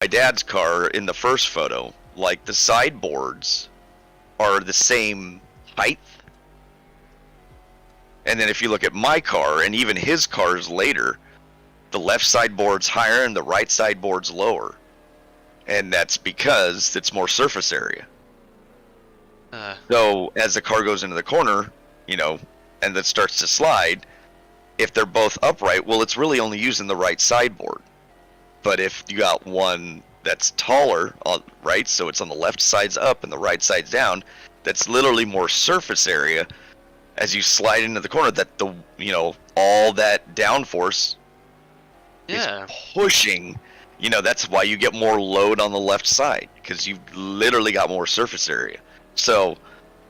my dad's car in the first photo, like the sideboards are the same height. And then if you look at my car and even his cars later, the left sideboard's higher and the right sideboard's lower. And that's because it's more surface area. So as the car goes into the corner, and it starts to slide, if they're both upright, well, it's really only using the right sideboard. But if you got one that's taller, right, so it's on the left side's up and the right side's down, that's literally more surface area as you slide into the corner, that all that downforce is pushing. That's why you get more load on the left side, because you've literally got more surface area. So,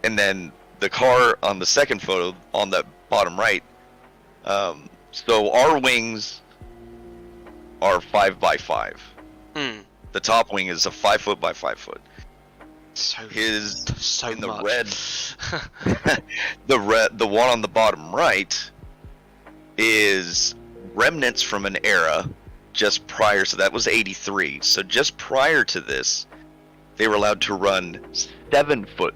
and then the car on the second photo on the bottom right, so our wings are 5x5. The top wing is a 5 foot by 5 foot. So in the much. red, the one on the bottom right is remnants from an era just prior. So that was 83. So just prior to this, they were allowed to run 7 foot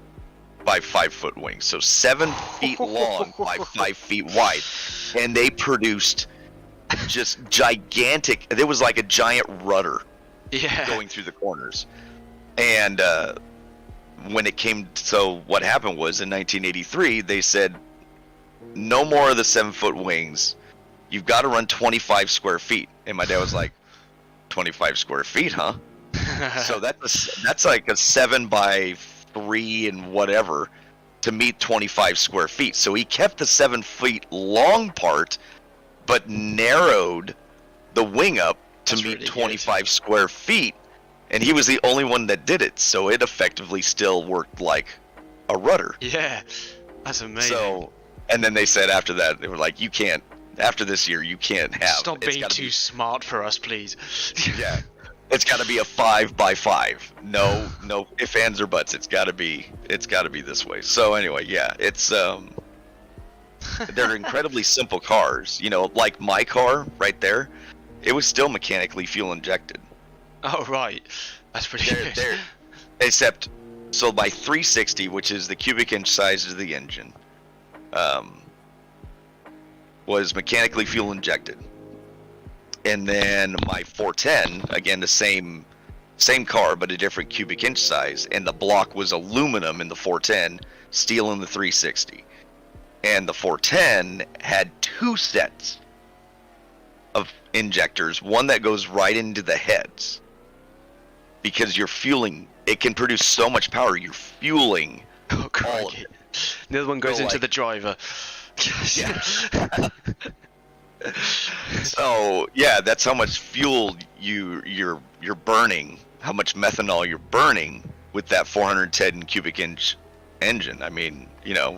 by 5 foot wings. So 7 feet long by 5 feet wide. And they produced just gigantic, there was like a giant rudder going through the corners. And when it came, so what happened was in 1983, they said, no more of the 7 foot wings. You've got to run 25 square feet. And my dad was like, 25 square feet, huh? So that's like a 7 by 3 and whatever to meet 25 square feet. So he kept the 7 feet long part, but narrowed the wing up to meet really 25 square feet. And he was the only one that did it. So it effectively still worked like a rudder. Yeah, that's amazing. So, and then they said after that, they were like, you can't, after this year, you can't have. Stop being too smart for us, please. Yeah. It's got to be a 5x5. No ifs, ands, or buts. It's got to be this way. So anyway, yeah, it's they're incredibly simple cars. Like my car right there, it was still mechanically fuel injected. Oh right, that's pretty good. Except, so my 360, which is the cubic inch size of the engine, was mechanically fuel injected. And then my 410, again, the same car, but a different cubic inch size. And the block was aluminum in the 410, steel in the 360. And the 410 had 2 sets of injectors, one that goes right into the heads. Because you're fueling, it can produce so much power, you're fueling all of it. The other one goes into the driver. Yeah. So yeah, that's how much fuel you're burning, how much methanol you're burning with that 410 cubic inch engine. I mean,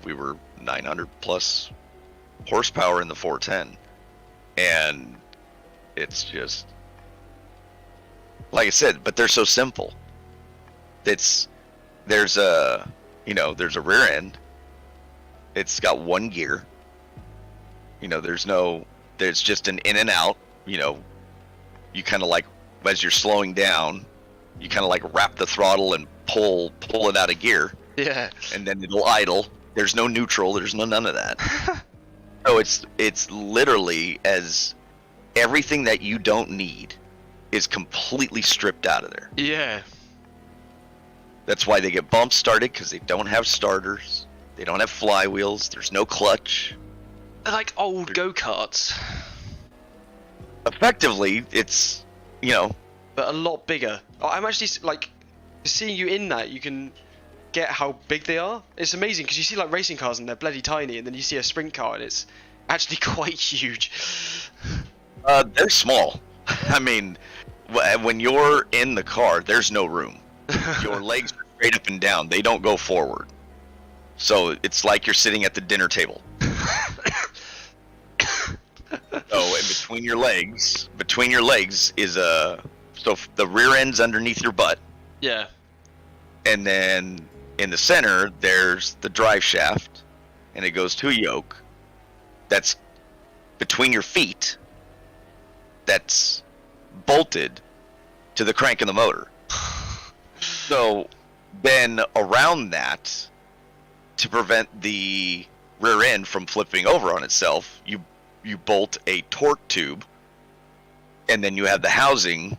we were 900 plus horsepower in the 410, and it's just, like I said, but they're so simple. There's a rear end. It's got 1 gear. There's just an in and out. You kind of like, as you're slowing down, you kind of like wrap the throttle and pull it out of gear. Yeah. And then it'll idle. There's no neutral. There's none of that. So it's literally as everything that you don't need is completely stripped out of there. Yeah. That's why they get bump started, because they don't have starters. They don't have flywheels. There's no clutch. They're like old go-karts. Effectively, it's, but a lot bigger. I'm actually, like, seeing you in that, you can get how big they are. It's amazing, because you see, like, racing cars and they're bloody tiny, and then you see a sprint car and it's actually quite huge. They're small. I mean, when you're in the car, there's no room. Your legs are straight up and down. They don't go forward. So it's like you're sitting at the dinner table. So, and between your legs is so the rear end's underneath your butt. Yeah. And then in the center, there's the drive shaft, and it goes to a yoke that's between your feet, that's bolted to the crank in the motor. So then around that, to prevent the rear end from flipping over on itself, you bolt a torque tube, and then you have the housing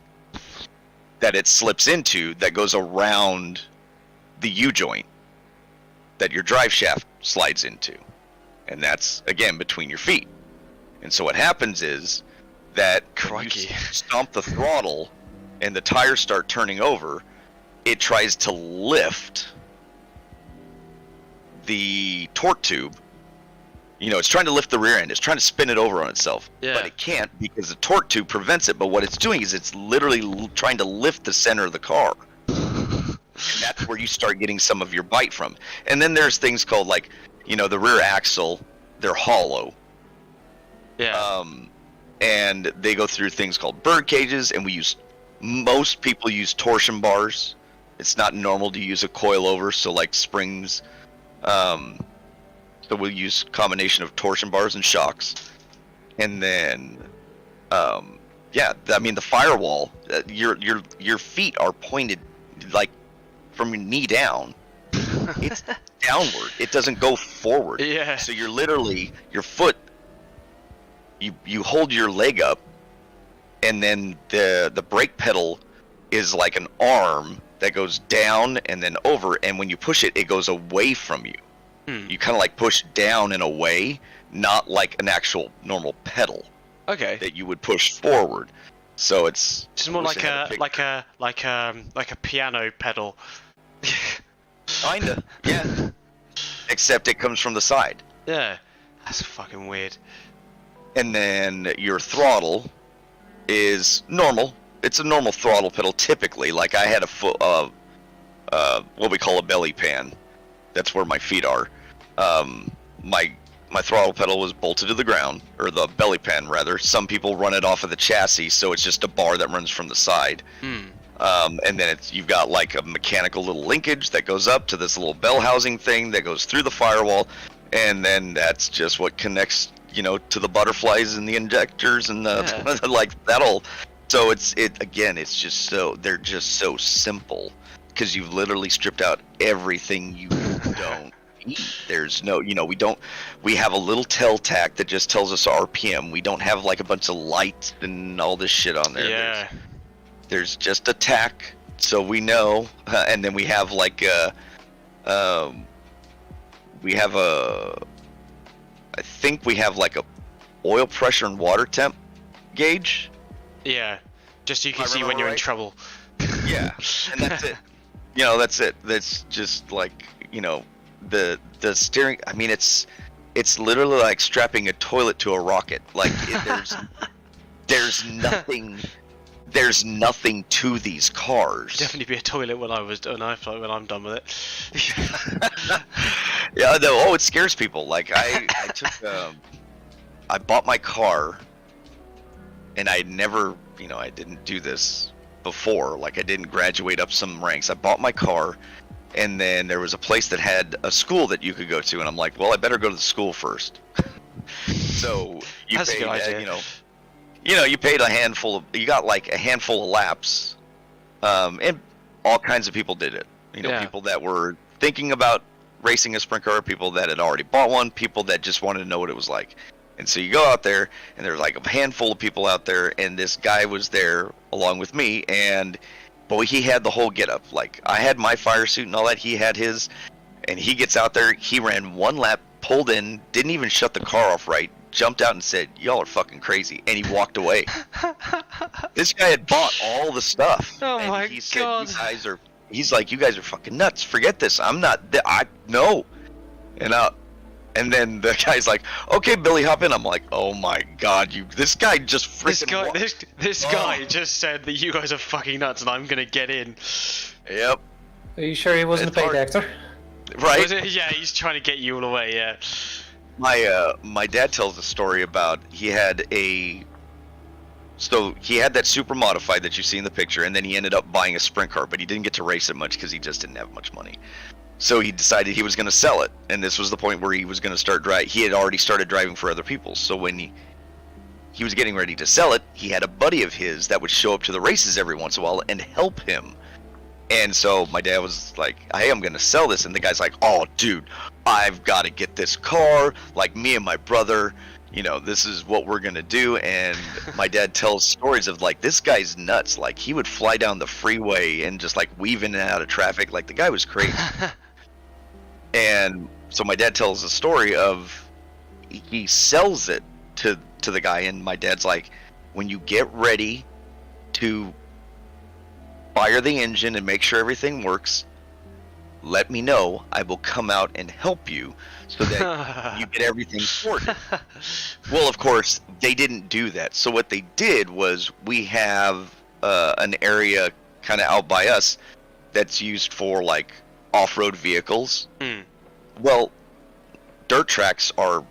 that it slips into that goes around the U-joint that your drive shaft slides into. And that's, again, between your feet. And so what happens is that when you stomp the throttle and the tires start turning over, it tries to lift the torque tube. You know, it's trying to lift the rear end. It's trying to spin it over on itself. Yeah. But it can't because the torque tube prevents it. But what it's doing is it's literally trying to lift the center of the car. And that's where you start getting some of your bite from. And then there's things called, like, you know, the rear axle, they're hollow. Yeah. And they go through things called bird cages, and most people use torsion bars. It's not normal to use a coilover, so like springs. So we'll use a combination of torsion bars and shocks. And then, yeah, I mean, the firewall, your feet are pointed, like, from your knee down. It's downward. It doesn't go forward. Yeah. So you're literally, your foot, you hold your leg up, and then the brake pedal is like an arm that goes down and then over, and when you push it, it goes away from you. You kind of like push down and away, not like an actual normal pedal. Okay. That you would push forward. So it's just more like a piano pedal. Kinda, yeah. Except it comes from the side. Yeah. That's fucking weird. And then your throttle is normal. It's a normal throttle pedal typically. Like I had what we call a belly pan. That's where my feet are. My throttle pedal was bolted to the ground, or the belly pan rather. Some people run it off of the chassis, so it's just a bar that runs from the side. And then you've got like a mechanical little linkage that goes up to this little bell housing thing that goes through the firewall, and then that's just what connects, you know, to the butterflies and the injectors and the like that'll. So it's just so, they're just so simple because you've literally stripped out everything you don't need. There's no, you know, we have a little tell tack that just tells us RPM. We don't have like a bunch of lights and all this shit on there. Yeah. There's just a tack, so we know, and then we have like I think we have like a oil pressure and water temp gauge. Yeah, just so you can see when you're in trouble. Yeah, and that's it. You know, that's it. That's just like, you know, the steering. I mean, it's literally like strapping a toilet to a rocket. Like there's nothing. There's nothing to these cars. Definitely be a toilet when I'm done with it. Yeah, no, it scares people. Like I bought my car, and I never, you know, I didn't do this before. Like I didn't graduate up some ranks. I bought my car, and then there was a place that had a school that you could go to, and I'm like, well, I better go to the school first. So That's a good idea. You paid you got like a handful of laps, and all kinds of people did it. You know, people that were thinking about racing a sprint car, people that had already bought one, people that just wanted to know what it was like. And so you go out there, and there's like a handful of people out there, and this guy was there along with me, and boy, he had the whole getup. Like I had my fire suit and all that, he had his, and he gets out there, he ran one lap, pulled in, didn't even shut the car off right, jumped out and said, "Y'all are fucking crazy," and he walked away. This guy had bought all the stuff. Oh and my he said, God. He's like, "You guys are fucking nuts. Forget this. I'm not. No." And then the guy's like, "Okay, Billy, hop in." I'm like, "Oh my God, this guy just freaking." This guy just said that you guys are fucking nuts, and I'm gonna get in. Yep. Are you sure he wasn't a paid actor? Right. Yeah, he's trying to get you all away. Yeah. My dad tells a story about he had that super modified that you see in the picture, and then he ended up buying a sprint car, but he didn't get to race it much because he just didn't have much money. So he decided he was going to sell it, and this was the point where he was going to start driving. He had already started driving for other people, so when he was getting ready to sell it, he had a buddy of his that would show up to the races every once in a while and help him. And so my dad was like, hey, I'm going to sell this. And the guy's like, oh, dude, I've got to get this car. Like, me and my brother, you know, this is what we're going to do. And my dad tells stories of, like, this guy's nuts. Like, he would fly down the freeway and just, like, weave in and out of traffic. Like, the guy was crazy. And so my dad tells a story of he sells it to the guy. And my dad's like, when you get ready to fire the engine and make sure everything works, let me know. I will come out and help you so that you get everything sorted. Well, of course, they didn't do that. So what they did was, we have an area kind of out by us that's used for, like, off-road vehicles. Well, dirt tracks are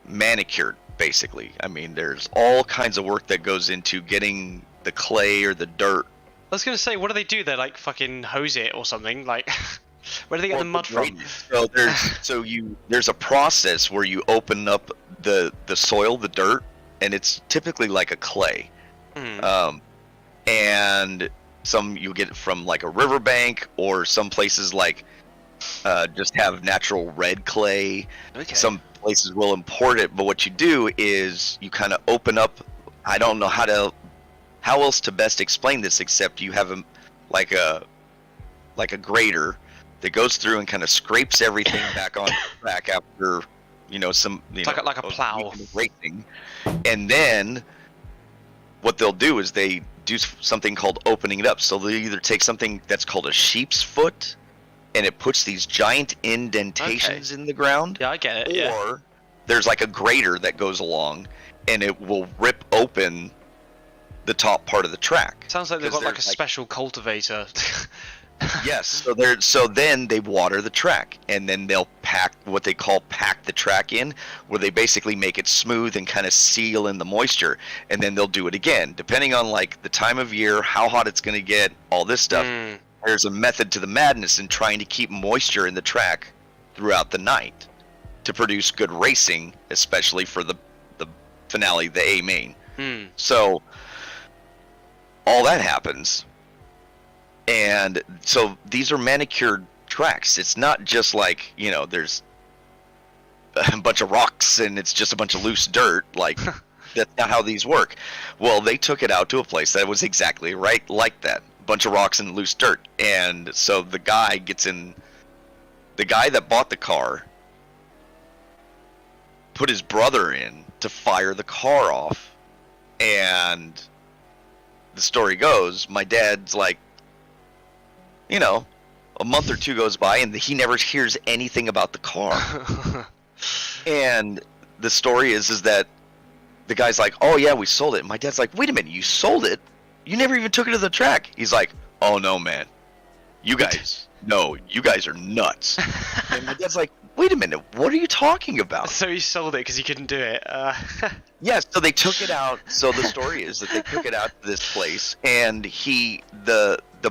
manicured, basically. I mean, there's all kinds of work that goes into getting the clay or the dirt. I was gonna say, what do they do? They like fucking hose it or something? Like, where do they get the mud from? So there's a process where you open up the soil, the dirt, and it's typically like a clay. And some you get it from like a riverbank, or some places like just have natural red clay. Okay. Some places will import it, but what you do is you kind of open up. I don't know how else to best explain this, except you have like a grater that goes through and kind of scrapes everything back on track after, you know, like a plow racing. And then what they'll do is they do something called opening it up. So they either take something that's called a sheep's foot, and it puts these giant indentations in the ground. Yeah, I get it. Or there's like a grater that goes along, and it will rip open the top part of the track. Sounds like they've got like a special cultivator. Yes. So then they water the track, and then they'll pack the track in, where they basically make it smooth and kind of seal in the moisture, and then they'll do it again, depending on like the time of year, how hot it's going to get, all this stuff. There's a method to the madness in trying to keep moisture in the track throughout the night to produce good racing, especially for the finale, the A main. So all that happens, and so these are manicured tracks. It's not just like, you know, there's a bunch of rocks and it's just a bunch of loose dirt. Like, that's not how these work. Well, they took it out to a place that was exactly right like that. Bunch of rocks and loose dirt. And so the guy that bought the car put his brother in to fire the car off. And the story goes, my dad's like, you know, a month or two goes by and he never hears anything about the car. And the story is that the guy's like, oh yeah, we sold it. And my dad's like, wait a minute, you sold it? You never even took it to the track. He's like, oh no, man, you guys are nuts. And my dad's like, wait a minute, what are you talking about? So he sold it because he couldn't do it. Yeah, so they took it out. So the story is that they took it out to this place, and the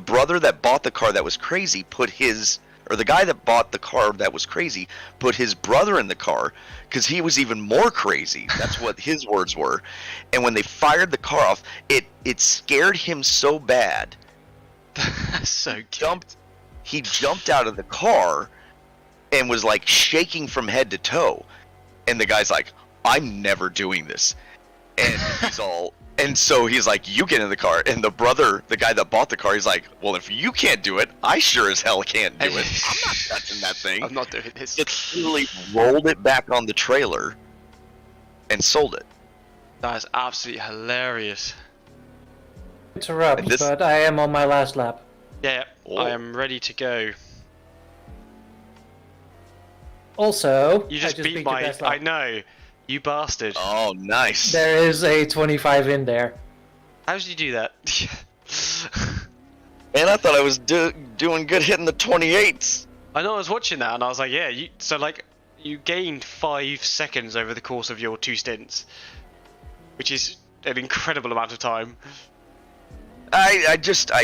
brother that bought the car that was crazy the guy that bought the car that was crazy put his brother in the car because he was even more crazy. That's what his words were. And when they fired the car off, it scared him so bad. So he jumped out of the car and was like shaking from head to toe. And the guy's like, I'm never doing this. And so he's like, you get in the car. And the guy that bought the car, he's like, well, if you can't do it, I sure as hell can't do it. I'm not touching that thing. I'm not doing this. It literally rolled it back on the trailer and sold it. That is absolutely hilarious. Interrupt, but I am on my last lap. Yeah, I am ready to go. Also, You just beat my... I know. You bastard. Oh, nice. There is a 25 in there. How did you do that? Man, I thought I was doing good hitting the 28s. I know, I was watching that and I was like, yeah, you gained 5 seconds over the course of your 2 stints, which is an incredible amount of time. I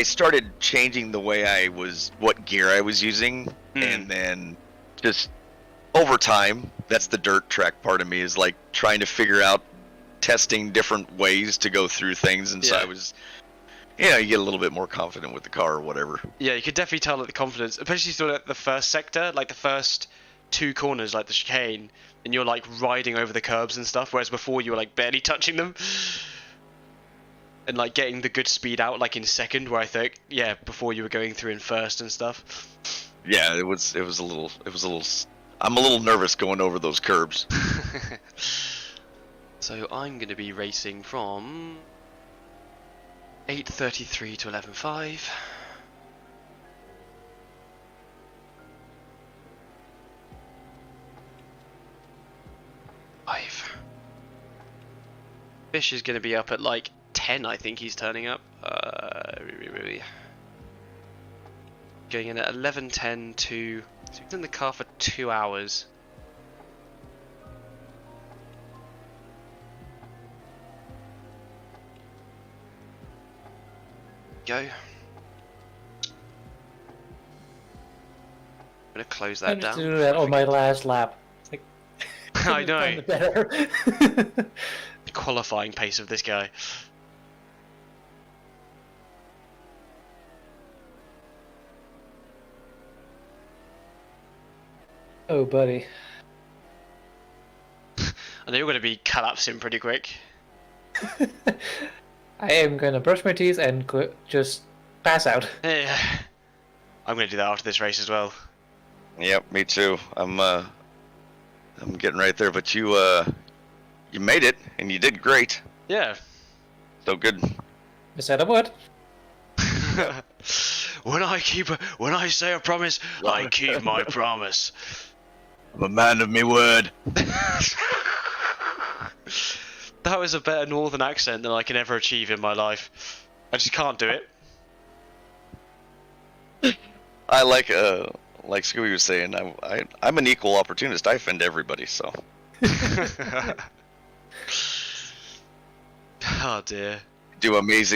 started changing the way what gear I was using, and then just over time, that's the dirt track part of me, is like trying to figure out testing different ways to go through things, and so I was, you get a little bit more confident with the car or whatever. Yeah, you could definitely tell the confidence, especially still at the first sector, like the first 2 corners, like the chicane, and you're like riding over the curbs and stuff, whereas before you were like barely touching them. And like getting the good speed out like in second, where I think before you were going through in first and stuff. Yeah, it was a little I'm a little nervous going over those curbs. So I'm going to be racing from 8:33 to 11:05. Fish is going to be up at like 10, I think he's turning up. Going in at 11:10 to... So he's in the car for 2 hours. Go. I'm gonna close that down. I do that on my last lap. It's like, I know. Better. Qualifying pace of this guy. Oh, buddy. I know you're going to be collapsing pretty quick. I am gonna brush my teeth and just pass out. Yeah. I'm going to do that after this race as well. Yep, me too. I'm getting right there, but you made it and you did great. Yeah. So good. I said I would. When I say a promise, I keep my promise. I'm a man of me word. That was a better northern accent than I can ever achieve in my life. I just can't do it. I like Scooby was saying, I'm an equal opportunist. I offend everybody, so. Oh dear.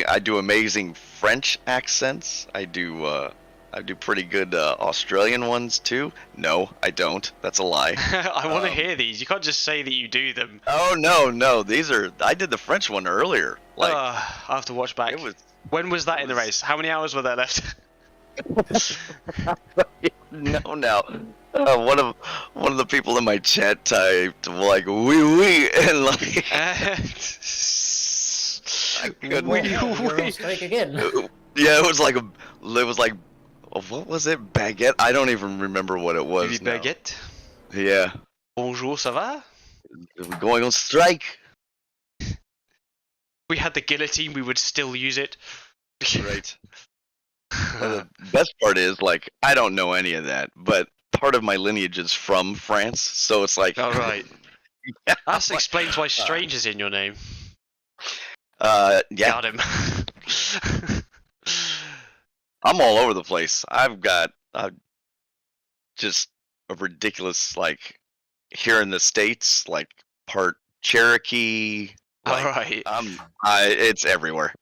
I do amazing French accents. I do pretty good Australian ones too. No, I don't. That's a lie. I want to hear these. You can't just say that you do them. Oh no. I did the French one earlier. Like I have to watch back. When was that in the race? How many hours were there left? No. One of the people in my chat typed like oui and like I couldn't. Strike again. Yeah, it was like what was it? Baguette? I don't even remember what it was. Baguette. Yeah. Bonjour, ça va? We're going on strike. We had the guillotine, we would still use it. Right. The best part is, like, I don't know any of that, but part of my lineage is from France, so it's like... Oh, right. Yeah, that explains why Strange is in your name. Yeah. Got him. I'm all over the place. I've got just a ridiculous, like, here in the States, like, part Cherokee. Like, all right. It's everywhere.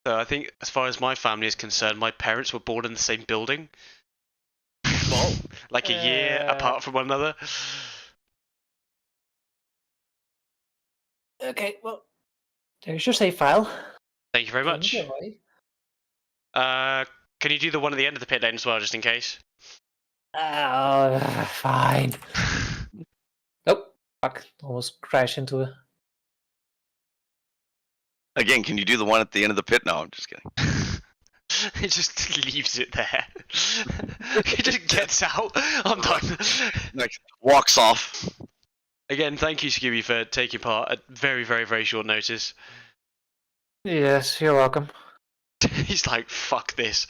So I think, as far as my family is concerned, my parents were born in the same building. Like a year apart from one another. Okay, well, there's your save file. Thank you very much. Can you do the one at the end of the pit lane as well, just in case? Fine. Nope. Fuck. Almost crashed into it. Again, can you do the one at the end of the pit? No, I'm just kidding. It just leaves it there. It just gets out. I'm done. Like, walks off. Again, thank you, Scooby, for taking part at very, very, very short notice. Yes, you're welcome. He's like, fuck this.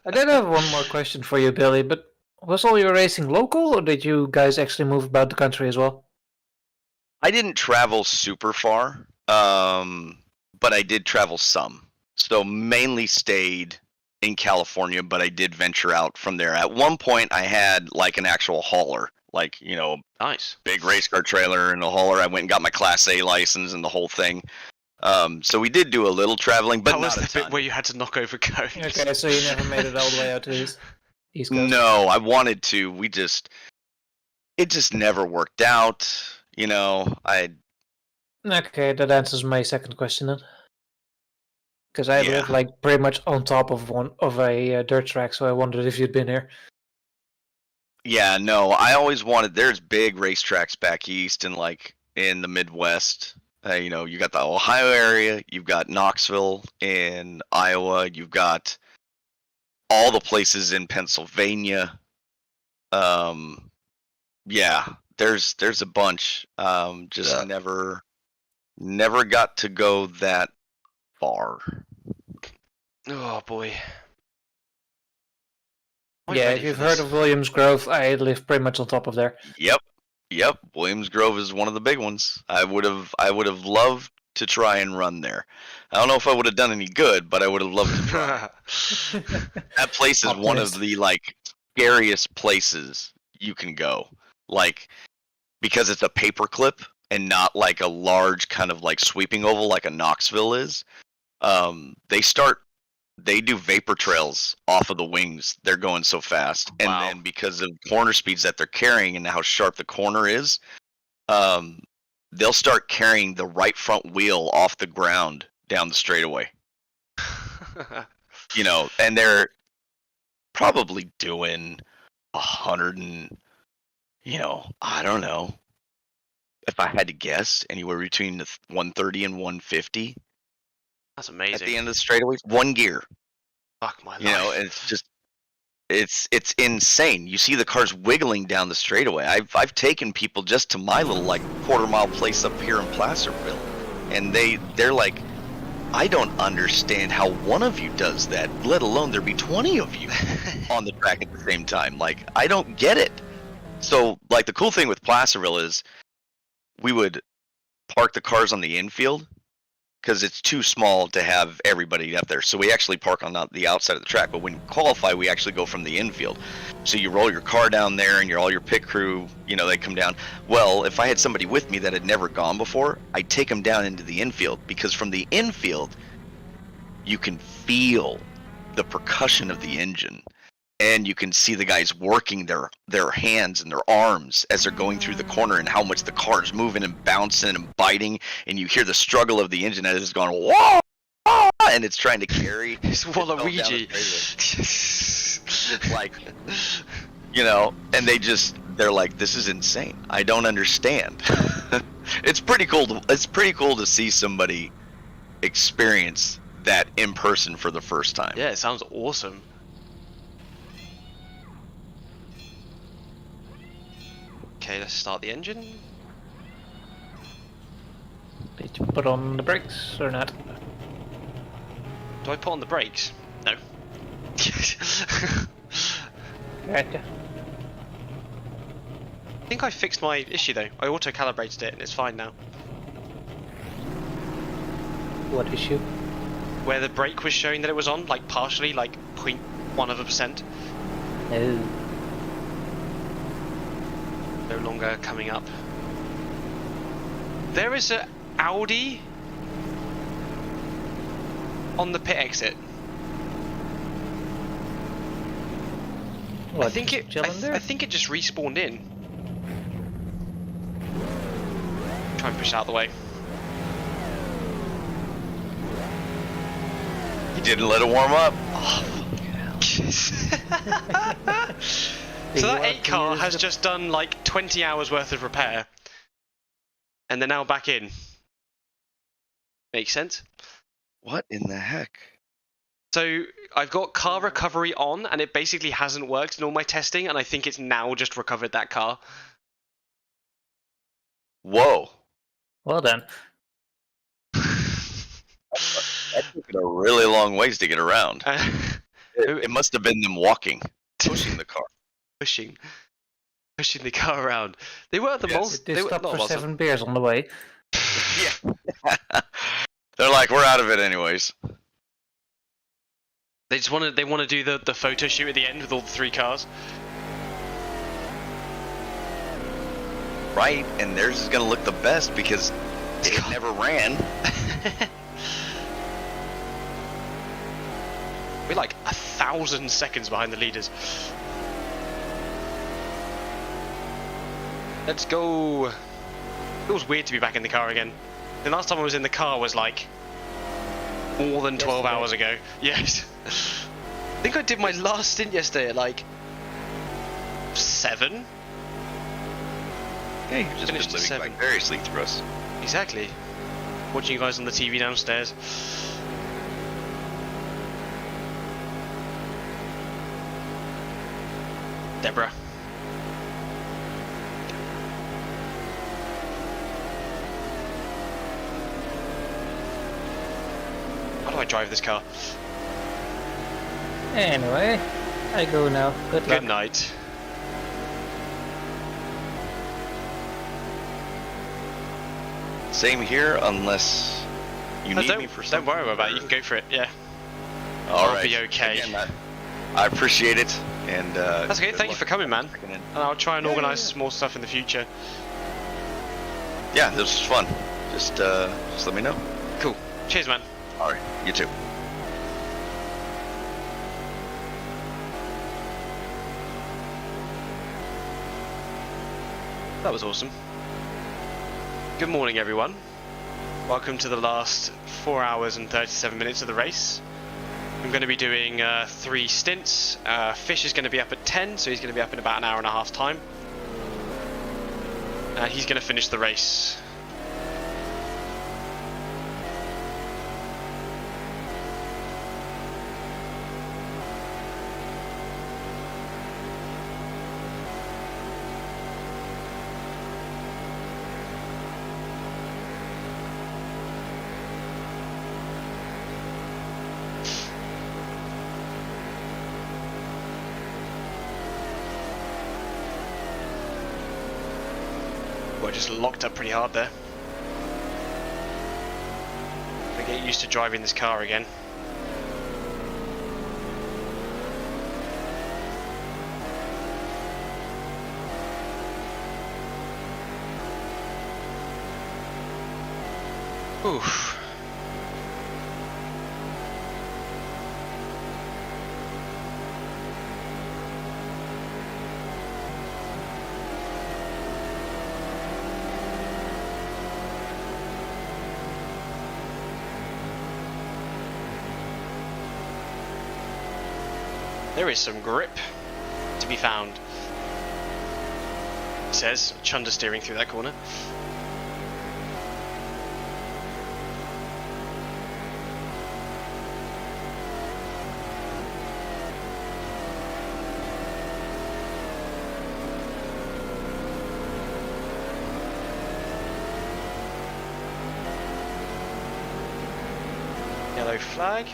I did have one more question for you, Billy, but was all your racing local, or did you guys actually move about the country as well? I didn't travel super far, but I did travel some. So mainly stayed in California, but I did venture out from there. At one point, I had like an actual hauler, like, nice big race car trailer and a hauler. I went and got my Class A license and the whole thing. So we did do a little traveling, but that not was a the bit ton. where you had to knock over cones. Okay, so you never made it all the way out to East Coast? No, I wanted to. It just never worked out. Okay, that answers my second question then. Because I Yeah. live like pretty much on top of a dirt track, so I wondered if you'd been here. Yeah, no, I always wanted. There's big racetracks back east and like in the Midwest. You got the Ohio area, you've got Knoxville in Iowa, you've got all the places in Pennsylvania. Um, yeah, there's a bunch. Just Yeah. never got to go that far. Oh boy. I'm Yeah, ready if for you've heard this. of Williams Grove, I live pretty much on top of there. Yep, yep. Williams Grove is one of the big ones. I would have loved to try and run there. I don't know if I would have done any good, but I would have loved to try. That place is one of Optimist. the like scariest places you can go. Like because it's a paperclip and not like a large kind of like sweeping oval like a Knoxville is. They do vapor trails off of the wings. They're going so fast, and Wow. then because of corner speeds that they're carrying and how sharp the corner is, um, they'll start carrying the right front wheel off the ground down the straightaway. And they're probably doing 100 and I don't know. If I had to guess, anywhere between the 130 and 150 That's at amazing. the end of the straightaways, one gear. Fuck my You know, life. and it's insane. You see the cars wiggling down the straightaway. I've taken people just to my little like quarter-mile place up here in Placerville, and they're like, I don't understand how one of you does that, let alone there be 20 of you on the track at the same time. Like, I don't get it. So, like, the cool thing with Placerville is we would park the cars on the infield because it's too small to have everybody up there. So we actually park on the outside of the track. But when you qualify, we actually go from the infield. So you roll your car down there, and all your pit crew, they come down. Well, if I had somebody with me that had never gone before, I'd take them down into the infield, because from the infield, you can feel the percussion of the engine. And you can see the guys working their hands and their arms as they're going through the corner, and how much the car's moving and bouncing and biting, and you hear the struggle of the engine as it's going whoa, whoa, and it's trying to carry. It's Waluigi. It's like, and they're like, this is insane. I don't understand. It's pretty cool. It's pretty cool to see somebody experience that in person for the first time. Yeah, it sounds awesome. Okay, let's start the engine. Did you put on the brakes or not? Do I put on the brakes? No. Gotcha. I think I fixed my issue though. I auto-calibrated it and it's fine now. What issue? Where the brake was showing that it was on, like partially, like 0.1%. No. No longer coming up. There is a Audi on the pit exit. What, I think it. chilling there? I think it just respawned in. Try and push it out of the way. You didn't let it warm up. So that 8 car has just done like 20 hours worth of repair, and they're now back in. Makes sense? What in the heck? So I've got car recovery on, and it basically hasn't worked in all my testing, and I think it's now just recovered that car. Whoa. Well done. That took it a really long ways to get around. It must have been them walking, pushing the car. pushing the car around. They were at the mall. They stopped for 7 beers on the way. Yeah. They're like, we're out of it anyways. They just want to do the photo shoot at the end with all the 3 cars. Right, and theirs is gonna look the best because it never ran. We're like 1,000 seconds behind the leaders. Let's go. Feels weird to be back in the car again. The last time I was in the car was like more than 12 hours ago. Yes. I think I did my last stint yesterday at like 7. Yeah, you've just been Finished at living 7. vicariously through us. Exactly. Watching you guys on the TV downstairs. Deborah. How do I drive this car? Anyway, I go now. Good luck. Good night. Same here, unless you need me for something. Don't worry about it. You can go for it. Yeah. All I'll right. be okay. Again, I appreciate it, and That's okay. Thank you for coming, man. checking in. And I'll try and organise more stuff in the future. Yeah, this was fun. Just let me know. Cool. Cheers, man. All right, you too. That was awesome. Good morning, everyone. Welcome to the last 4 hours and 37 minutes of the race. I'm going to be doing 3 stints. Fish is going to be up at 10, so he's going to be up in about an hour and a half time. And he's going to finish the race. Well, just locked up pretty hard there. I get used to driving this car again. Oof. There is some grip to be found. It says, chunder steering through that corner. Yellow flag.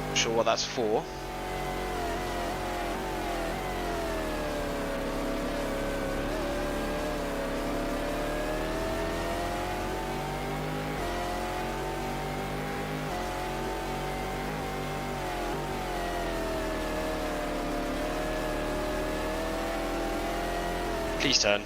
Not sure what that's for. Please turn.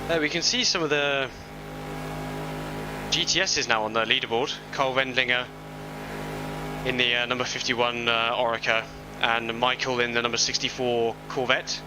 There we can see some of the GTSs now on the leaderboard. Carl Wendlinger in the number 51 Orica and Michael in the number 64 Corvette.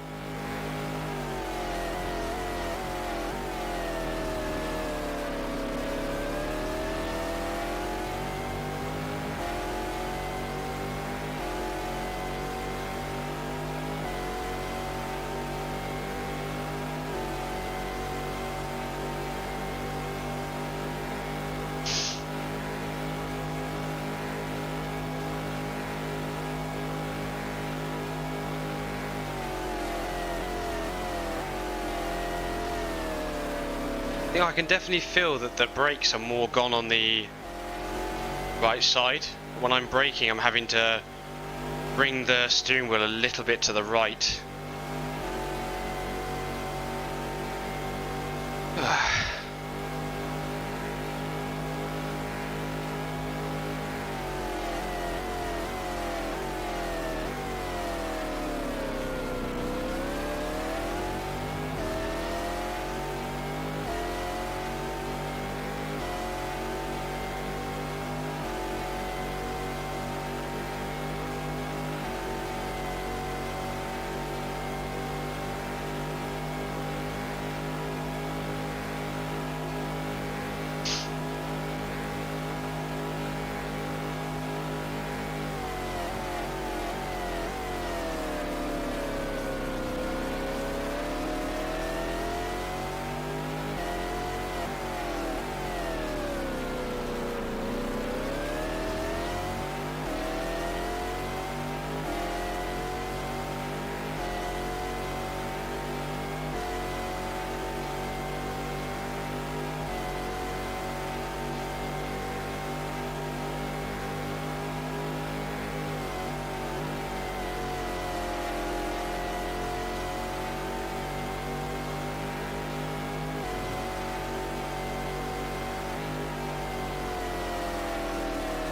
I can definitely feel that the brakes are more gone on the right side. When I'm braking, I'm having to bring the steering wheel a little bit to the right.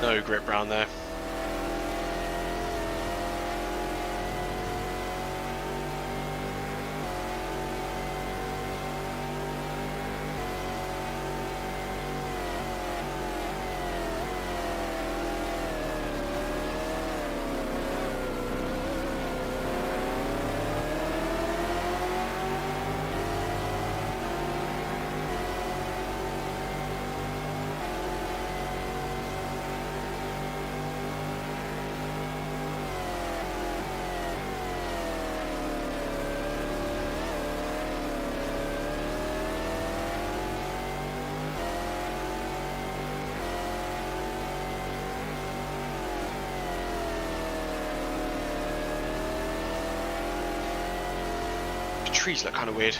No grip round there. The trees look kind of weird.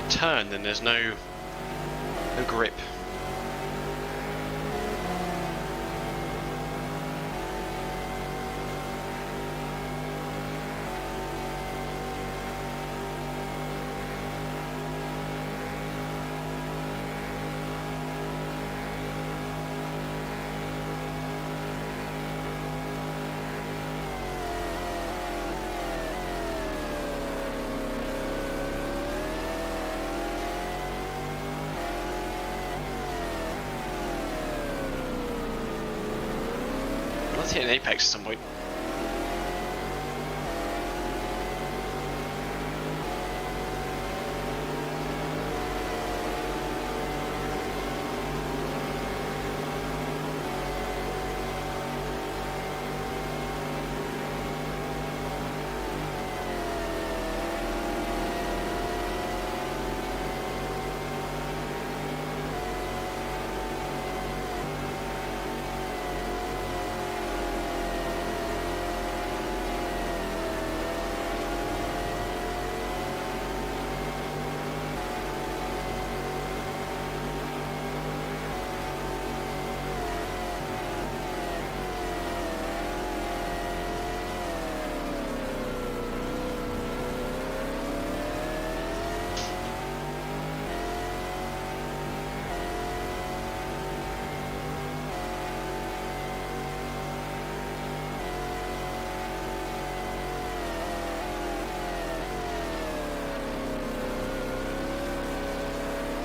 Turn, then there's no grip. Let's hit an apex at some point.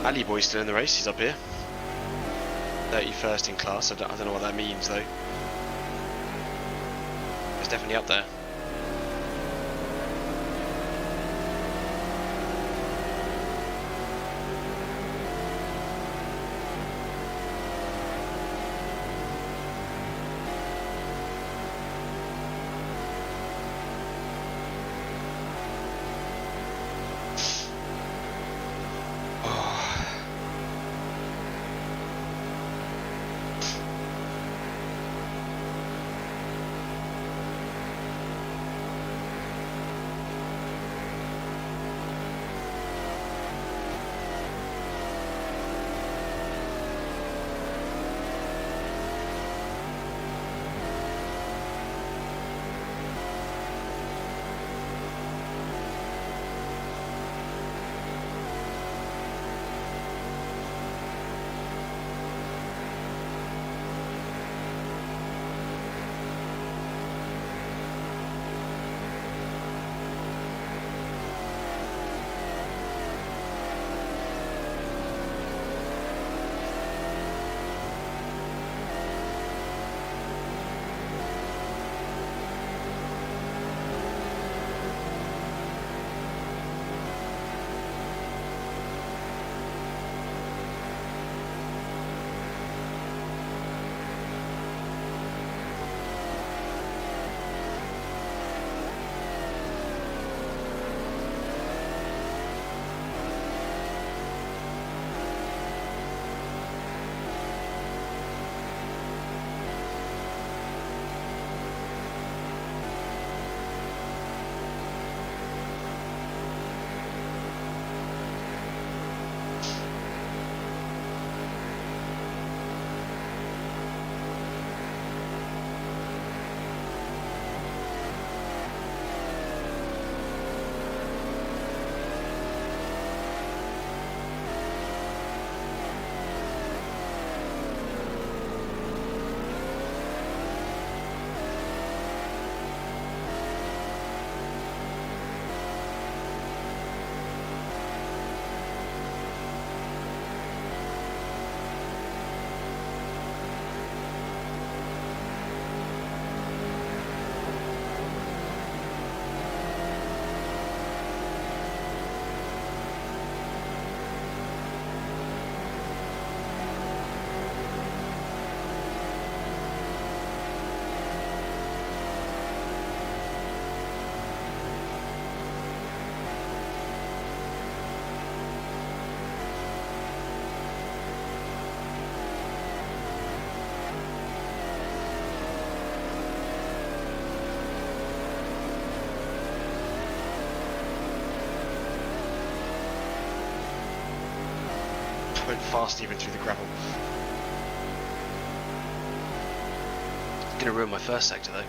Ali Boy's still in the race, he's up here. 31st in class, I don't know what that means though. He's definitely up there. went fast even through the gravel. Gonna ruin my first sector though.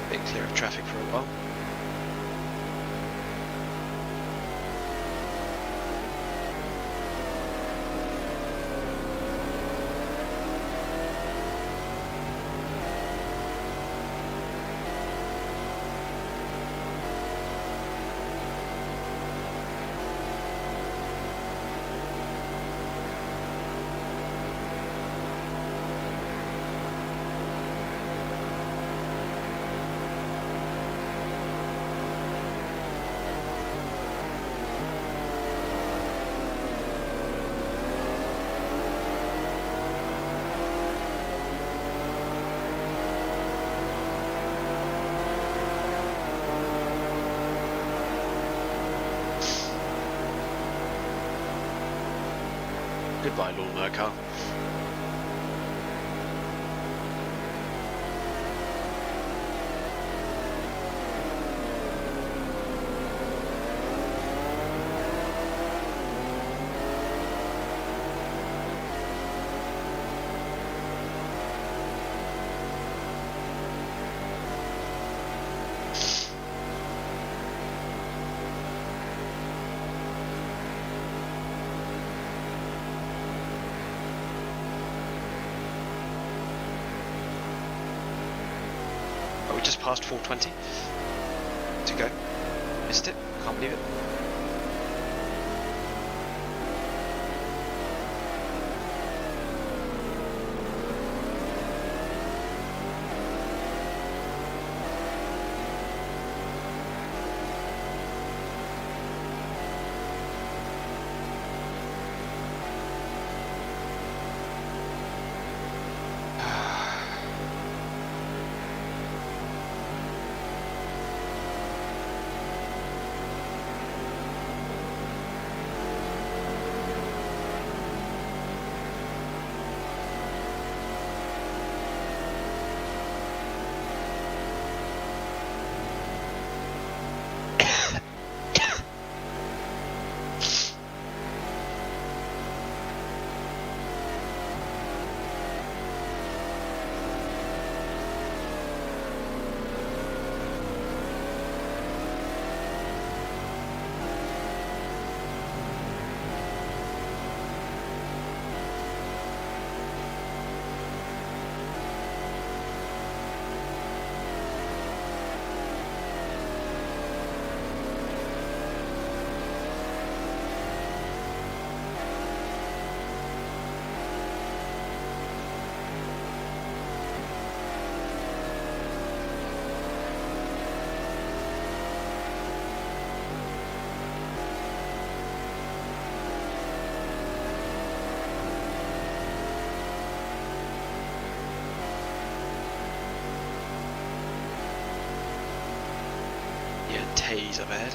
Bit clear of traffic for a while. Goodbye, lawnmower car. We just passed 420 to go. Missed it. Can't believe it. Tase up ahead.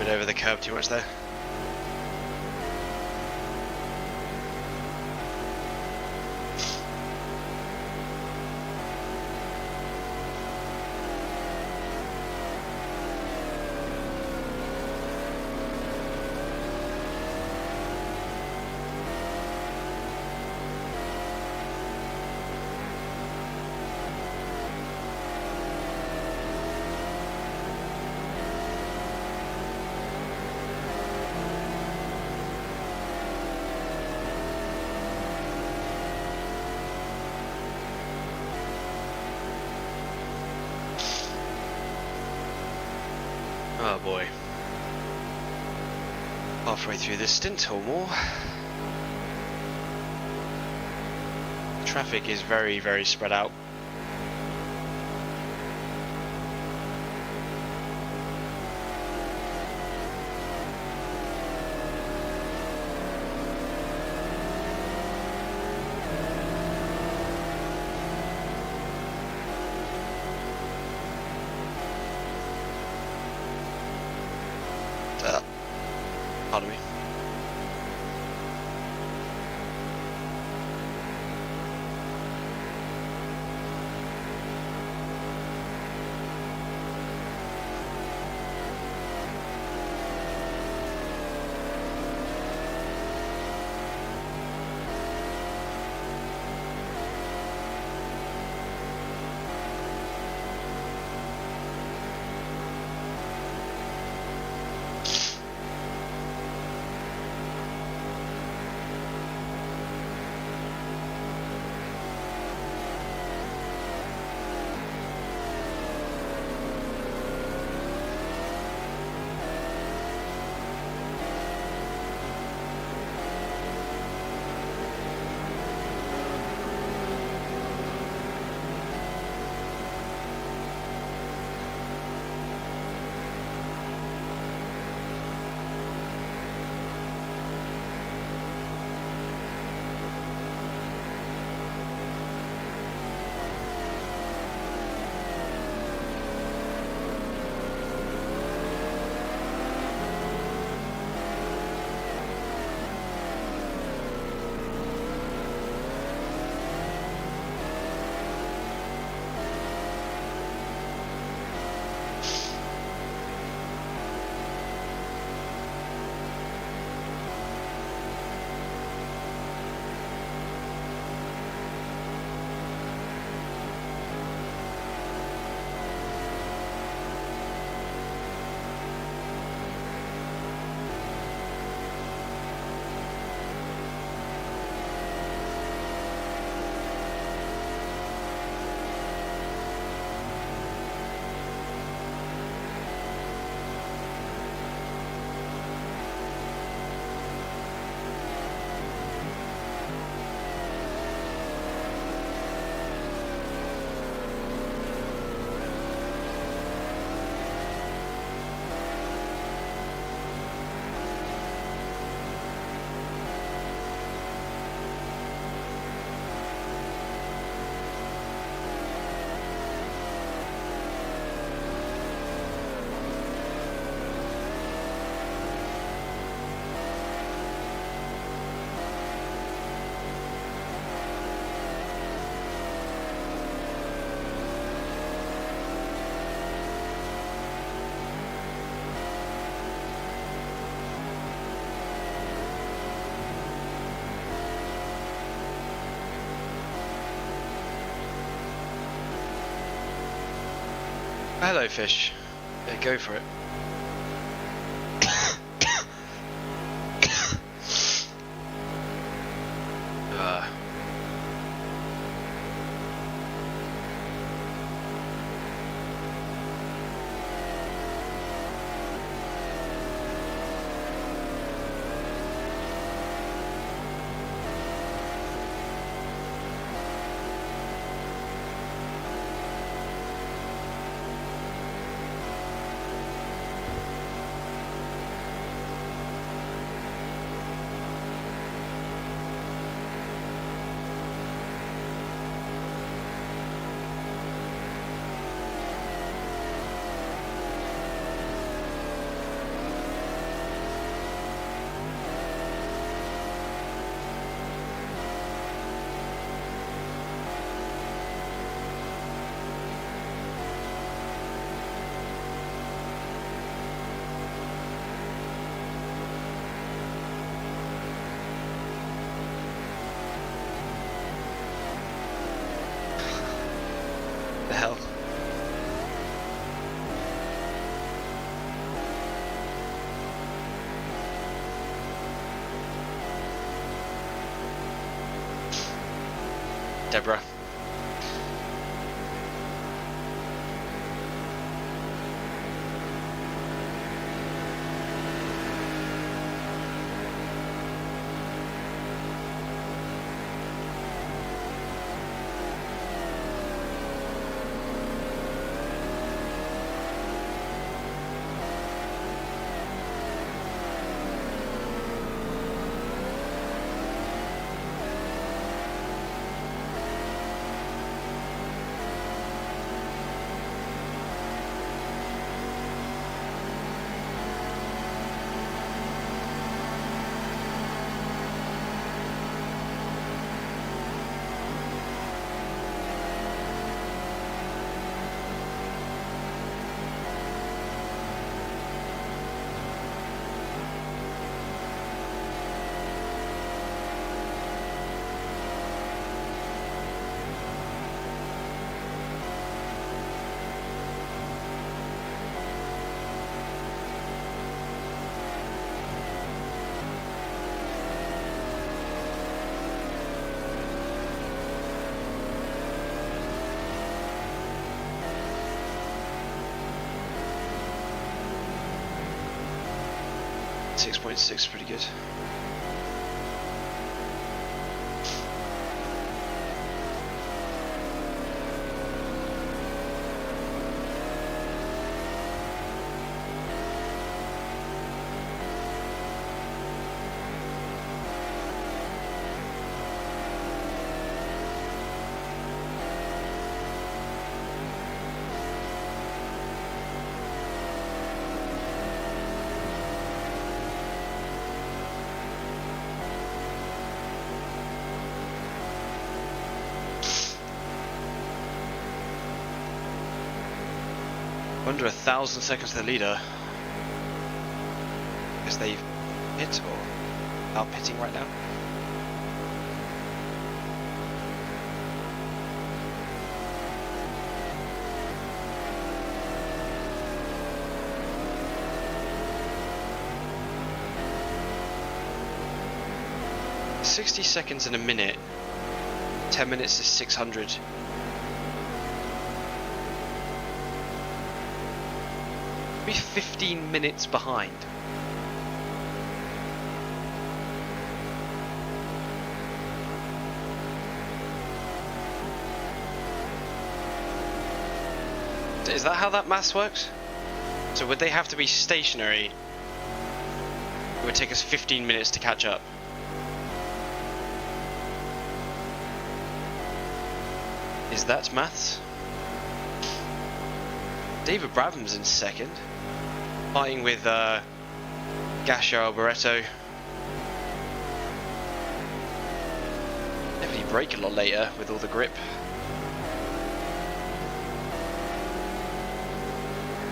bit over the curb too much there. Oh boy. Halfway through this stint or more. Traffic is very, very spread out. Pardon me. Hello, fish. Yeah, go for it. uh. Deborah. .6 pretty good. Under 1,000 seconds to the leader. Because they've hit or are pitting right now. .60 seconds in a minute. 10 minutes is 600. Be 15 minutes behind. Is that how that maths works? So would they have to be stationary? It would take us 15 minutes to catch up. Is that maths? David Brabham's in second, fighting with Gasho Alboreto. Definitely brake a lot later with all the grip.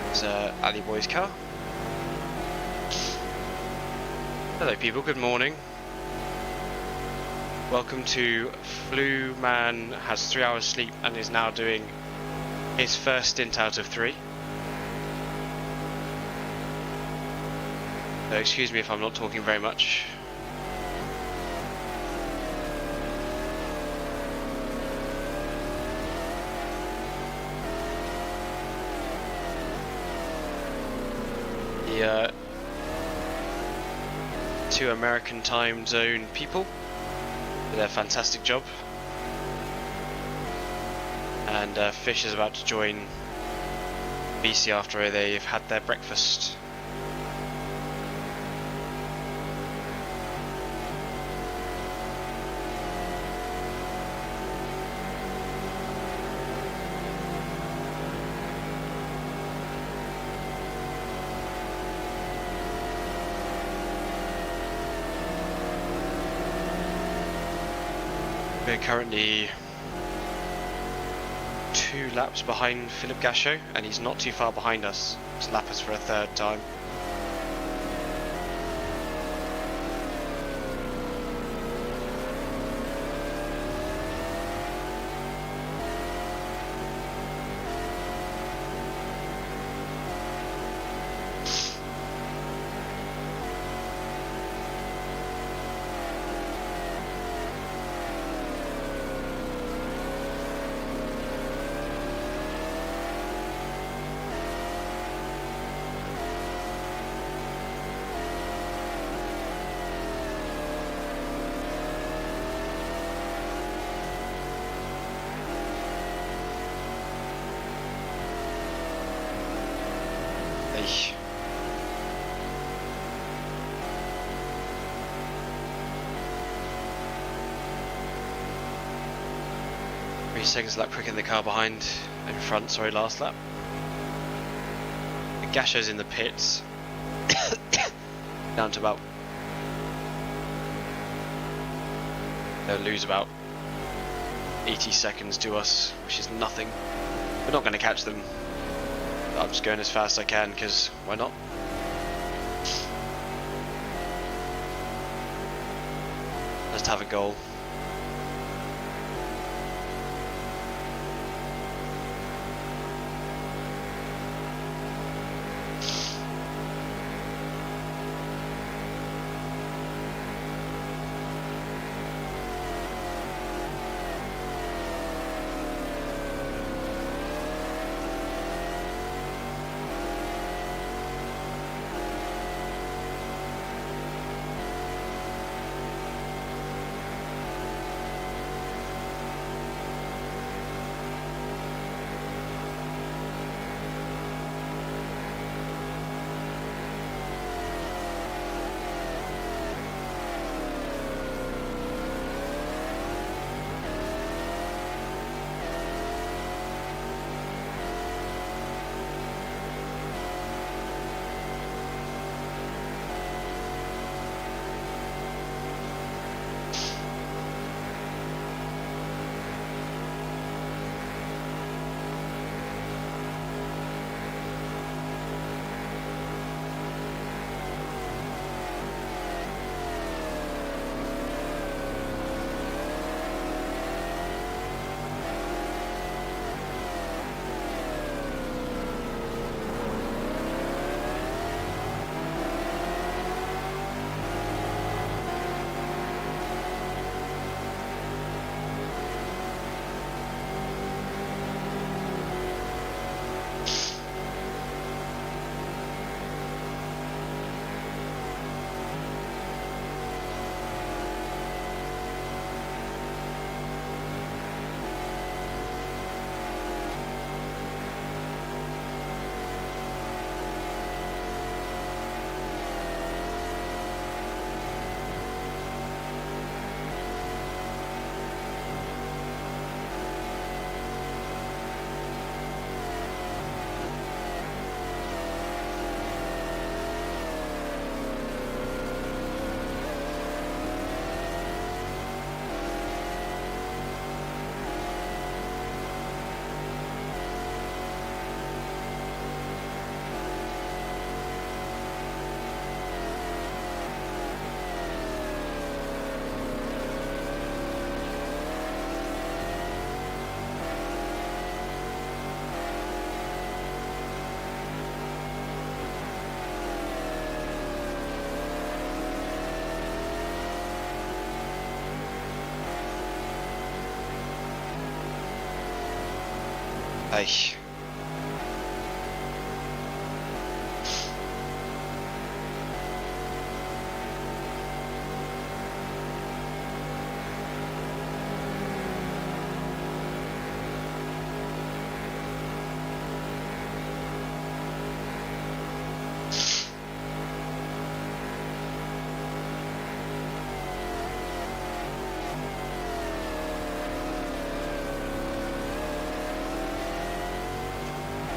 There's Ali Boy's car. Hello people, good morning. Welcome to Flu Man has 3 hours sleep and is now doing his first stint out of 3. So excuse me if I'm not talking very much. The 2 American time zone people did a fantastic job. And Fish is about to join BC after they've had their breakfast. We're currently 2 laps behind Philip Gasho, and he's not too far behind us to lap us for a 3rd time. 3 seconds lap quicker than the car behind, in front, sorry, last lap. Gasho's in the pits. Down to about... They'll lose about 80 seconds to us, which is nothing. We're not going to catch them. I'm just going as fast as I can, because why not? Let's have a goal. Hey.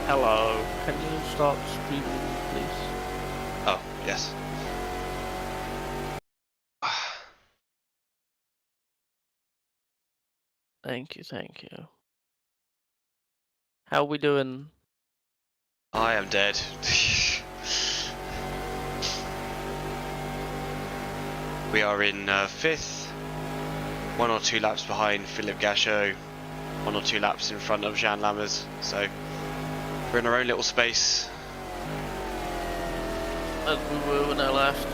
Hello. Can you stop streaming, please? Oh, yes. Thank you, thank you. How we doing? I am dead. We are in 5th, 1 or 2 laps behind Philip Gasho, 1 or 2 laps in front of Jean Lammers, so we're in our own little space. As we were when I left.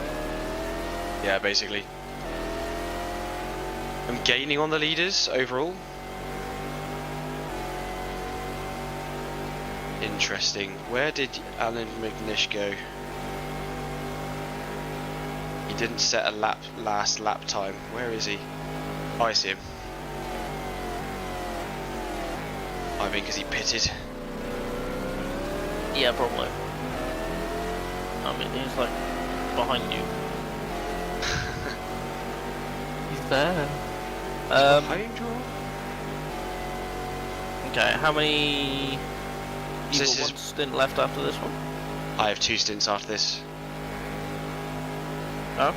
Yeah, basically. I'm gaining on the leaders overall. Interesting. Where did Alan McNish go? He didn't set a last lap time. Where is he? Oh, I see him. I mean, because he pitted. Yeah, probably. I mean, he's like behind you. He's there. Behind you? Okay, how many? You This got is- one stint left after this one? I have 2 stints after this. Okay.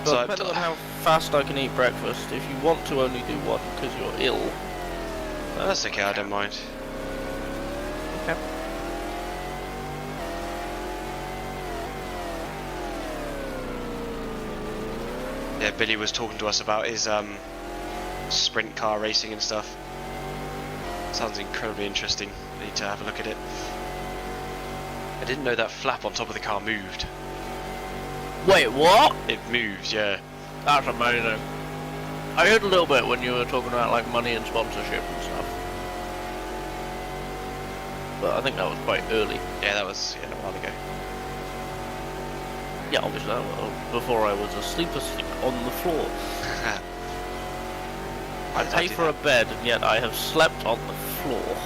So But depending on how fast I can eat breakfast, if you want to only do one because you're ill, That's okay, I don't mind. okay. Yeah, Billy was talking to us about his sprint car racing and stuff. Sounds incredibly interesting. I need to have a look at it. I didn't know that flap on top of the car moved. Wait, what? It moves, yeah. That's amazing. I heard a little bit when you were talking about like money and sponsorship and stuff, but I think that was quite early. Yeah, that was a while ago. Yeah, obviously, before I was asleep on the floor. I pay did for a that. bed, and yet I have slept on the floor.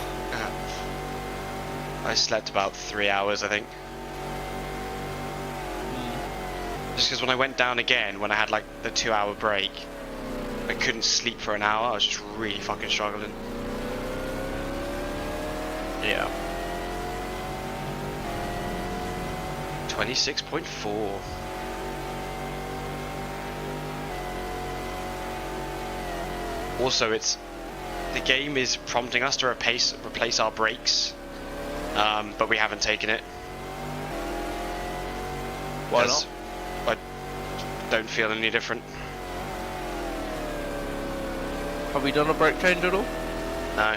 I slept about 3 hours, I think. Just because when I went down again, when I had like the 2-hour break, I couldn't sleep for an hour. I was just really fucking struggling. Yeah. 26.4. Also, the game is prompting us to replace our brakes, but we haven't taken it. Why Because I don't feel any different. Have we done a brake change at all? No.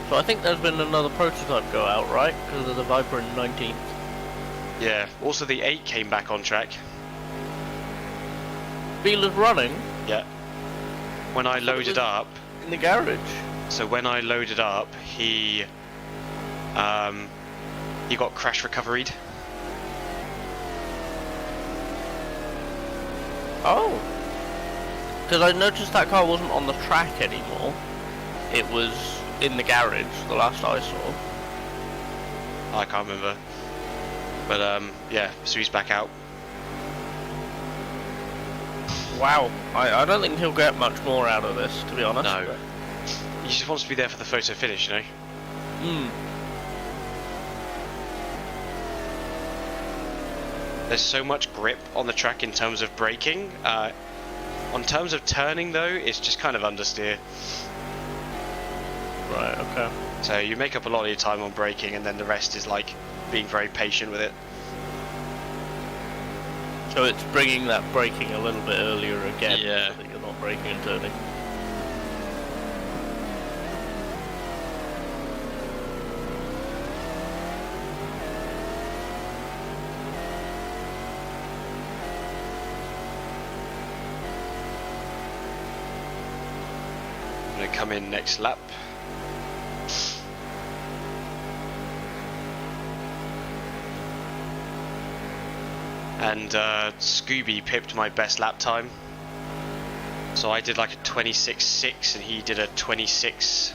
So I think there's been another prototype go out, right? Because of the Viper in 19th. Yeah. Also, the 8 came back on track. Beeler's running Yeah. When I thought it loaded was- up, in the garage. so when I loaded up, he got crash recovered. Oh. Because I noticed that car wasn't on the track anymore. It was in the garage, the last I saw. I can't remember. But yeah, so he's back out. Wow. I don't think he'll get much more out of this, to be honest. No. but- He just wants to be there for the photo finish, you know? Hmm. There's so much grip on the track in terms of braking. On terms of turning, though, it's just kind of understeer. Right, okay. So you make up a lot of your time on braking, and then the rest is like being very patient with it. So it's bringing that braking a little bit earlier again, Yeah. so that you're not braking and turning. I'm gonna come in next lap. And Scooby pipped my best lap time. So I did like a 26.6 and he did a 26.0.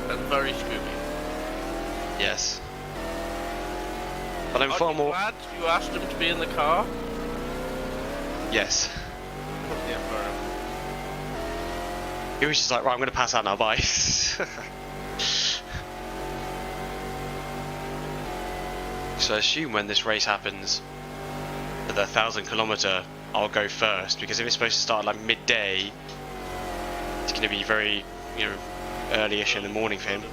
That's very Scooby. Yes. But I'm Aren't far you more. glad you asked him to be in the car? Yes. Yeah, fair enough. He was just like, right, I'm gonna pass out now, bye. So I assume when this race happens, at the 1,000 kilometer, I'll go first, because if it's supposed to start like midday, it's gonna be very, early-ish in the morning for him.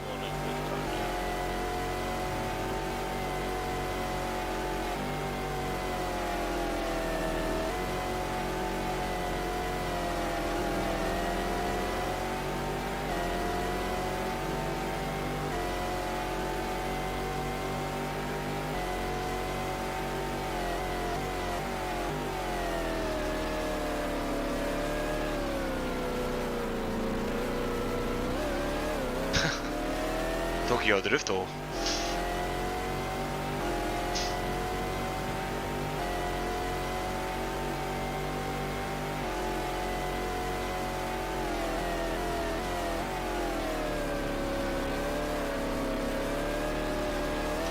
Tokyo Drift då.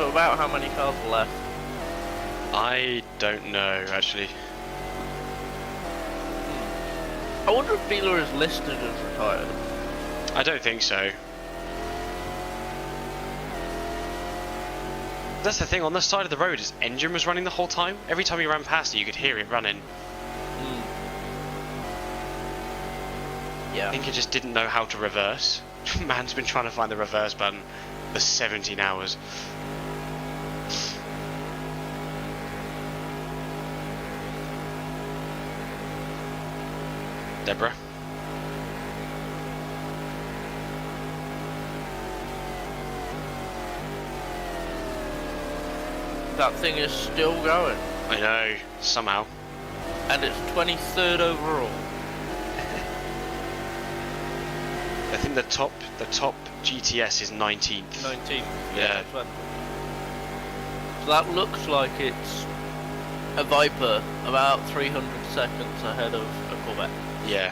So about how many cars are left? I don't know, actually. I wonder if Beeler is listed as retired. I don't think so. That's the thing, on the side of the road, his engine was running the whole time. Every time you ran past it, you could hear it running. Yeah. I think it just didn't know how to reverse. Man's been trying to find the reverse button for 17 hours. Deborah? That thing is still going. I know, somehow. And it's 23rd overall. I think the top GTS is 19th. 19th. Yeah. So that looks like it's a Viper about 300 seconds ahead of a Corvette. Yeah.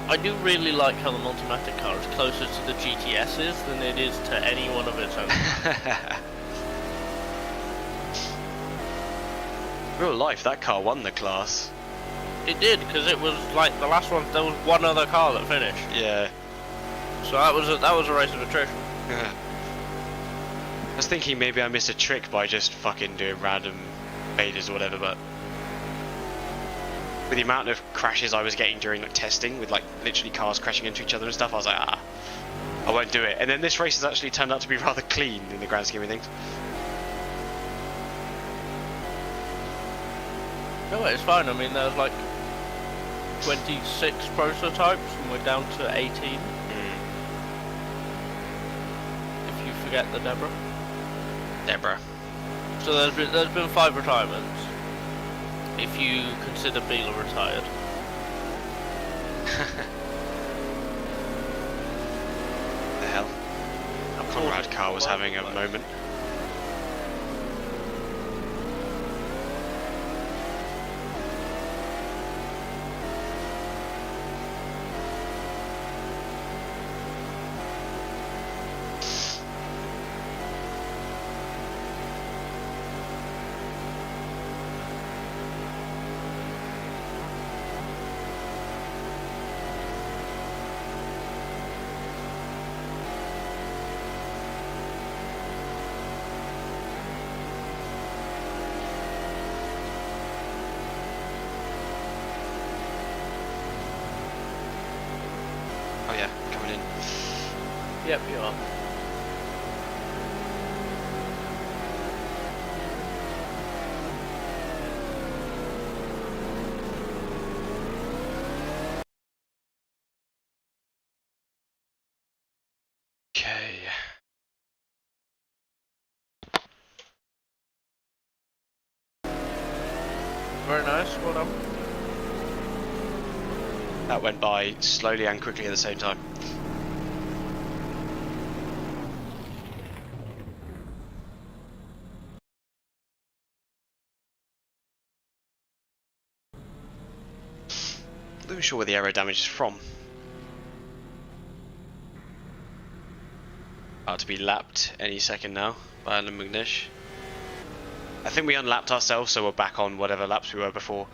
I do really like how the Multimatic car is closer to the GTS's than it is to any one of its own. Real life, that car won the class. It did, because it was like the last one. There was one other car that finished. Yeah. So that was a race of attrition. I was thinking maybe I missed a trick by just fucking doing random faders or whatever, but with the amount of crashes I was getting during like testing, with like literally cars crashing into each other and stuff, I was like, I won't do it. And then this race has actually turned out to be rather clean in the grand scheme of things. No, it's fine. I mean, there's like 26 prototypes, and we're down to 18. If you forget the Deborah. Deborah. So there's been 5 retirements. If you consider Beeler retired. The hell? Our Conrad car was having a moment. Oh yeah, coming in. Yep, you are. Okay. Very nice. Well done. That went by slowly and quickly at the same time. Not even sure where the aero damage is from. About to be lapped any second now by Alan McNish. I think we unlapped ourselves, so we're back on whatever laps we were before.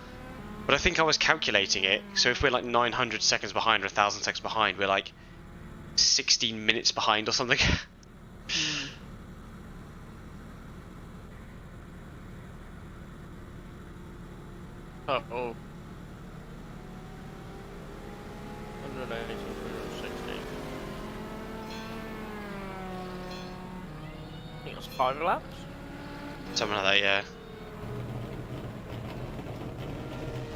But I think I was calculating it, so if we're like 900 seconds behind or 1,000 seconds behind, we're like 16 minutes behind or something. Oh. 180, 160. I think that's 5 laps? Something like that, yeah.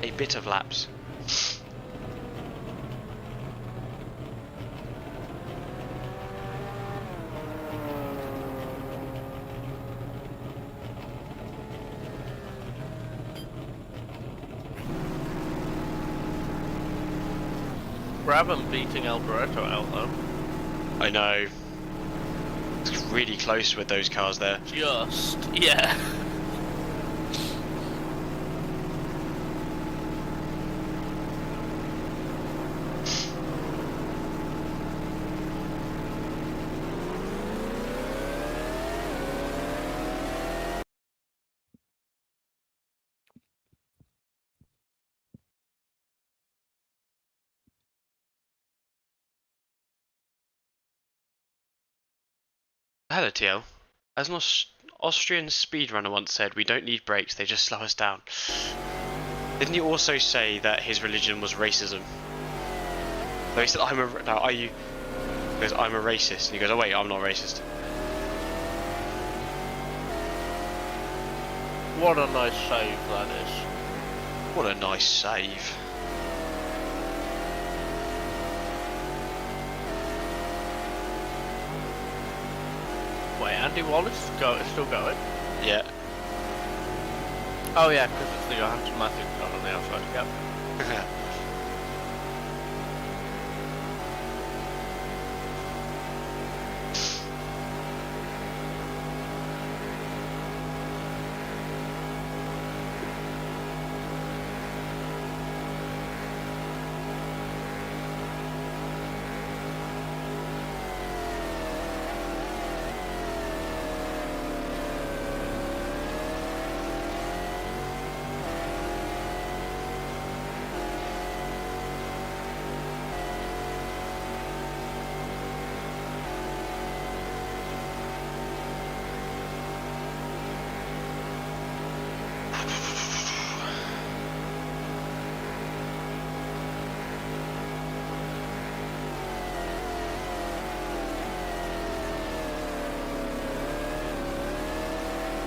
A bit of laps. Brabham beating Alboreto out though. I know. It's really close with those cars there. Just, yeah. Hello, TL. As an Austrian speedrunner once said, we don't need brakes, they just slow us down. Didn't you also say that his religion was racism? So he said, I'm a racist. And he goes, oh wait, I'm not racist. What a nice save that is. What a nice save. Wait, Andy Wallace is still going? Yeah. Oh yeah, because it's the Johansson Matthews gun on the outside. Yep.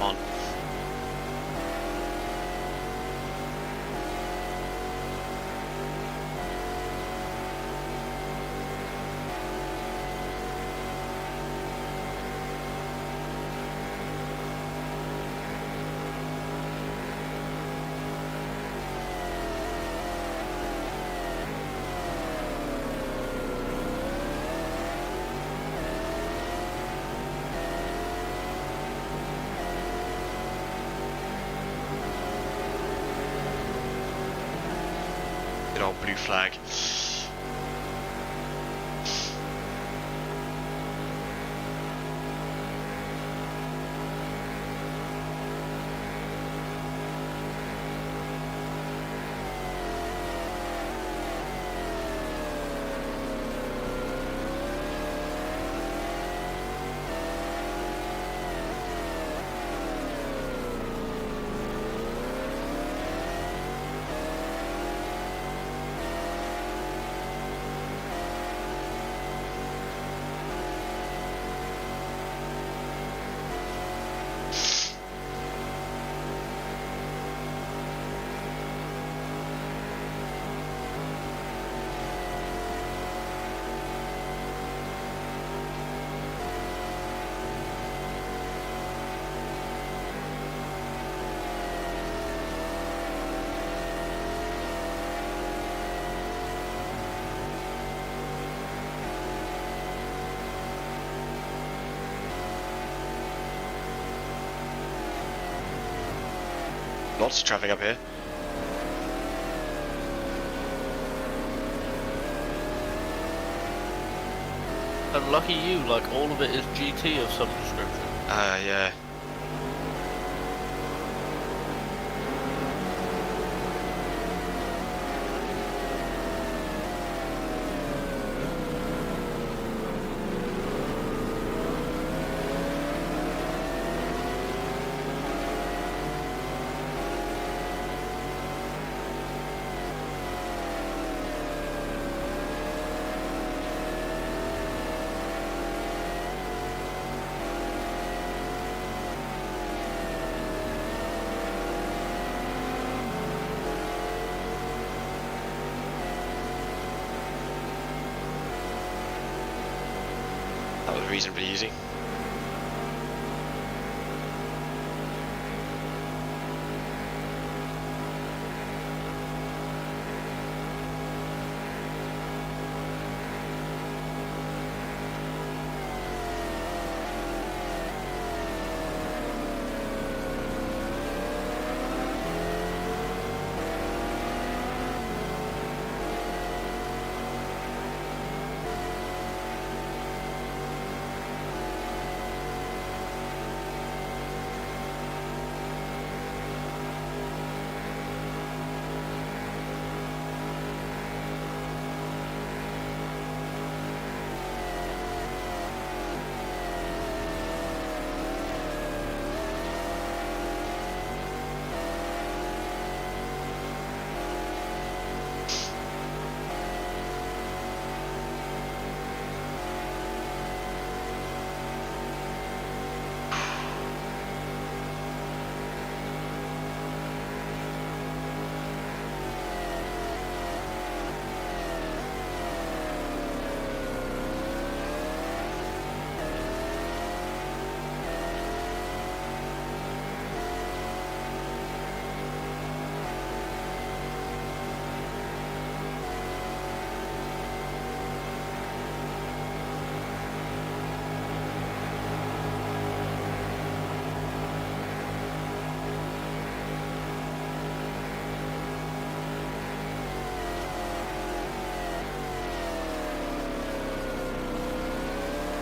On. Good old blue flag. Lots of traffic up here. And lucky you, like all of it is GT of some description. Yeah. That was reasonably easy.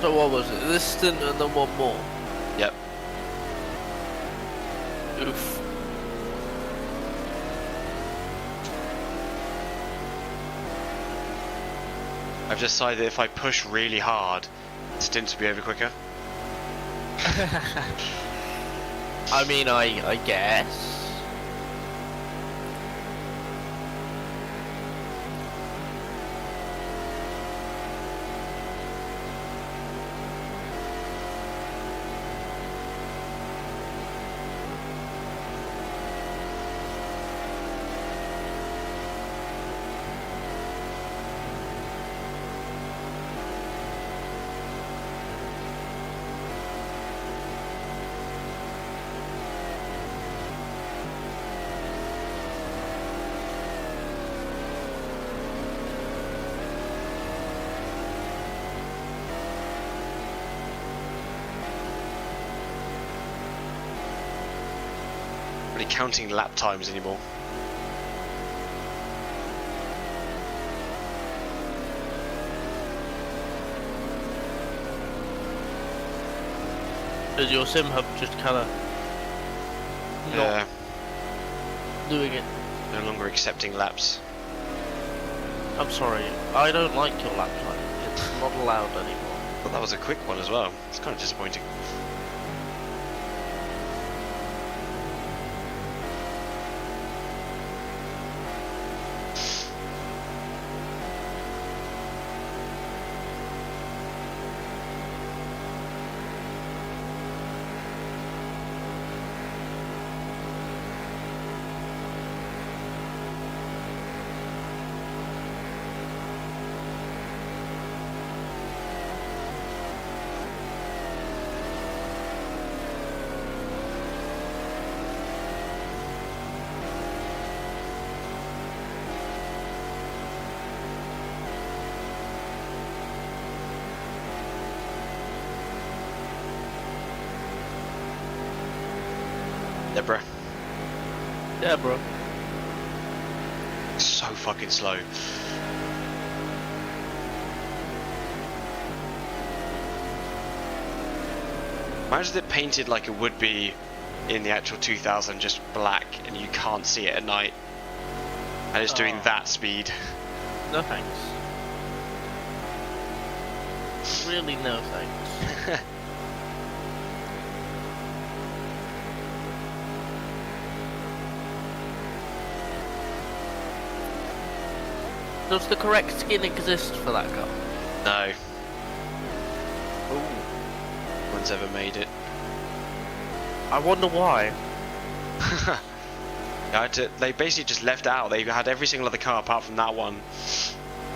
So what was it? This stint and then one more? Yep. Oof. I've decided if I push really hard, the stints will be over quicker. I mean, I guess. Really counting lap times anymore. Does your sim hub just kind of Yeah, doing it? no longer accepting laps. I'm sorry, I don't like your lap time. It's not allowed anymore. But that was a quick one as well. It's kind of disappointing. Deborah, Yeah, bro. so fucking slow. Imagine it painted like it would be in the actual 2000, just black, and you can't see it at night. And it's doing Oh. that speed. No thanks. Really, no thanks. Does the correct skin exist for that car? No, Ooh. no one's ever made it. I wonder why. They basically just left it out. They had every single other car apart from that one.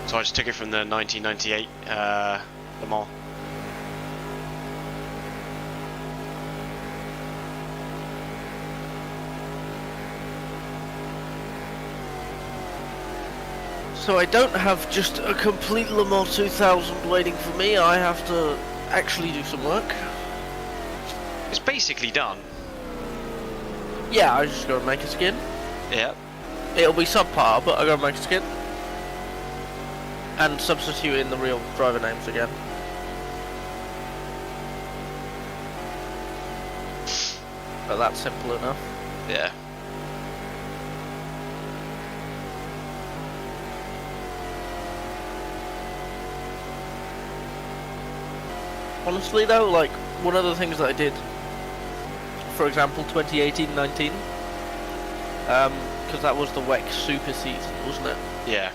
So I just took it from the 1998 Le Mans. So I don't have just a complete Le Mans 2000 waiting for me, I have to actually do some work. It's basically done. Yeah, I just gotta make a skin. Yeah. It'll be subpar, but I gotta make a skin. And substitute in the real driver names again. But that's simple enough. Yeah. Honestly though, like, one of the things that I did, for example, 2018-19, because that was the WEC Super season, wasn't it? Yeah.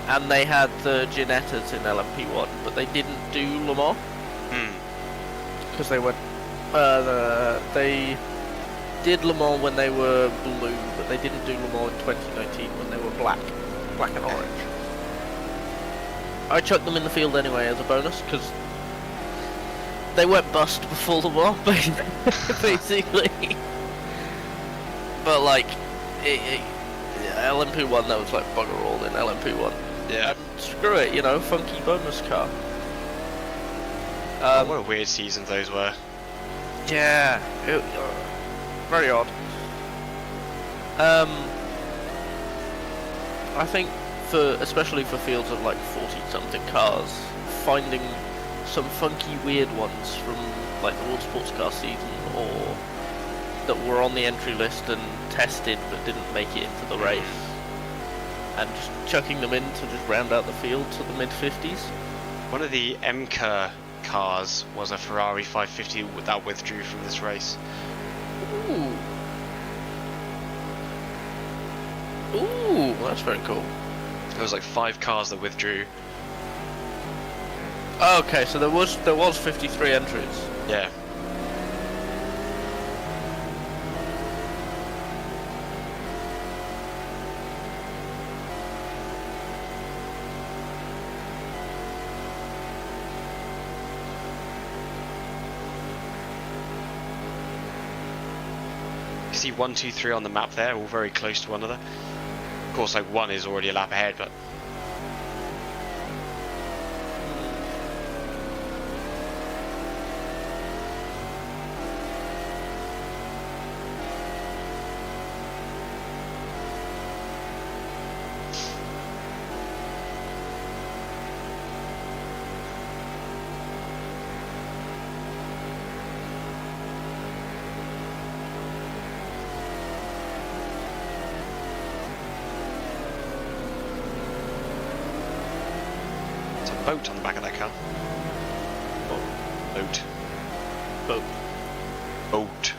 And they had the Ginettas in LMP1, but they didn't do Le Mans, because they went, they did Le Mans when they were blue, but they didn't do Le Mans in 2019 when they were black and orange. I chucked them in the field anyway as a bonus, because they went bust before the war, basically. But like, LMP1, that was like bugger all in LMP1. Yeah. And screw it, you know, funky bonus car. What a weird season those were. Yeah, very odd. I think especially for fields of like 40-something cars, finding some funky, weird ones from like the World Sports Car season, or that were on the entry list and tested but didn't make it into the race, and just chucking them in to just round out the field to the mid-50s. One of the MKER cars was a Ferrari 550 that withdrew from this race. Ooh. Ooh, that's very cool. There was like 5 cars that withdrew. Okay, so there was 53 entries. Yeah. You see 1, 2, 3 on the map there, all very close to one another. Of course, like 1 is already a lap ahead, but boat on the back of that car. Oh, boat. Boat. Boat.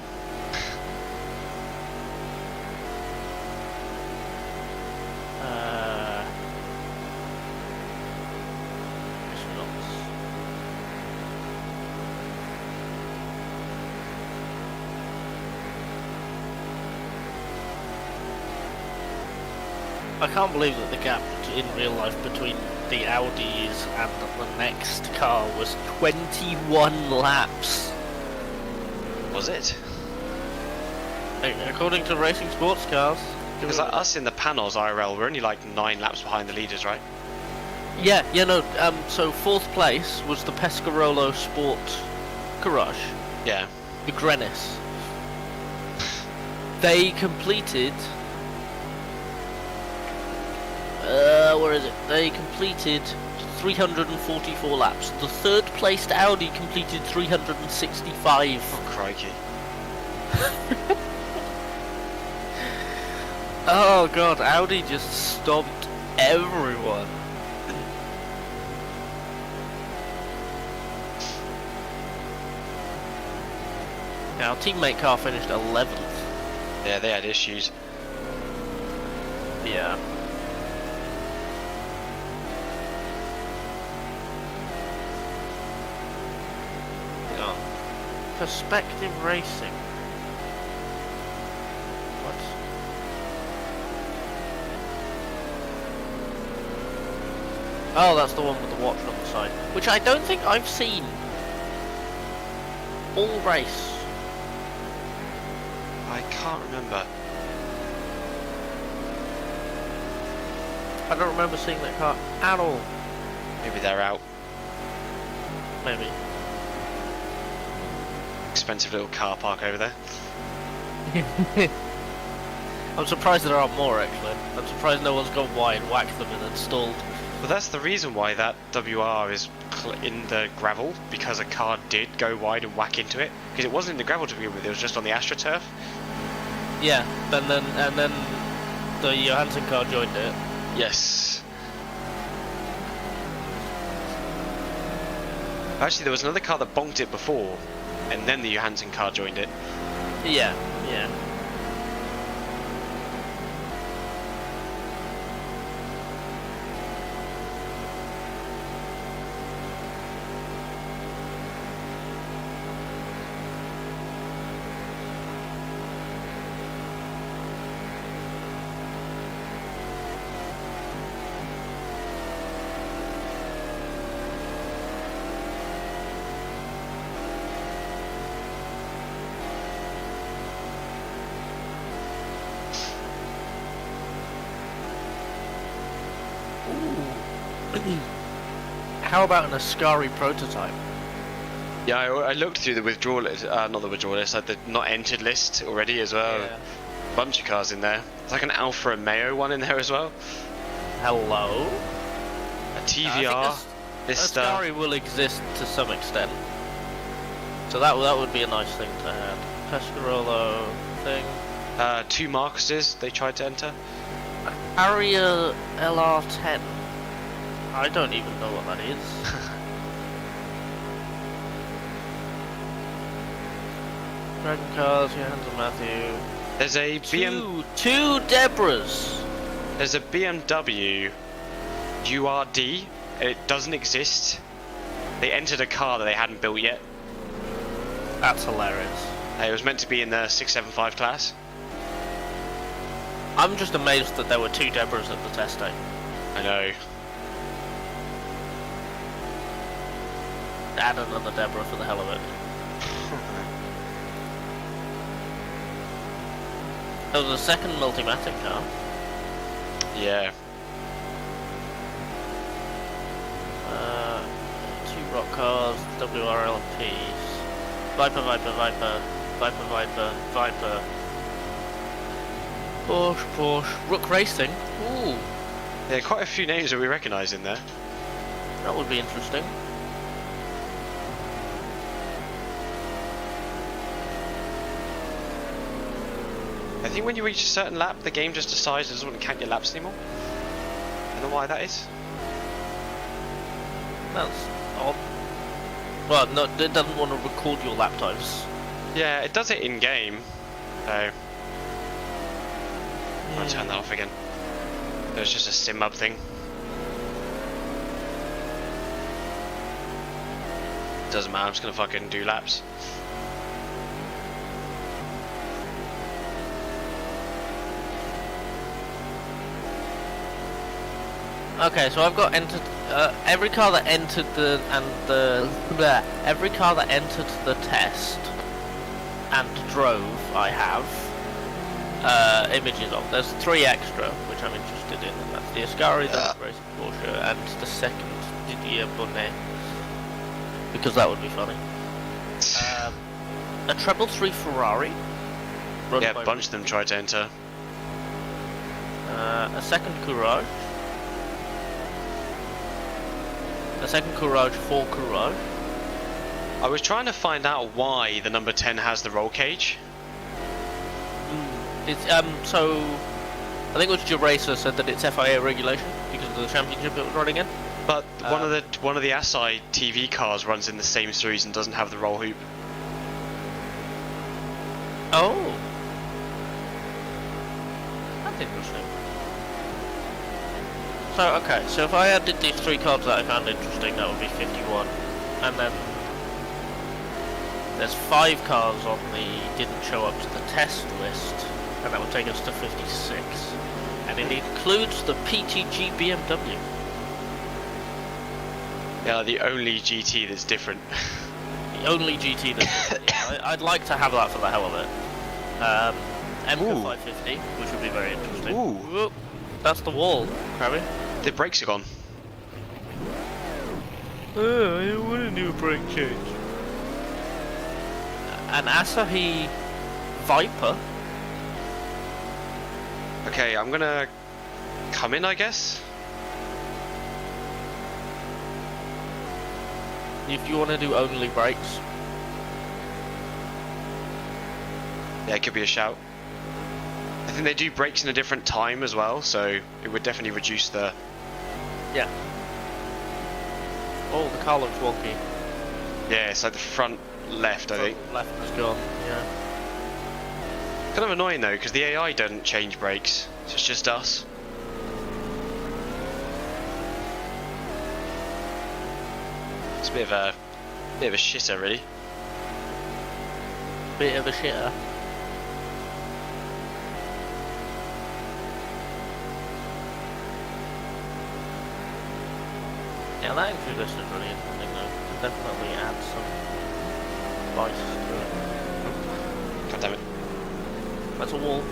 Guess not. I can't believe that the gap in real life between the Audis and the next car was 21 laps. Was it? According to Racing Sports Cars. Because like us in the panels IRL, we're only like 9 laps behind the leaders, right? Yeah, no, so 4th place was the Pescarolo Sport Garage, Yeah. the Grenis. They completed... where is it? They completed 344 laps. The 3rd placed Audi completed 365. Oh, crikey. Oh god, Audi just stomped everyone. Our teammate car finished 11th. Yeah, they had issues. Yeah. Perspective Racing. What? Oh, that's the one with the watch on the side, which I don't think I've seen all race. I can't remember. I don't remember seeing that car at all. Maybe they're out. Maybe. Expensive little car park over there. I'm surprised there aren't more, actually. I'm surprised no one's gone wide, whacked them and then stalled. But that's the reason why that WR is in the gravel, because a car did go wide and whack into it. Because it wasn't in the gravel to begin with, it was just on the AstroTurf. Yeah, and then the Johansson car joined it. Yes. Actually, there was another car that bonked it before, and then the Johansson car joined it. Yeah. How about an Ascari prototype? Yeah, I looked through the withdrawal list, not the withdrawal list, like the not entered list already as well. Yeah. Bunch of cars in there. There's like an Alfa Romeo one in there as well. Hello? A TVR. This stuff. Ascari will exist to some extent. So that would be a nice thing to add. Pescarolo thing. 2 Marcuses they tried to enter. Harrier LR10. I don't even know what that is. Dragon Cars, Johannes and Matthew. There's a Two Debras. There's a BMW URD. It doesn't exist. They entered a car that they hadn't built yet. That's hilarious. It was meant to be in the 675 class. I'm just amazed that there were 2 Debras at the test day. I know. Add another Deborah for the hell of it. There was a second Multimatic car. Yeah. 2 rock cars, WRLPs. Viper. Porsche. Rook Racing. Ooh, Yeah, quite a few names that we recognise in there. that would be interesting. I think when you reach a certain lap, the game just decides it doesn't want to count your laps anymore. I don't know why that is. That's odd. Well, no, it doesn't want to record your lap times. Yeah, it does it in game. So I'll turn that off again. There's just a sim up thing. Doesn't matter, I'm just gonna fucking do laps. Okay, so I've got entered every car that entered every car that entered the test and drove. I have images of. There's 3 extra which I'm interested in, and that's the Ascari, the Racing Porsche, and the second Didier Bonnet, because that would be funny. A treble 3 Ferrari. Yeah, a bunch of them tried to enter. A second Courage. A second Courage, 4 Courage. I was trying to find out why the number 10 has the roll cage. It's so I think it was Geracer said that it's FIA regulation because of the championship it was running in. But one of the Asai TV cars runs in the same series and doesn't have the roll hoop. Oh, that's interesting. So okay, so if I added these 3 cars that I found interesting, that would be 51, and then there's 5 cars on the didn't show up to the test list, and that would take us to 56, and it includes the PTG BMW. Yeah, the only GT that's different. The only GT that's yeah, I'd like to have that for the hell of it. MK550, which would be very interesting. Ooh. Whoop, that's the wall, Krabby. The brakes are gone. Oh, I want a new brake change. An Asahi Viper. Okay, I'm gonna come in, I guess. If you want to do only brakes. Yeah, it could be a shout. I think they do brakes in a different time as well, so it would definitely reduce the... Yeah. Oh, the car looks wonky. Yeah, it's like the front left, I think. Left has gone, yeah. Kind of annoying though, because the AI doesn't change brakes, so it's just us. It's a bit of a shitter, really. Bit of a shitter. Yeah, that entry list is really interesting though. Could definitely add some spice to it. God damn it. That's a wall.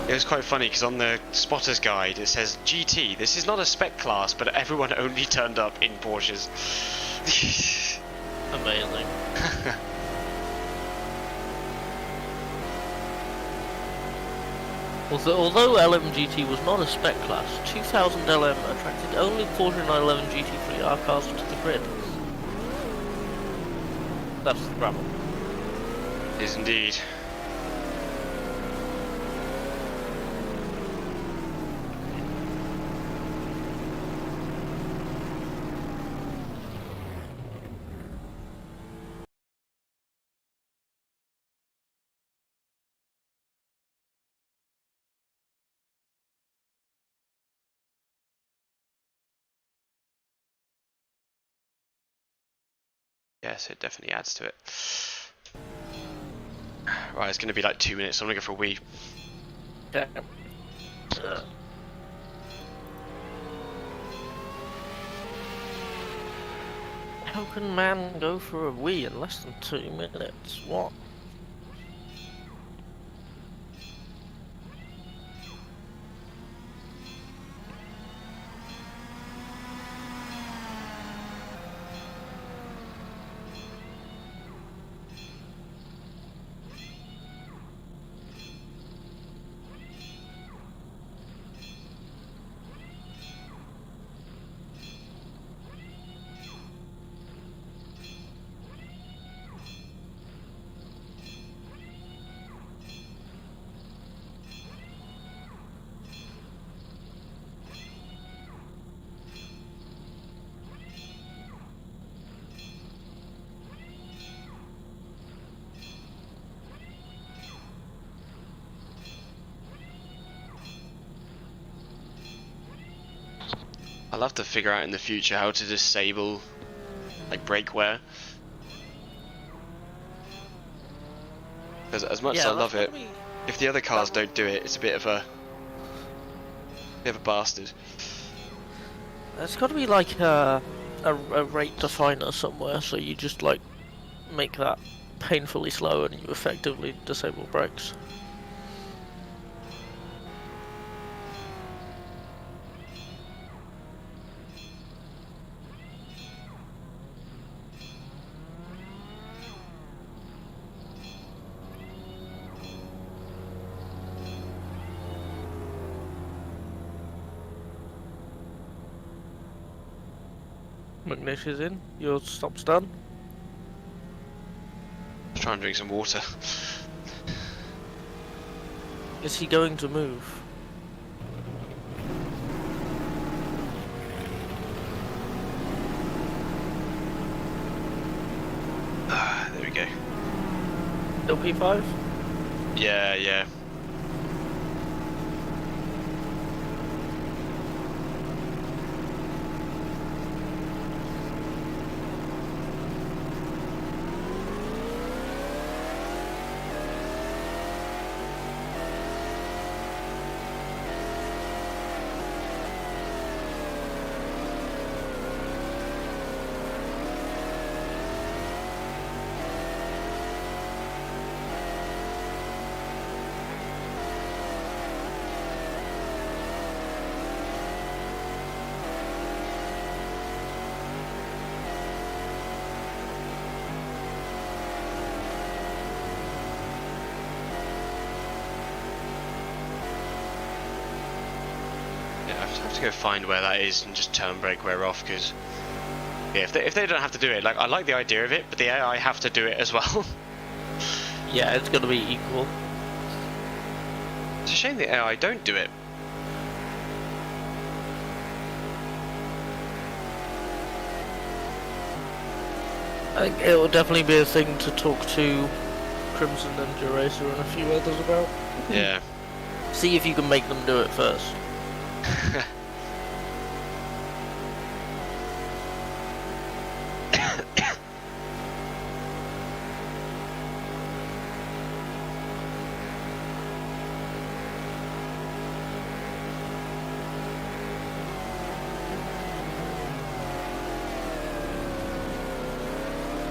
It was quite funny because on the spotter's guide it says GT. This is not a spec class, but everyone only turned up in Porsches. Amazing. Although LMGT was not a spec class, 2000 LM attracted only Porsche 911 GT3R cars to the grid. That's the gravel. Is indeed. Yes, it definitely adds to it. Right, it's going to be like 2 minutes, so I'm going to go for a wee. Okay. How can man go for a wee in less than 2 minutes? What? I'll have to figure out in the future how to disable like brake wear. Because as much as I love it, if the other cars don't do it, it's a bit of a bastard. There's got to be like a rate definer somewhere, so you just like make that painfully slow and you effectively disable brakes. McNish is in. Your stop's done. Just trying to drink some water. Is he going to move? There we go. Still P5? Yeah, yeah. I have to go find where that is and just turn brake wear off, because yeah, if they don't have to do it, like I like the idea of it, but the AI have to do it as well. Yeah, it's gonna be equal. It's a shame the AI don't do it. I think it will definitely be a thing to talk to Crimson Ninja Racer and a few others about. Yeah. See if you can make them do it first.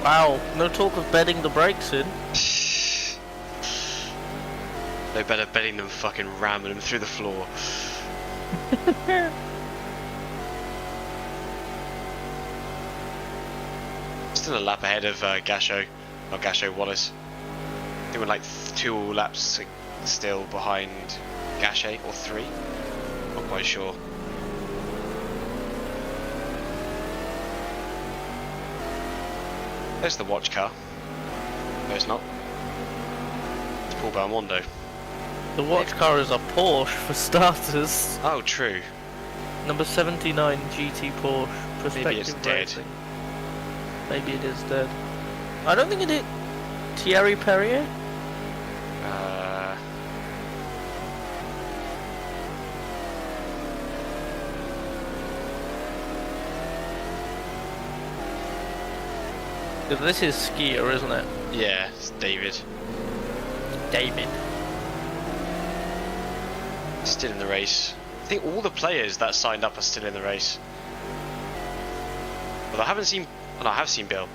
Wow, no talk of bedding the brakes in. No better betting than fucking ramming them through the floor. Still a lap ahead of Gasho, or Gasho Wallace. I think we're like 2 laps still behind Gachet or 3. Not quite sure. There's the watch car. No, it's not. It's Paul Belmondo. The watch car is a Porsche for starters. Oh, true. Number 79 GT Porsche. Maybe it's Perspective dead. Racing. Maybe it is dead. I don't think it is. Thierry Perrier? This is Skier, isn't it? Yeah, it's David. David. Still in the race. I think all the players that signed up are still in the race. But I haven't seen... Oh, no, I have seen Bill.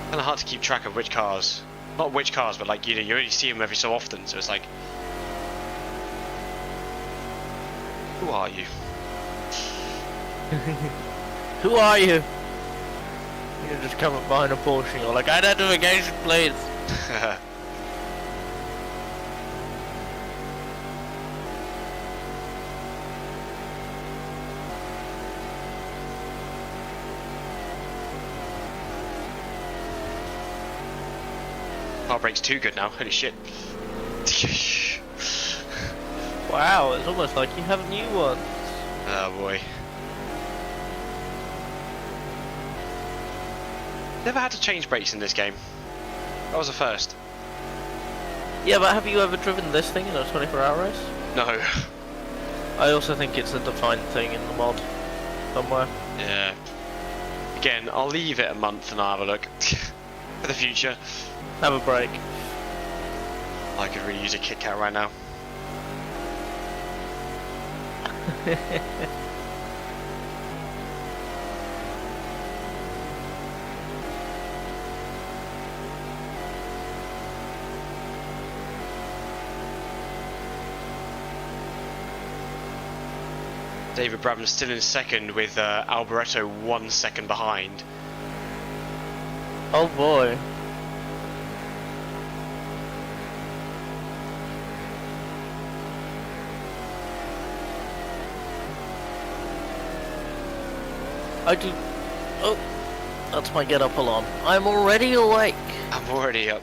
Kind of hard to keep track of which cars. Not which cars, but like, you know, you only see them every so often, so it's like... Who are you? Who are you? You just come up behind a Porsche and you're like, identification please. Car brake's too good now, holy shit. Wow, it's almost like you have new ones. Oh boy. Never had to change brakes in this game. That was a first. Yeah, but have you ever driven this thing in a 24-hour race? No. I also think it's a defined thing in the mod somewhere. Yeah. Again, I'll leave it a month and I'll have a look. For the future. Have a break. I could really use a Kit Kat right now. David Brabham still in second with Alboreto 1 second behind. Oh boy. I do... Oh, that's my get up alarm. I'm already awake. I'm already up.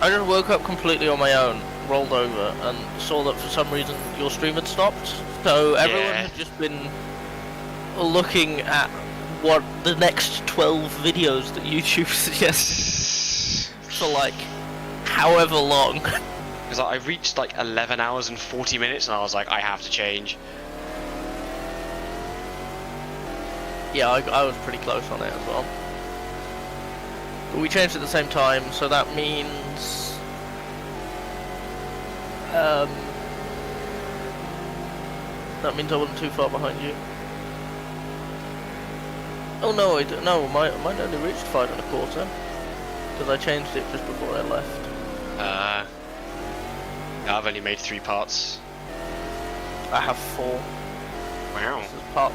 I just woke up completely on my own, rolled over, and saw that for some reason your stream had stopped. So everyone Yeah. had just been looking at what the next 12 videos that YouTube suggests for like however long. Because I reached like 11 hours and 40 minutes and I was like, I have to change. Yeah, I was pretty close on it as well. But we changed at the same time, so that means... that means I wasn't too far behind you. Oh no, no, mine only reached 5 1/4. Because I changed it just before I left. I've only made 3 parts. I have 4. Wow.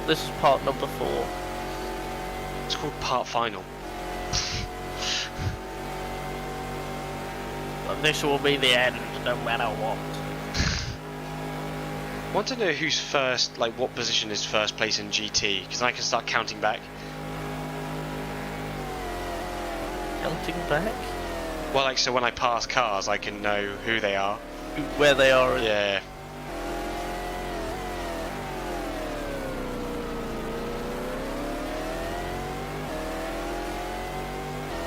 This is part number 4. It's called part final. This will be the end, no matter what. I want to know who's first, like what position is first place in GT, because I can start counting back. Counting back? Well, like, so when I pass cars, I can know who they are. Where they are. Yeah.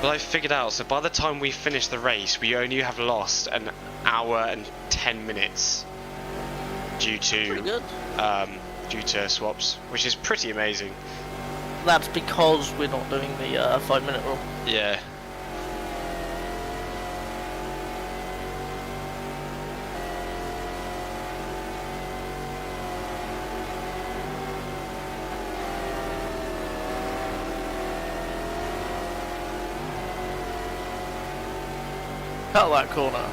But I figured out, so by the time we finish the race, we only have lost an hour and 10 minutes due Pretty to good. swaps, which is pretty amazing. That's because we're not doing the 5-minute rule. Yeah. Cut that corner.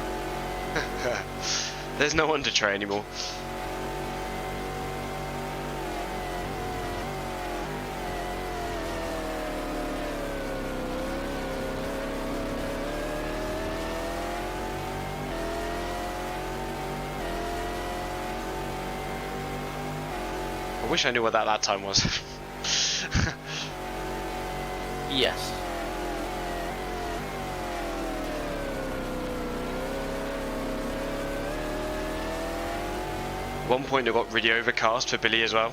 There's no one to try anymore. wish I knew what that lap time was. Yes. At one point it got really overcast for Billy as well.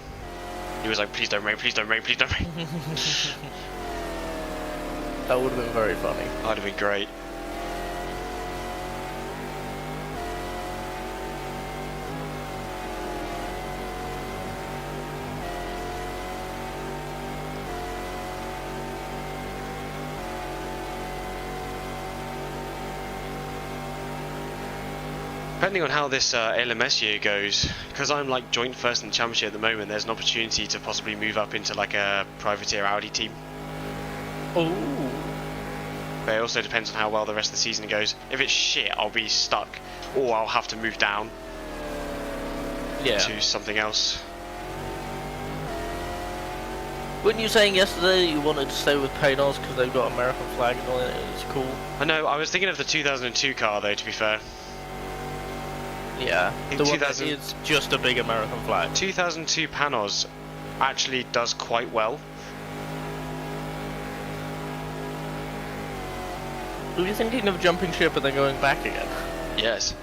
He was like, please don't rain, please don't rain, please don't rain. That would have been very funny. That'd have been great. Depending on how this LMS year goes, because I'm like joint first in the championship at the moment, there's an opportunity to possibly move up into like a privateer Audi team. Oh. But it also depends on how well the rest of the season goes. If it's shit, I'll be stuck, or I'll have to move down to something else. Weren't you saying yesterday you wanted to stay with Paynos because they've got American flag and all it? It's cool. I know, I was thinking of the 2002 car though, to be fair. Yeah, In the one 2000 that is just a big American flag. 2002 Panos actually does quite well. Were you thinking of jumping ship and then going back again? Yes.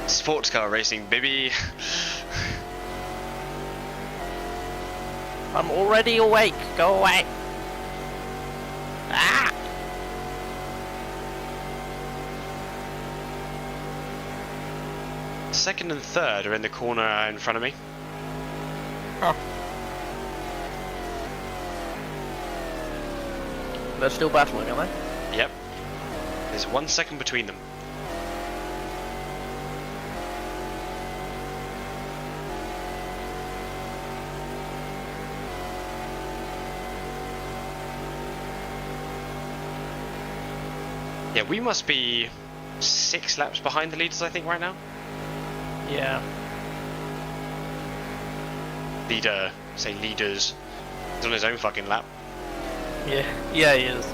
Sports car racing, baby. I'm already awake. Go away. Ah! Second and third are in the corner in front of me. Oh. They're still battling, are they? Yep. There's 1 second between them. Yeah, we must be 6 laps behind the leaders, I think, right now. Yeah. Leader, say leaders. He's on his own fucking lap. Yeah. Yeah, he is.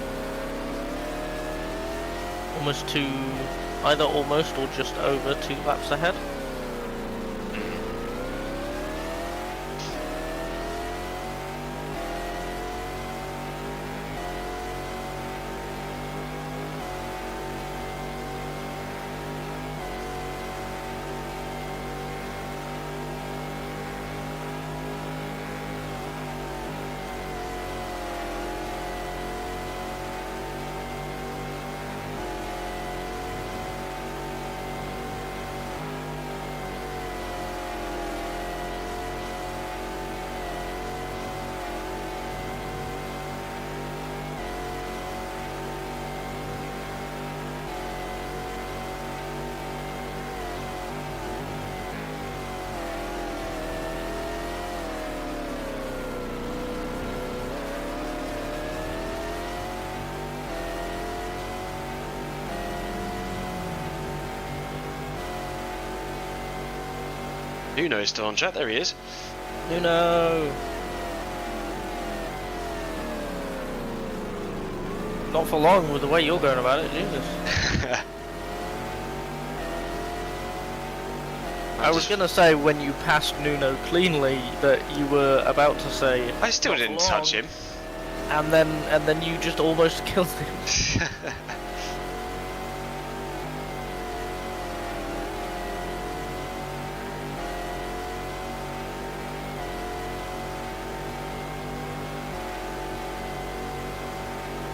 Almost 2, either almost or just over 2 laps ahead. Nuno is still on chat, there he is. Nuno! Not for long with the way you're going about it, Jesus. I was gonna say when you passed Nuno cleanly that you were about to say I still "Not for didn't long," touch him. and then you just almost killed him.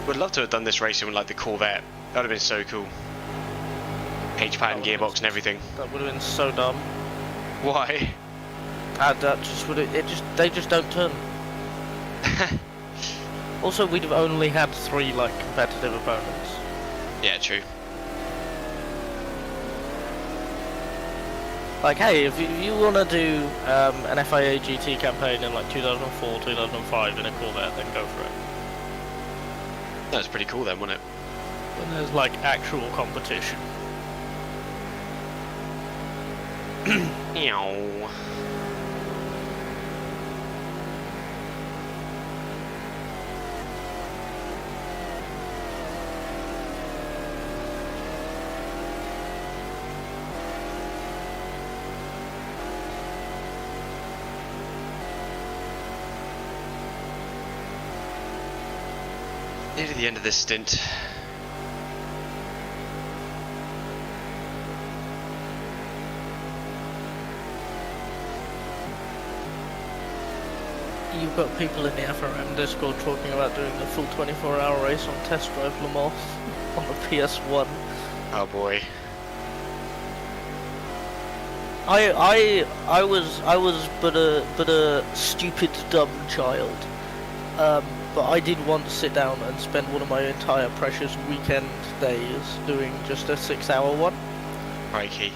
Would love to have done this racing with like the Corvette. That would have been so cool. H pattern gearbox and everything. That would have been so dumb. Why? That just would have, they just don't turn. Also, we'd have only had 3 like competitive opponents. Yeah, true. Like, hey, if you want to do an FIA GT campaign in like 2004, 2005 in a Corvette, then go for it. That was pretty cool then, wasn't it? When there's like actual competition. Meow. Nearly the end of this stint. You've got people in the FRM Discord talking about doing the full 24-hour race on Test Drive Le Mans on the PS1. Oh boy. I was but a stupid dumb child, but I did want to sit down and spend one of my entire precious weekend days doing just a 6-hour one. Crikey.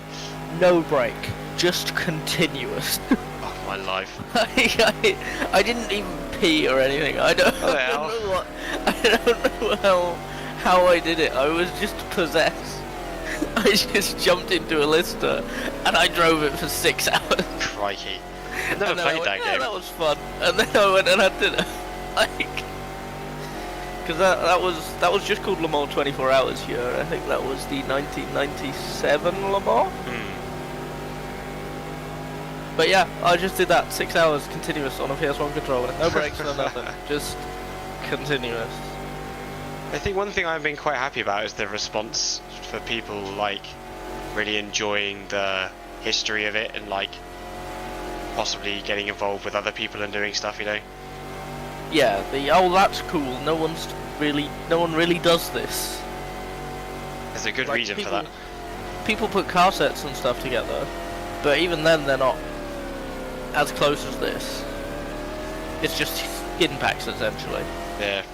No break, just continuous. Oh my life. I didn't even pee or anything. I don't know how I did it. I was just possessed. I just jumped into a Lister and I drove it for 6 hours. Crikey. I've never played that game. That was fun. And then I went and I did it. Like, because that was just called Le Mans 24 Hours here. I think that was the 1997 Le Mans. But yeah, I just did that 6 hours continuous on a PS1 controller. No breaks, no nothing. Just continuous. I think one thing I've been quite happy about is the response for people like really enjoying the history of it and like possibly getting involved with other people and doing stuff, you know. Yeah, that's cool. No one really does this. There's a good Like, reason for that. People put car sets and stuff together, but even then they're not as close as this. It's just skin packs essentially. Yeah.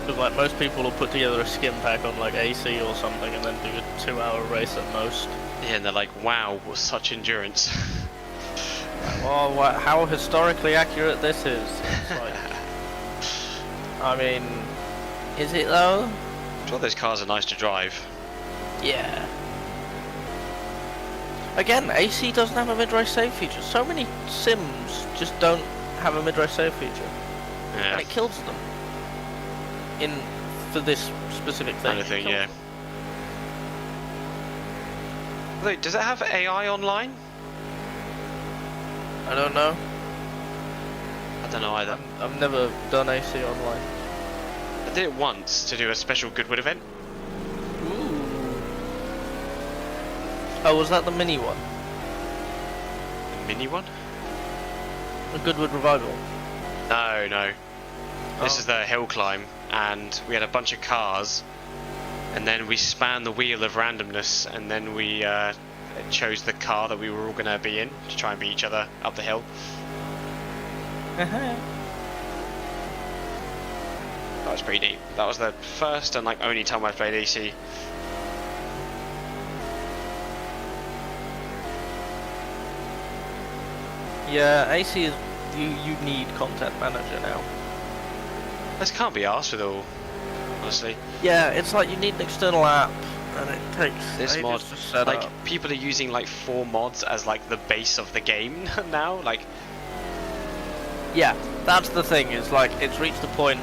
Because like most people will put together a skin pack on like AC or something and then do a 2-hour race at most. Yeah, and they're like, wow, what such endurance. Oh, how historically accurate this is. It's like, I mean, is it though? I'm sure those cars are nice to drive. Yeah. Again, AC doesn't have a mid-race save feature. So many sims just don't have a mid-race save feature. Yeah. And it kills them. For this specific thing. Kind of thing, yeah. Wait, does it have AI online? I don't know. I don't know either. I've never done AC online. I did it once to do a special Goodwood event. Ooh. Oh, was that the mini one? The mini one? The Goodwood Revival? No, no. This Oh. is the hill climb, and we had a bunch of cars, and then we spanned the wheel of randomness, and then we chose the car that we were all going to be in to try and beat each other up the hill. That was pretty neat. That was the first and like only time I played AC. Yeah, AC is... You need content manager now. This can't be asked with all, honestly. Yeah, it's like you need an external app, and it takes This ages mod, to set like up. people are using like 4 mods as like the base of the game now. Like, Yeah, that's the thing. Is like it's reached the point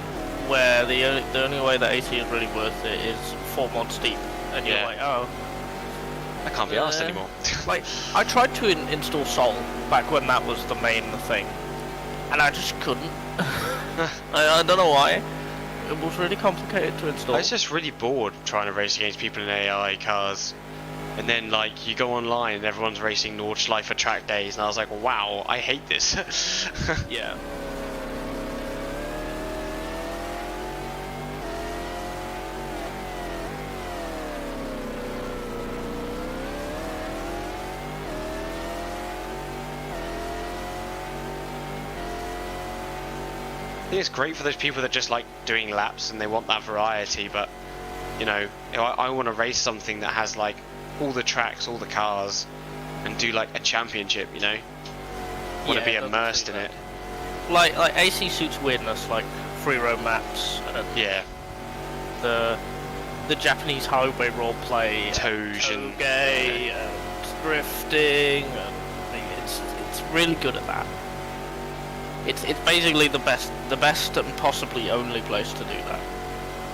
where the only way that AC is really worth it is 4 mods deep, and you're Yeah. like, oh. I can't be asked anymore. Like, I tried to install Sol back when that was the main thing, and I just couldn't. I don't know why. It was really complicated to install. I was just really bored trying to race against people in AI cars. And then, like, you go online and everyone's racing Nordschleife for track days, and I was like, wow, I hate this. Yeah. I think it's great for those people that just like doing laps and they want that variety, but, you know, I want to race something that has, like, all the tracks, all the cars, and do, like, a championship, you know? Want to be immersed in it. Like AC suits weirdness, like free roam maps, and Yeah. the Japanese highway roleplay, Toge and drifting, and it's really good at that. It's basically the best and possibly only place to do that.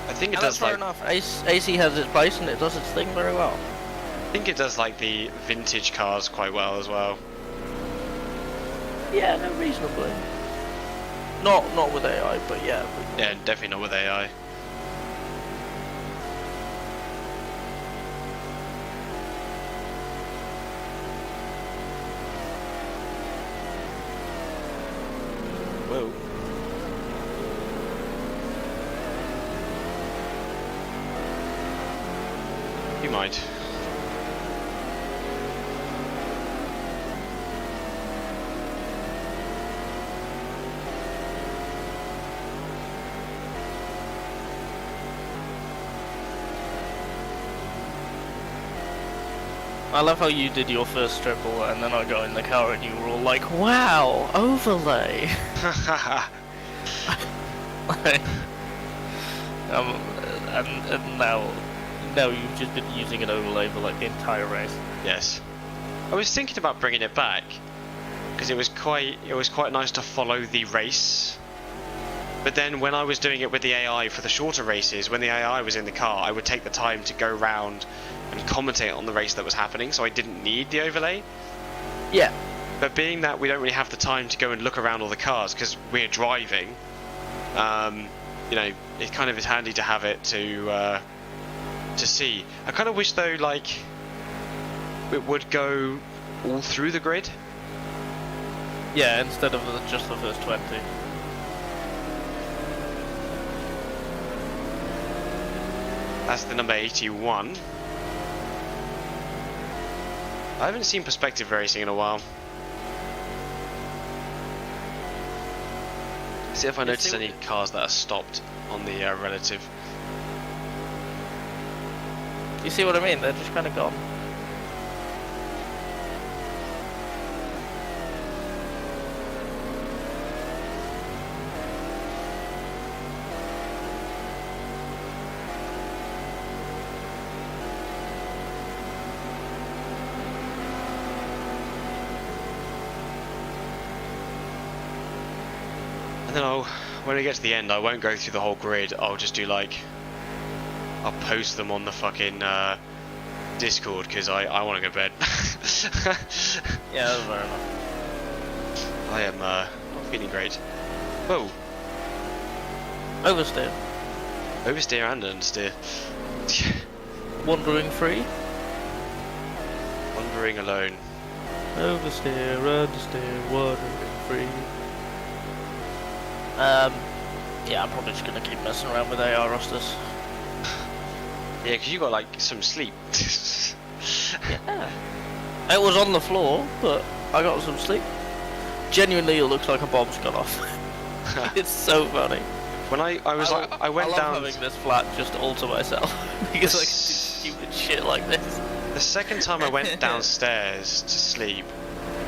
I think it And does that's fair like enough. AC has its place and it does its thing very well. I think it does like the vintage cars quite well as well. Yeah, no, reasonably. Not with AI, but yeah. Yeah, definitely not with AI. Whoa. You might. I love how you did your first triple and then I got in the car and you were all like, wow, overlay. um, and now you've just been using an overlay for like the entire race. Yes. I was thinking about bringing it back because it was quite nice to follow the race. But then when I was doing it with the AI for the shorter races, when the AI was in the car, I would take the time to go round and commentate on the race that was happening, so I didn't need the overlay. Yeah. But being that we don't really have the time to go and look around all the cars because we're driving, you know, it kind of is handy to have it to see. I kind of wish though, like, it would go all through the grid. Yeah, instead of just the first 20. That's the number 81. I haven't seen perspective racing in a while. See if I notice any cars that are stopped on the relative. You see what I mean? They're just kind of gone. And then when I get to the end, I won't go through the whole grid. I'll just do like, I'll post them on the fucking Discord because I want to go to bed. Yeah, that's fair enough. I am not feeling great. Whoa, Oversteer. oversteer and understeer. Wandering free. Wandering alone. Oversteer, understeer, wandering free. Yeah, I'm probably just gonna keep messing around with AR rosters. Yeah, because you got like some sleep. Yeah. It was on the floor, but I got some sleep. Genuinely, it looks like a bomb's gone off. It's so funny. When I went I love down. having this flat just all to myself because I can do stupid shit like this. The second time I went downstairs to sleep,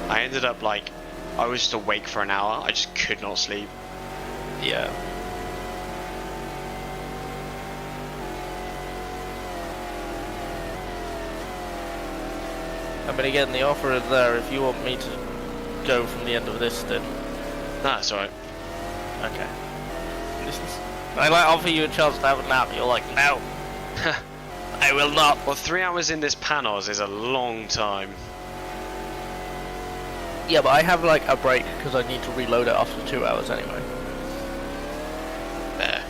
I ended up like, I was just awake for an hour. I just could not sleep. Yeah. I mean, again, the offer is there if you want me to go from the end of this stint. Nah, it's alright. Okay. I might offer you a chance to have a nap. You're like, no. I will not. Well, 3 hours in this Panos is a long time. Yeah, but I have like a break because I need to reload it after 2 hours anyway. There.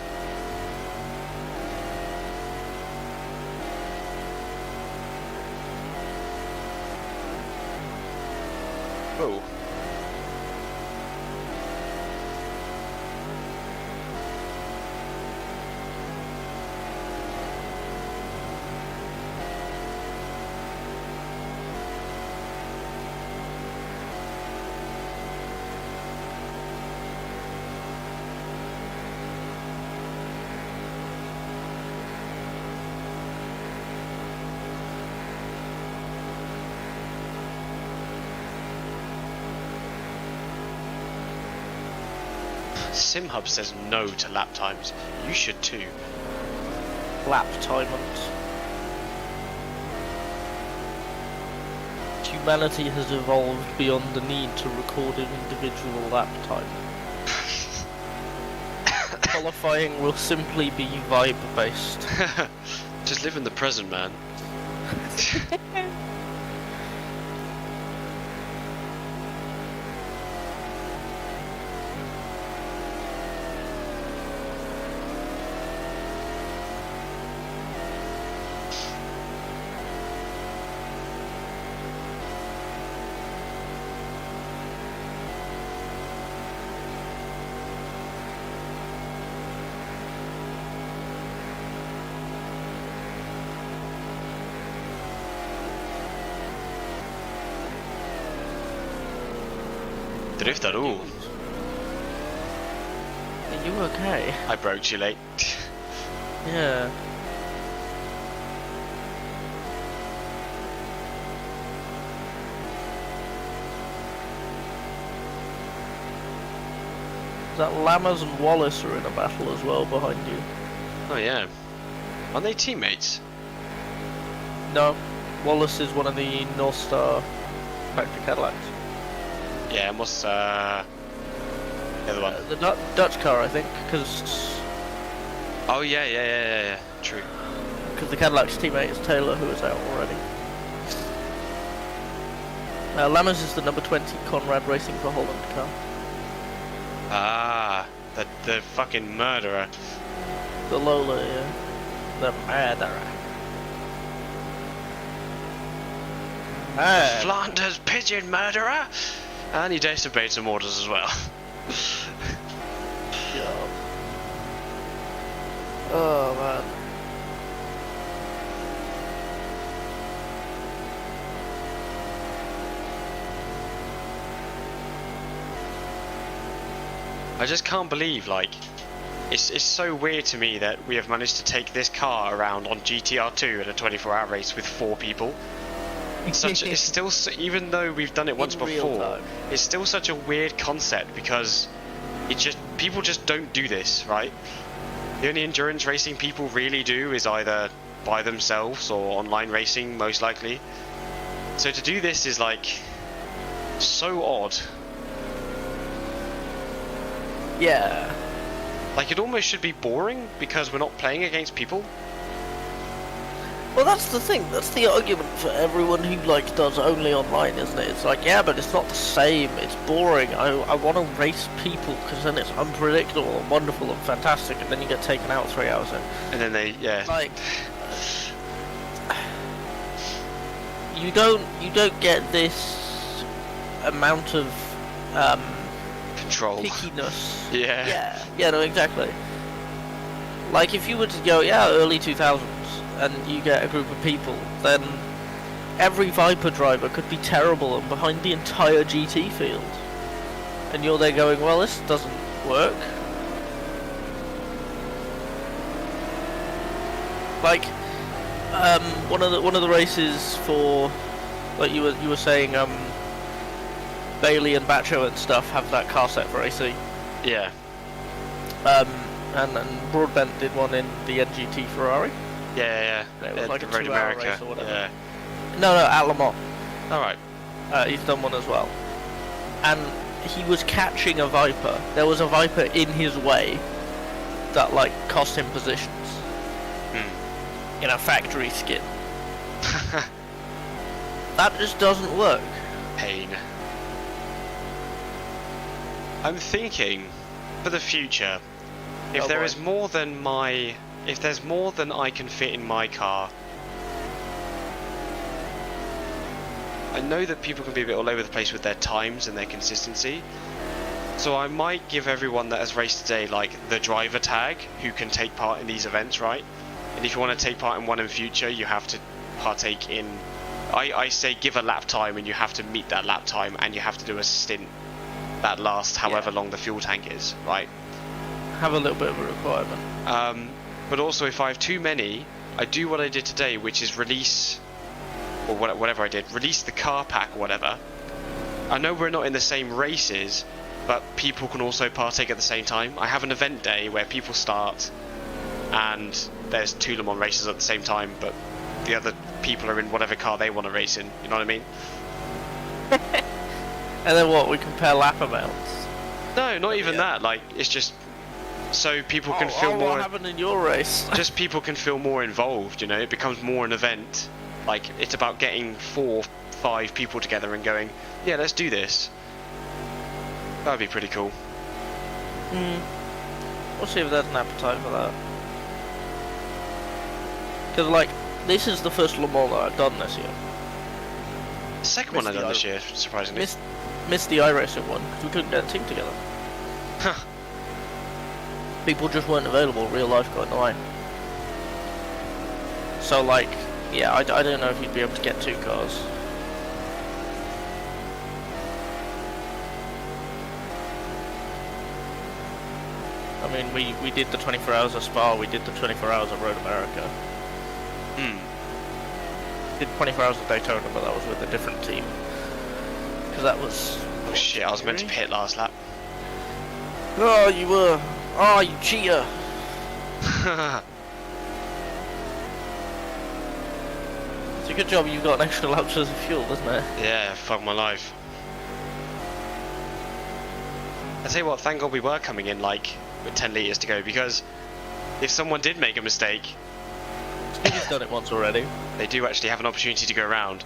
Oh. SimHub says no to lap times. You should too. Lap timement. Humanity has evolved beyond the need to record an individual lap time. qualifying will simply be vibe based. Just live in the present, man. Driftaroo. Are you okay? I broke you late. Yeah. That Lammers and Wallace are in a battle as well behind you. Oh yeah. Aren't they teammates? No, Wallace is one of the North Star factory Cadillacs. Yeah, it must. The other one. The Dutch car, I think, because Oh yeah. True. the Cadillac's teammate is Taylor, who is out already. Lammers is the number 20 Conrad Racing for Holland car. Ah, the fucking murderer. The Lola, yeah. The murderer. Mad. Flanders pigeon murderer. And he disobeyed some orders as well. Yeah. Oh man. I just can't believe, like, it's so weird to me that we have managed to take this car around on GTR2 in a 24-hour race with 4 people. It's still, even though we've done it once In real before, time. it's still such a weird concept because people just don't do this, right? The only endurance racing people really do is either by themselves or online racing, most likely. So to do this is like so odd. Yeah. Like, it almost should be boring because we're not playing against people. Well, that's the thing. That's the argument for everyone who like does only online, isn't it? It's like, yeah, but it's not the same. It's boring. I want to race people because then it's unpredictable and wonderful and fantastic, and then you get taken out 3 hours in. And then they, yeah. Like, you don't get this amount of Control. pickiness. Yeah. Yeah, no, exactly. Like, if you were to go, early 2000s, and you get a group of people, then every Viper driver could be terrible and behind the entire GT field. And you're there going, well, this doesn't work. Like, one of the races for, like you were saying, Bailey and Bacho and stuff have that car set for AC. Yeah. And Broadbent did one in the NGT Ferrari. Yeah. It was like a Road 2-hour America. race or whatever. Yeah. No, at Le Mans. Alright. He's done one as well. And he was catching a Viper. There was a Viper in his way that, like, cost him positions. In a factory skin. That just doesn't work. Pain. I'm thinking, for the future, if Oh, there boy. is more than if there's more than I can fit in my car, I know that people can be a bit all over the place with their times and their consistency, so I might give everyone that has raced today, like, the driver tag, who can take part in these events, right? And if you want to take part in one in future, you have to partake in, I say give a lap time, and you have to meet that lap time, and you have to do a stint that lasts however long the fuel tank is, right? Have a little bit of a requirement. But also, if I have too many, I do what I did today, which is release, or whatever I did, release the car pack or whatever. I know we're not in the same races, but people can also partake at the same time. I have an event day where people start, and there's 2 Le Mans races at the same time, but the other people are in whatever car they want to race in, you know what I mean? And then what? We compare lap amounts. No, not even that, like, it's just so people can feel What more. happened in your race? Just people can feel more involved. You know, it becomes more an event. Like it's about getting 4, 5 people together and going, yeah, let's do this. That'd be pretty cool. We'll see if there's an appetite for that. Because, like, this is the first Le Mans that I've done this year. The second one I've done this year, surprisingly. Missed the iRacing one because we couldn't get a team together. Huh. People just weren't available. Real life got in the way. So, like, yeah, I don't know if you'd be able to get 2 cars. I mean, we did the 24 hours of Spa, we did the 24 hours of Road America. Did 24 hours of Daytona, but that was with a different team. Because that was... Oh shit, I was meant to pit last lap. Oh, you were. Oh, you cheater. It's a good job you've got an extra lap worth of fuel, doesn't it? Yeah, fuck my life. I tell you what, thank God we were coming in like with 10 litres to go, because if someone did make a mistake, Scooby's done it once already. they do actually have an opportunity to go around.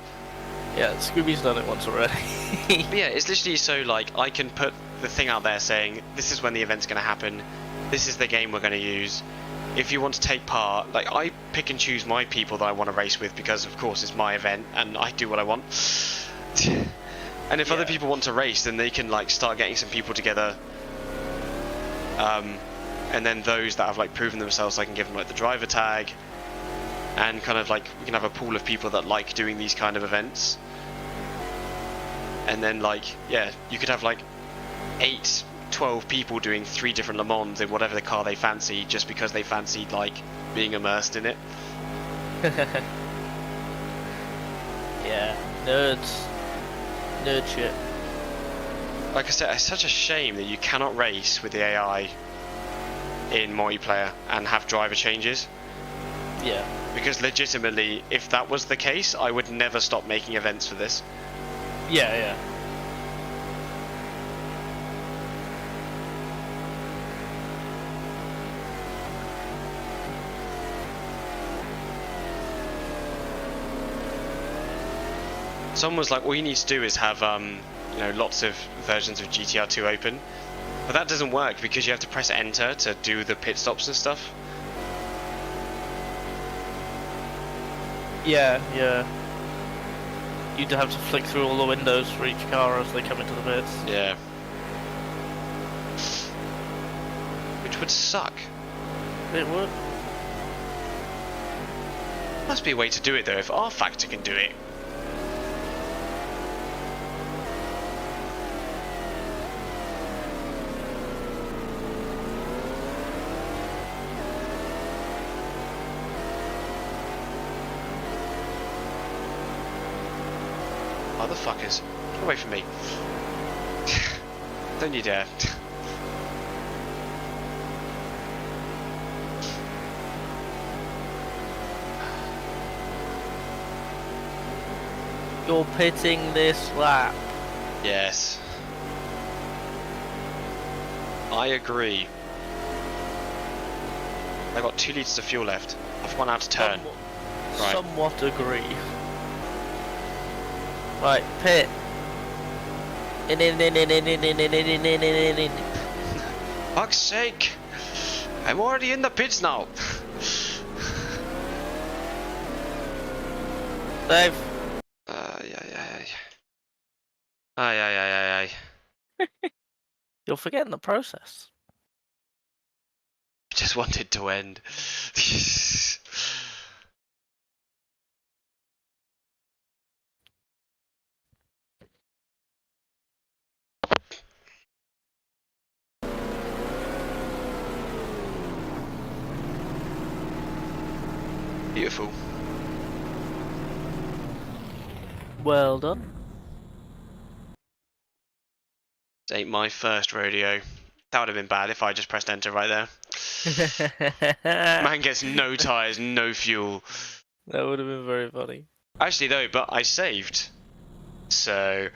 Yeah, Scooby's done it once already. But yeah, it's literally so like I can put the thing out there saying this is when the event's going to happen, this is the game we're going to use. If you want to take part, like I pick and choose my people that I want to race with because of course it's my event and I do what I want. And if other people want to race, then they can like start getting some people together. And then those that have like proven themselves, I can give them like the driver tag, and kind of like we can have a pool of people that like doing these kind of events. And then like yeah, you could have like 8, 12 people doing 3 different Le Mans in whatever the car they fancy, just because they fancied like being immersed in it. Yeah, nerds. Nerd shit. Like I said, it's such a shame that you cannot race with the AI in multiplayer and have driver changes. Yeah. Because legitimately, if that was the case, I would never stop making events for this. Yeah, yeah. Someone was like, all you need to do is have you know, lots of versions of GTR2 open. But that doesn't work because you have to press enter to do the pit stops and stuff. Yeah, yeah. You'd have to flick through all the windows for each car as they come into the pits. Yeah. Which would suck. It would. Must be a way to do it though, if R Factor can do it. Motherfuckers, get away from me. Don't you dare. You're pitting this lap. Yes. I agree. I've got 2 litres of fuel left. I've one out to turn. Right. Somewhat agree. Right, pit. Fuck's sake! I'm already in the pits now. Dave. Ay. You're forgetting the process. Just wanted to end. Beautiful. Well done. This ain't my first rodeo. That would have been bad if I just pressed enter right there. Man gets no tyres, no fuel. That would have been very funny. Actually though, but I saved. So...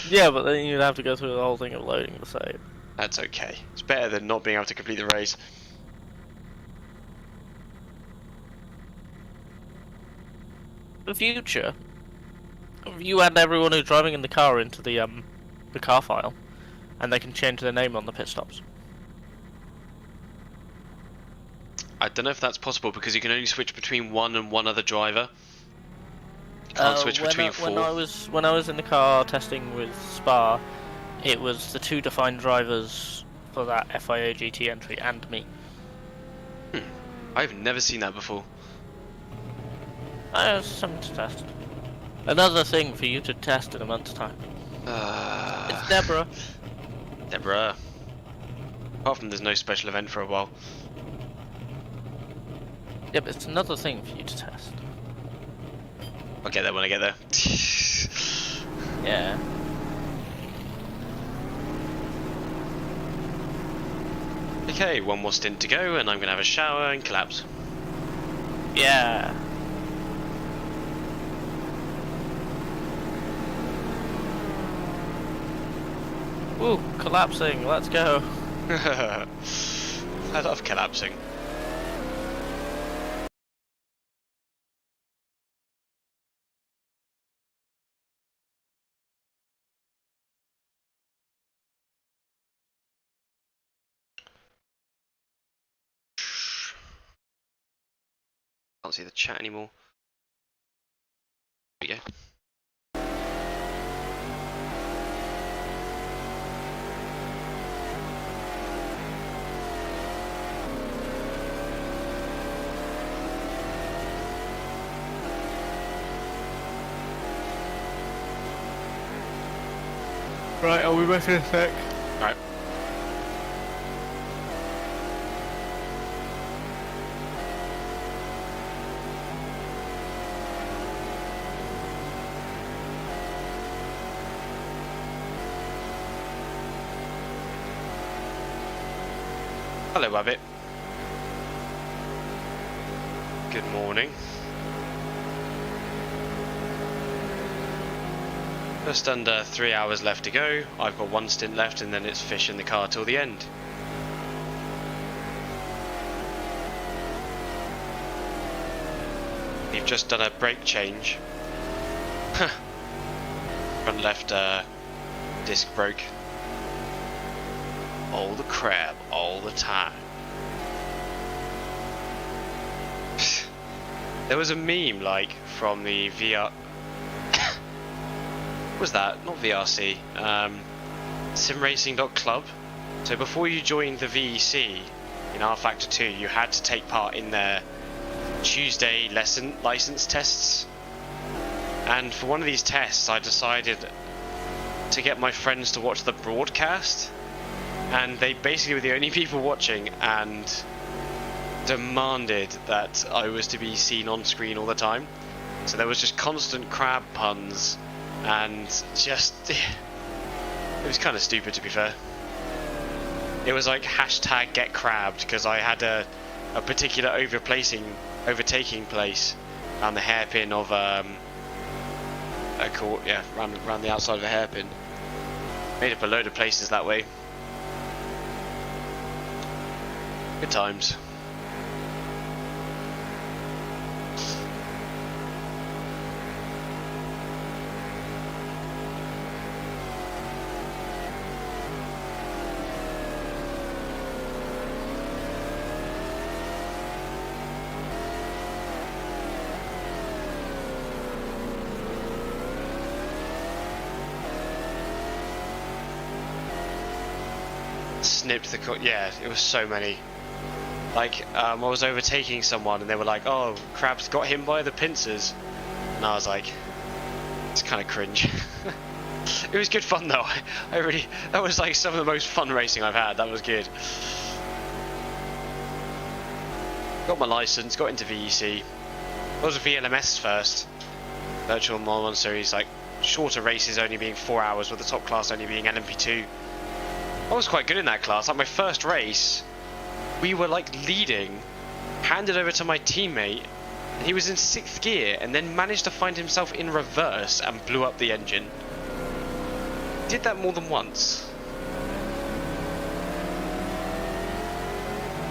Yeah, but then you'd have to go through the whole thing of loading the save. That's okay. It's better than not being able to complete the race. The future. You add everyone who's driving in the car into the car file, and they can change their name on the pit stops. I don't know if that's possible because you can only switch between one and one other driver. You can't switch between four. When I was in the car testing with Spa, it was the two defined drivers for that FIA GT entry and me. I've never seen that before. It's something to test. Another thing for you to test in a month's time. It's Deborah. Deborah. Apart from there's no special event for a while. Yeah, but it's another thing for you to test. I'll get there when I get there. Yeah. Okay, one more stint to go and I'm gonna have a shower and collapse. Yeah. Ooh, collapsing, let's go. I love collapsing. Can't see the chat anymore. There we go. Right, I'll be back in a sec. Alright. Hello, Wabbit. Good morning. Just under 3 hours left to go. I've got one stint left and then it's fish in the car till the end. We've just done a brake change. Front left disc broke. All the crap, all the time. There was a meme like from the VR. What was that? Not VRC. Simracing.club. So before you joined the VEC in R Factor 2, you had to take part in their Tuesday license tests. And for one of these tests, I decided to get my friends to watch the broadcast. And they basically were the only people watching and demanded that I was to be seen on screen all the time. So there was just constant crab puns and just... it was kind of stupid, to be fair. It was like hashtag get crabbed because I had a particular overtaking place around the hairpin of around the outside of a hairpin. Made up a load of places that way. Good times. Snipped the yeah, it was so many. Like, I was overtaking someone and they were like, oh, crab's got him by the pincers. And I was like, it's kind of cringe. It was good fun though. That was like some of the most fun racing I've had. That was good. Got my license, got into VEC. I was a VLMS first. Virtual Mile 1 Series, like shorter races only being 4 hours with the top class only being LMP2. I was quite good in that class. Like my first race, we were like leading, handed over to my teammate, and he was in 6th gear and then managed to find himself in reverse and blew up the engine. Did that more than once.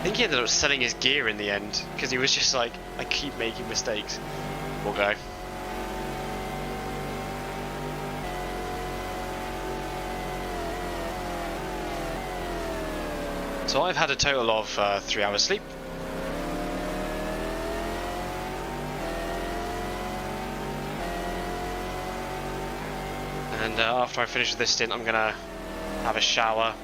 think he ended up selling his gear in the end because he was just like, I keep making mistakes. Poor guy. So I've had a total of 3 hours sleep. And after I finish with this stint, I'm gonna have a shower.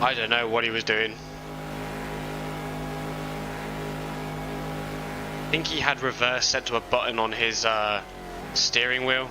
I don't know what he was doing. I think he had reverse set to a button on his steering wheel.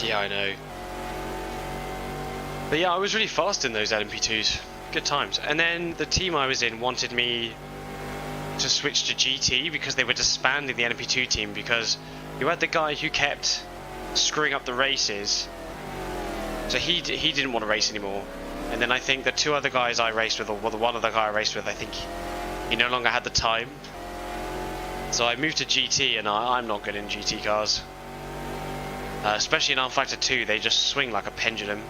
Yeah, I know. But yeah, I was really fast in those LMP2s. Good times. And then the team I was in wanted me to switch to GT because they were disbanding the LMP2 team because you had the guy who kept screwing up the races. So he didn't want to race anymore. And then I think the two other guys I raced with, or the one other guy I raced with, I think he no longer had the time. So I moved to GT, and I'm not good in GT cars. Especially in R-Factor 2, they just swing like a pendulum.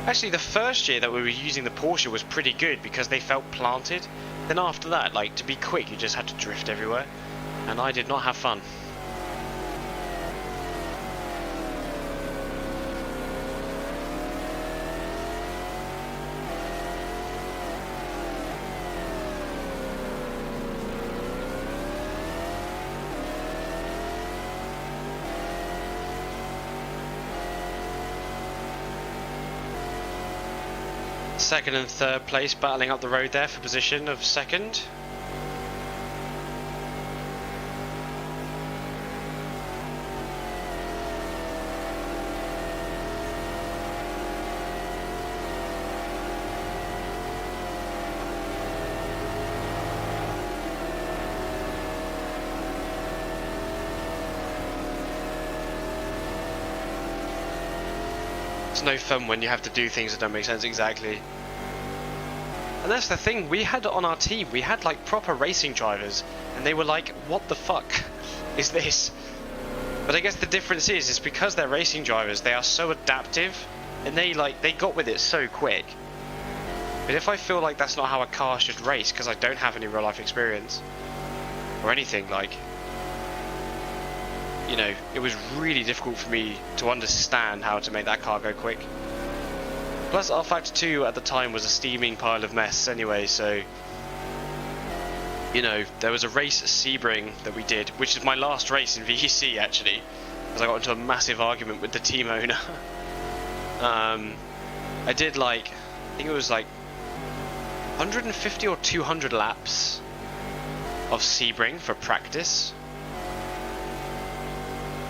Actually, the first year that we were using the Porsche was pretty good because they felt planted. Then after that, like, to be quick, you just had to drift everywhere. And I did not have fun. Second and third place battling up the road there for position of second. It's no fun when you have to do things that don't make sense exactly. And that's the thing, we had on our team, we had like proper racing drivers, and they were like, what the fuck is this? But I guess the difference is, it's because they're racing drivers, they are so adaptive, and they got with it so quick. But if I feel like that's not how a car should race, because I don't have any real life experience, or anything, like, you know, it was really difficult for me to understand how to make that car go quick. Plus, R-Factor 2 at the time was a steaming pile of mess anyway, so... You know, there was a race at Sebring that we did, which is my last race in VEC, actually. Because I got into a massive argument with the team owner. I did, like... I think it was, like... 150 or 200 laps of Sebring for practice.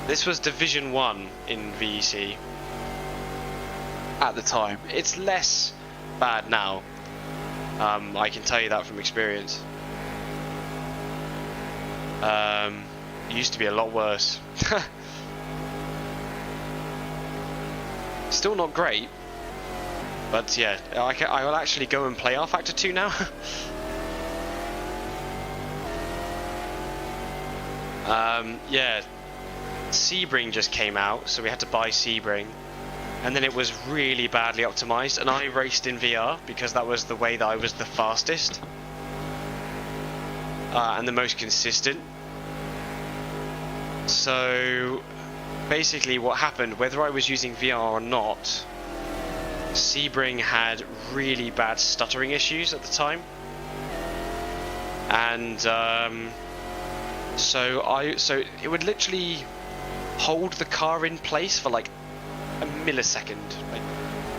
This was Division 1 in VEC. At the time. It's less bad now. I can tell you that from experience. It used to be a lot worse. Still not great. But yeah, I will actually go and play R-Factor 2 now. Yeah. Sebring just came out, so we had to buy Sebring. And then it was really badly optimized, and I raced in VR because that was the way that I was the fastest and the most consistent. So basically what happened, whether I was using VR or not, Sebring had really bad stuttering issues at the time, and so it would literally hold the car in place for like a millisecond,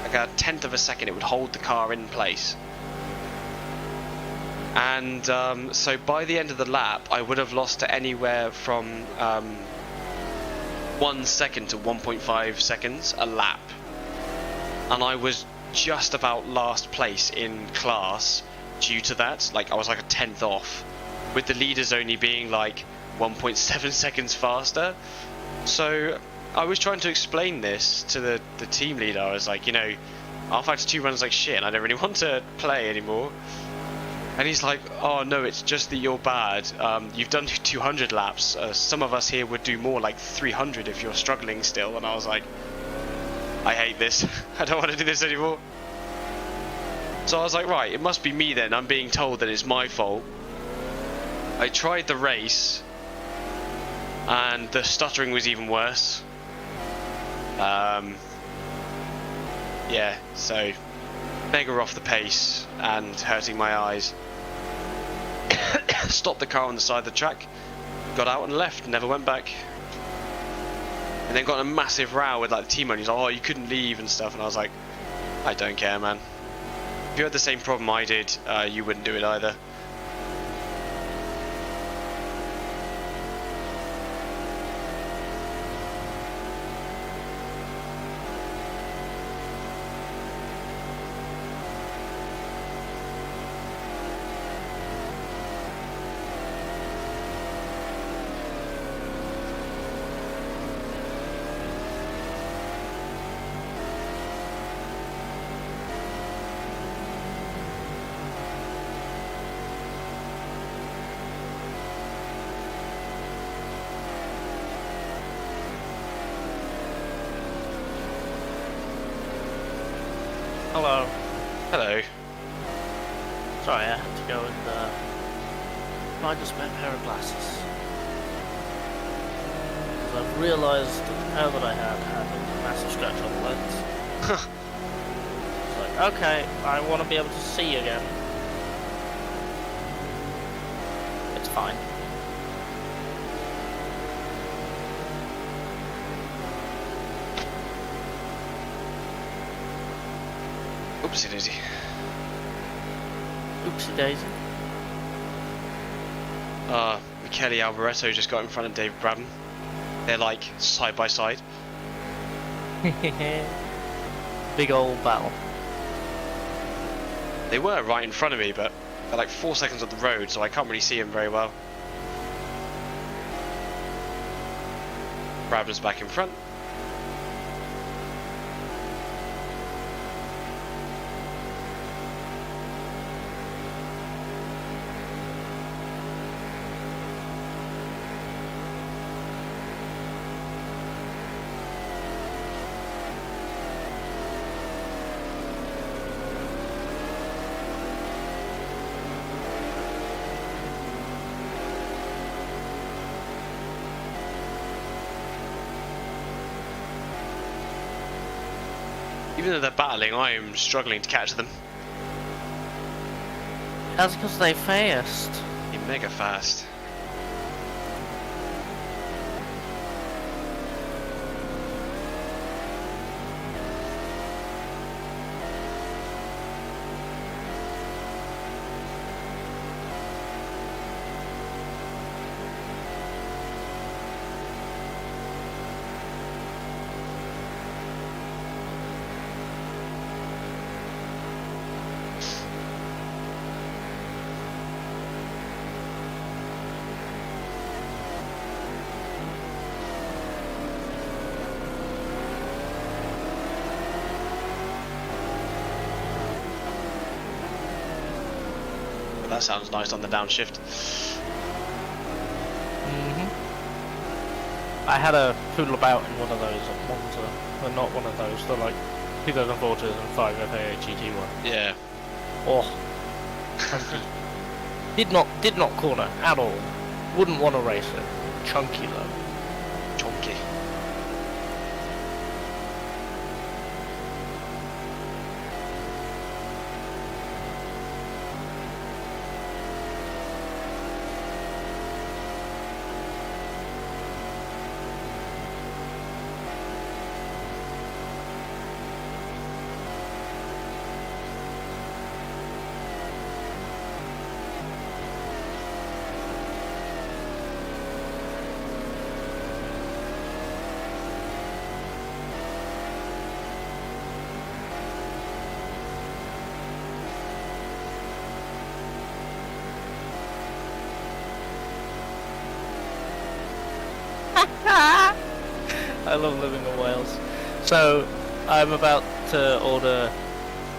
like a tenth of a second. It would hold the car in place, and so by the end of the lap, I would have lost to anywhere from 1 second to 1.5 seconds a lap. And I was just about last place in class due to that. Like, I was like a tenth off, with the leaders only being like 1.7 seconds faster. So I was trying to explain this to the team leader. I was like, you know, R-Factor 2 runs like shit and I don't really want to play anymore. And he's like, oh no, it's just that you're bad. You've done 200 laps. Some of us here would do more, like 300 if you're struggling still. And I was like, I hate this. I don't want to do this anymore. So I was like, right, it must be me then. I'm being told that it's my fault. I tried the race, and the stuttering was even worse. Yeah, so mega off the pace and hurting my eyes. Stopped the car on the side of the track, got out and left, never went back. And then got in a massive row with like the team owner. He's like, oh, you couldn't leave and stuff. And I was like, I don't care, man. If you had the same problem I did, you wouldn't do it either. Hello. Hello. Sorry, I had to go and find a spare pair of glasses. Because I've realised that the pair that I had a massive scratch on the lens. It's like, okay, I want to be able to see again. It's fine. Oopsie daisy. Oopsie daisy. Michele Alboreto just got in front of David Braben. They're like side by side. Big old battle. They were right in front of me, but they're like 4 seconds up the road, so I can't really see them very well. Braben's back in front. Even though they're battling, I am struggling to catch them. That's because they fast. They're mega fast. That sounds nice on the downshift. I had a poodle about in one of those at Monza, but not one of those, the like 2004 2005 FAA GT one. Yeah. Oh, chunky. did not corner at all. Wouldn't want to race it. Chunky though. Chonky. I love living in Wales. So, I'm about to order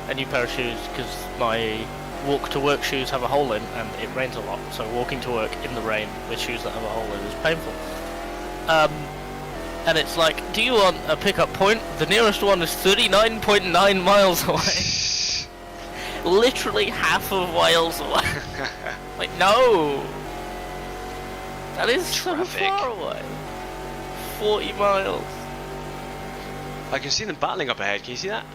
a new pair of shoes because my walk-to-work shoes have a hole in and it rains a lot. So walking to work in the rain with shoes that have a hole in is painful. And it's like, do you want a pickup point? The nearest one is 39.9 miles away. Literally half of Wales away. Like, no! That is so far away. 40 miles. I can see them battling up ahead. Can you see that?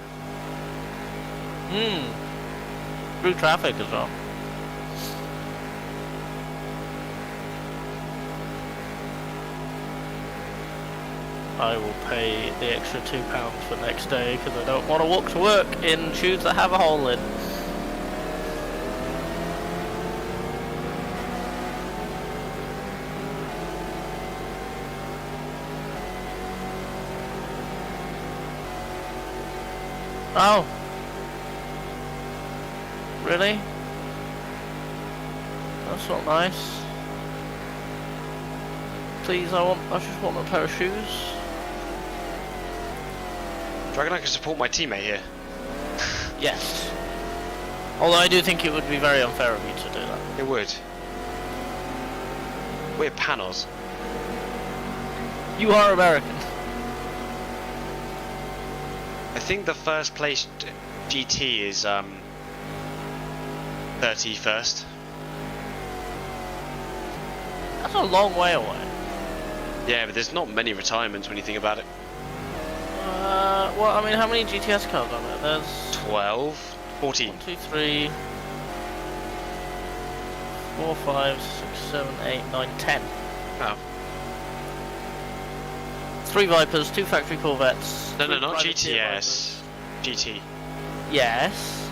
Through traffic as well. I will pay the extra £2 for next day because I don't want to walk to work in shoes that have a hole in. Oh. Really? That's not nice. Please, I just want a pair of shoes. Do you reckon I can support my teammate here? Yes. Although I do think it would be very unfair of you to do that. It would. We're panos. You are American. I think the first place GT is 31st. That's a long way away. Yeah, but there's not many retirements when you think about it. Well, I mean, how many GTS cars are there? There's 12, 14. 1, 2, 3, 4, 5, 6, 7, 8, 9, 10. Oh. 3 Vipers, 2 factory Corvettes. No, 3 not privateer GTS. GT. Yes.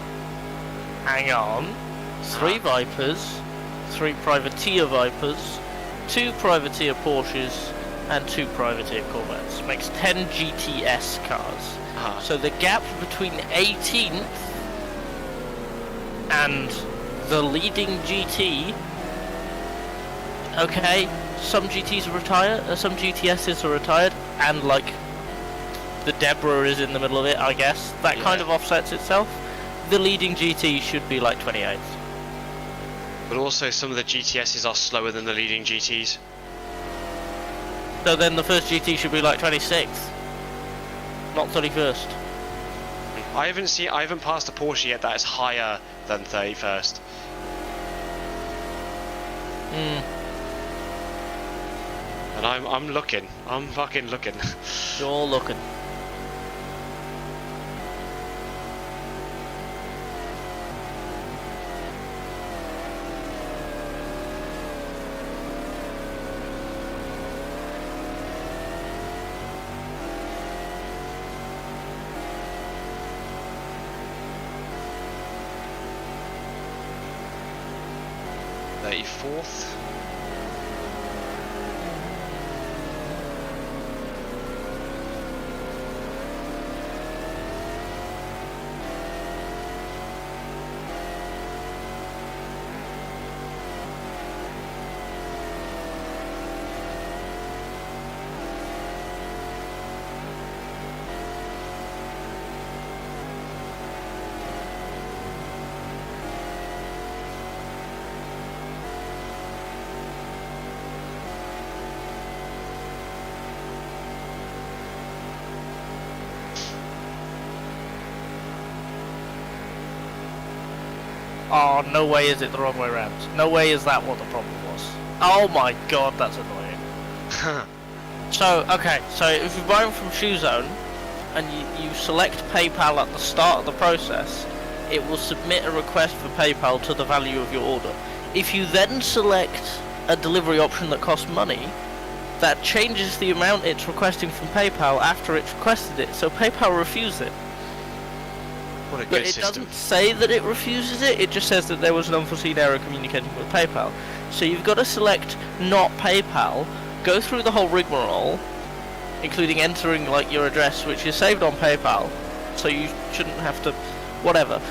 Hang on. 3 Vipers, 3 privateer Vipers, 2 privateer Porsches, and 2 privateer Corvettes. Makes 10 GTS cars. So the gap between 18th and the leading GT. Okay, some GTs are retired, some GTSs are retired, and like the Deborah is in the middle of it, I guess. That kind of offsets itself. The leading GT should be like 28th. But also some of the GTSs are slower than the leading GTs. So then the first GT should be like 26th, not 31st. I haven't passed a Porsche yet that is higher than 31st. And I'm looking. I'm fucking looking. You're looking. Fourth. Oh, no way is it the wrong way around. No way is that what the problem was. Oh my god, that's annoying. So, okay, so if you're buying from ShoeZone and you select PayPal at the start of the process, it will submit a request for PayPal to the value of your order. If you then select a delivery option that costs money, that changes the amount it's requesting from PayPal after it's requested it, so PayPal refuses it. What a good But it system. doesn't say that it refuses it, it just says that there was an unforeseen error communicating with PayPal. So you've got to select not PayPal, go through the whole rigmarole, including entering like your address which is saved on PayPal, so you shouldn't have to, whatever.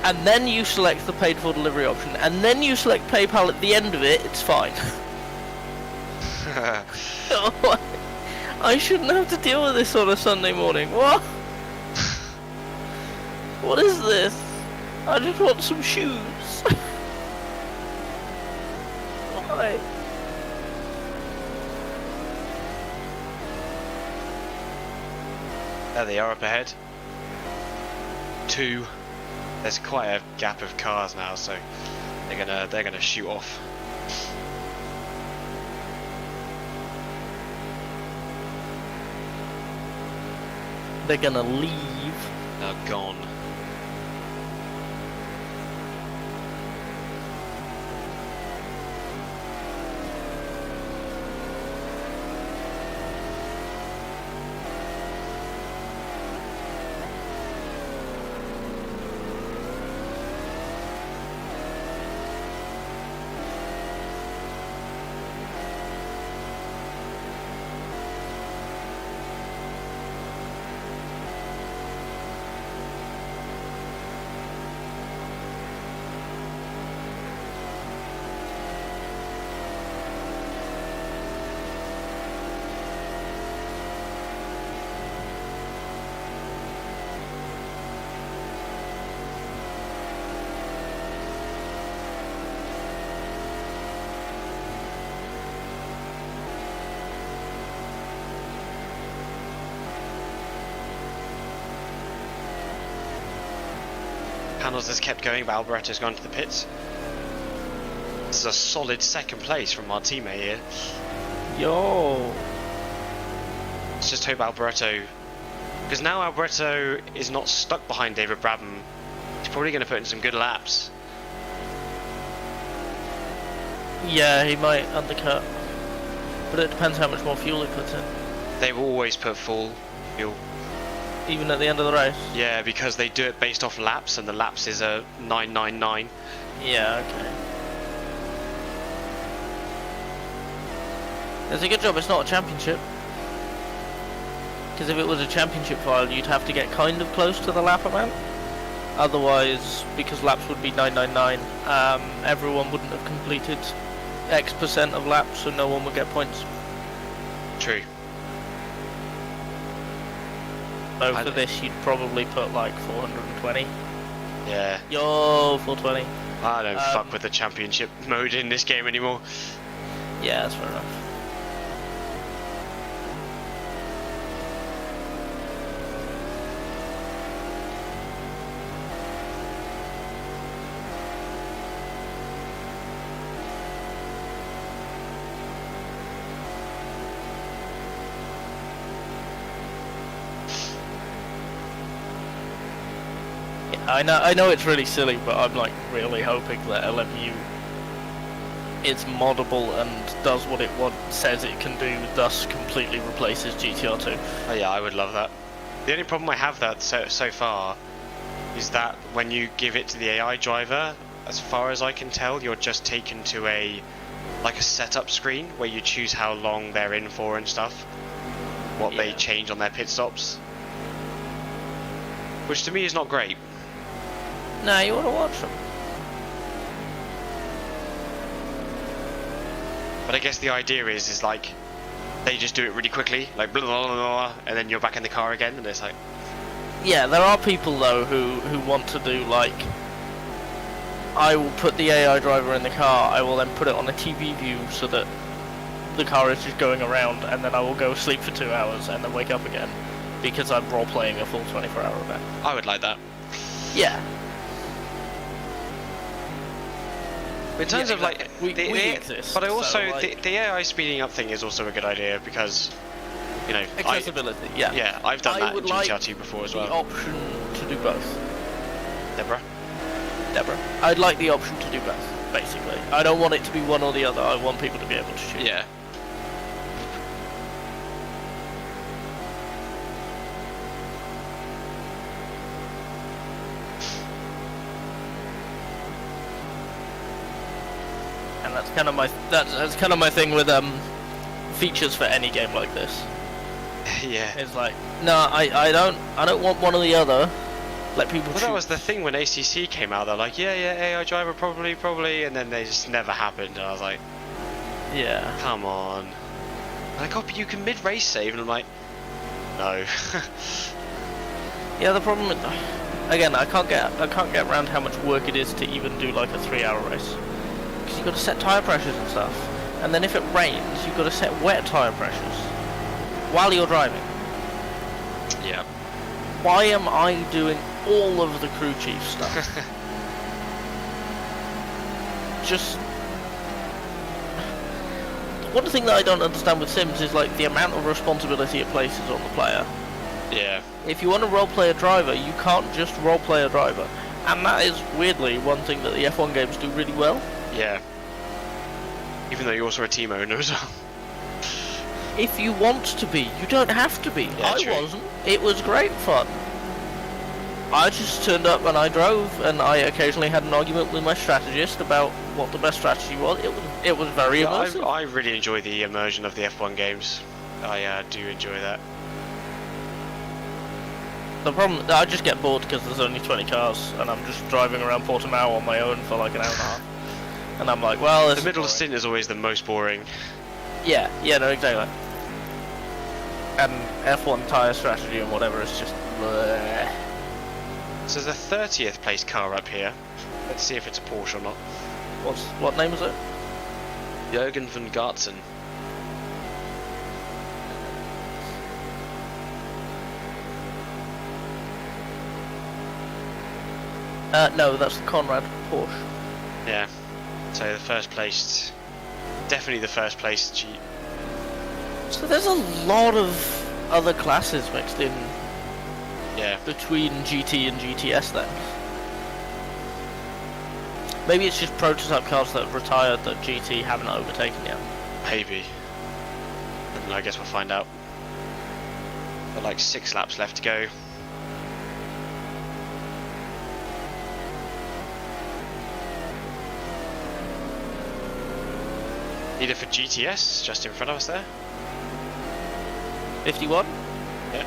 And then you select the paid for delivery option, and then you select PayPal at the end of it, it's fine. I shouldn't have to deal with this on a Sunday morning. What? What is this? I just want some shoes. Why? There they are up ahead. 2. There's quite a gap of cars now, so they're gonna shoot off. They're gonna leave. They're gone. Panels has kept going, but Alboretto's gone to the pits. This is a solid second place from our teammate here. Yo. Let's just hope Alboretto, because now Alboretto is not stuck behind David Brabham. He's probably going to put in some good laps. Yeah, he might undercut. But it depends how much more fuel he puts in. They will always put full fuel. Even at the end of the race? Yeah, because they do it based off laps, and the laps is a 999. Yeah, okay. It's a good job it's not a championship. Because if it was a championship file, you'd have to get kind of close to the lap amount. Otherwise, because laps would be 999, everyone wouldn't have completed X percent of laps, so no one would get points. True. So for this, you'd probably put like 420. Yeah. Yo, 420. I don't fuck with the championship mode in this game anymore. Yeah, that's fair enough. I know it's really silly, but I'm like really hoping that LMU is moddable and does what it says it can do, thus completely replaces GTR2. Oh yeah, I would love that. The only problem I have that so far is that when you give it to the AI driver, as far as I can tell, you're just taken to a setup screen where you choose how long they're in for and stuff, what they change on their pit stops, which to me is not great. Nah, you want to watch them. But I guess the idea is like they just do it really quickly, like blah, blah, blah, blah, and then you're back in the car again, and it's like. Yeah, there are people though who want to do like, I will put the AI driver in the car, I will then put it on a TV view so that the car is just going around, and then I will go sleep for 2 hours and then wake up again because I'm role playing a full 24-hour event. I would like that. Yeah. In terms of like, we exist, but I also so, like, the AI speeding up thing is also a good idea because, you know, accessibility. Yeah, I've done that in like GTR2 before as well. the option to do both. Deborah. I'd like the option to do both. Basically, I don't want it to be one or the other. I want people to be able to choose. Yeah. And that's kind of my thing with features for any game like this. Yeah. It's like, no, I don't want one or the other. Let people choose. That was the thing when ACC came out. They're like, yeah, AI driver probably, and then they just never happened. And I was like, yeah, come on. like, oh, but you can mid-race save, and I'm like, no. Yeah, the problem, again, I can't get around how much work it is to even do like a 3-hour race, because you've got to set tyre pressures and stuff, and then if it rains, you've got to set wet tyre pressures while you're driving. Yeah. Why am I doing all of the crew chief stuff? Just one thing that I don't understand with Sims is like the amount of responsibility it places on the player. Yeah. If you want to roleplay a driver, you can't just roleplay a driver, and that is weirdly one thing that the F1 games do really well. Yeah. Even though you're also a team owner as well. If you want to be, you don't have to be. Yeah, I true. wasn't. It was great fun. I just turned up and I drove, and I occasionally had an argument with my strategist about what the best strategy was. It was very immersive. I really enjoy the immersion of the F1 games. I do enjoy that. The problem, I just get bored because there's only 20 cars, and I'm just driving around Portimao on my own for like an hour and a half. And I'm like, well, The middle stint is always the most boring. Yeah, no, exactly. And F1 tyre strategy and whatever is just bleh. So there's a 30th place car up here. Let's see if it's a Porsche or not. What name was it? Jürgen van Gartzen. No, that's the Conrad Porsche. Yeah. So the first place, definitely the first place G. So there's a lot of other classes mixed in Yeah. between GT and GTS then. Maybe it's just prototype cars that have retired that GT haven't overtaken yet. Maybe. And I guess we'll find out. Got like 6 laps left to go. Leader for GTS, just in front of us there. 51? Yeah.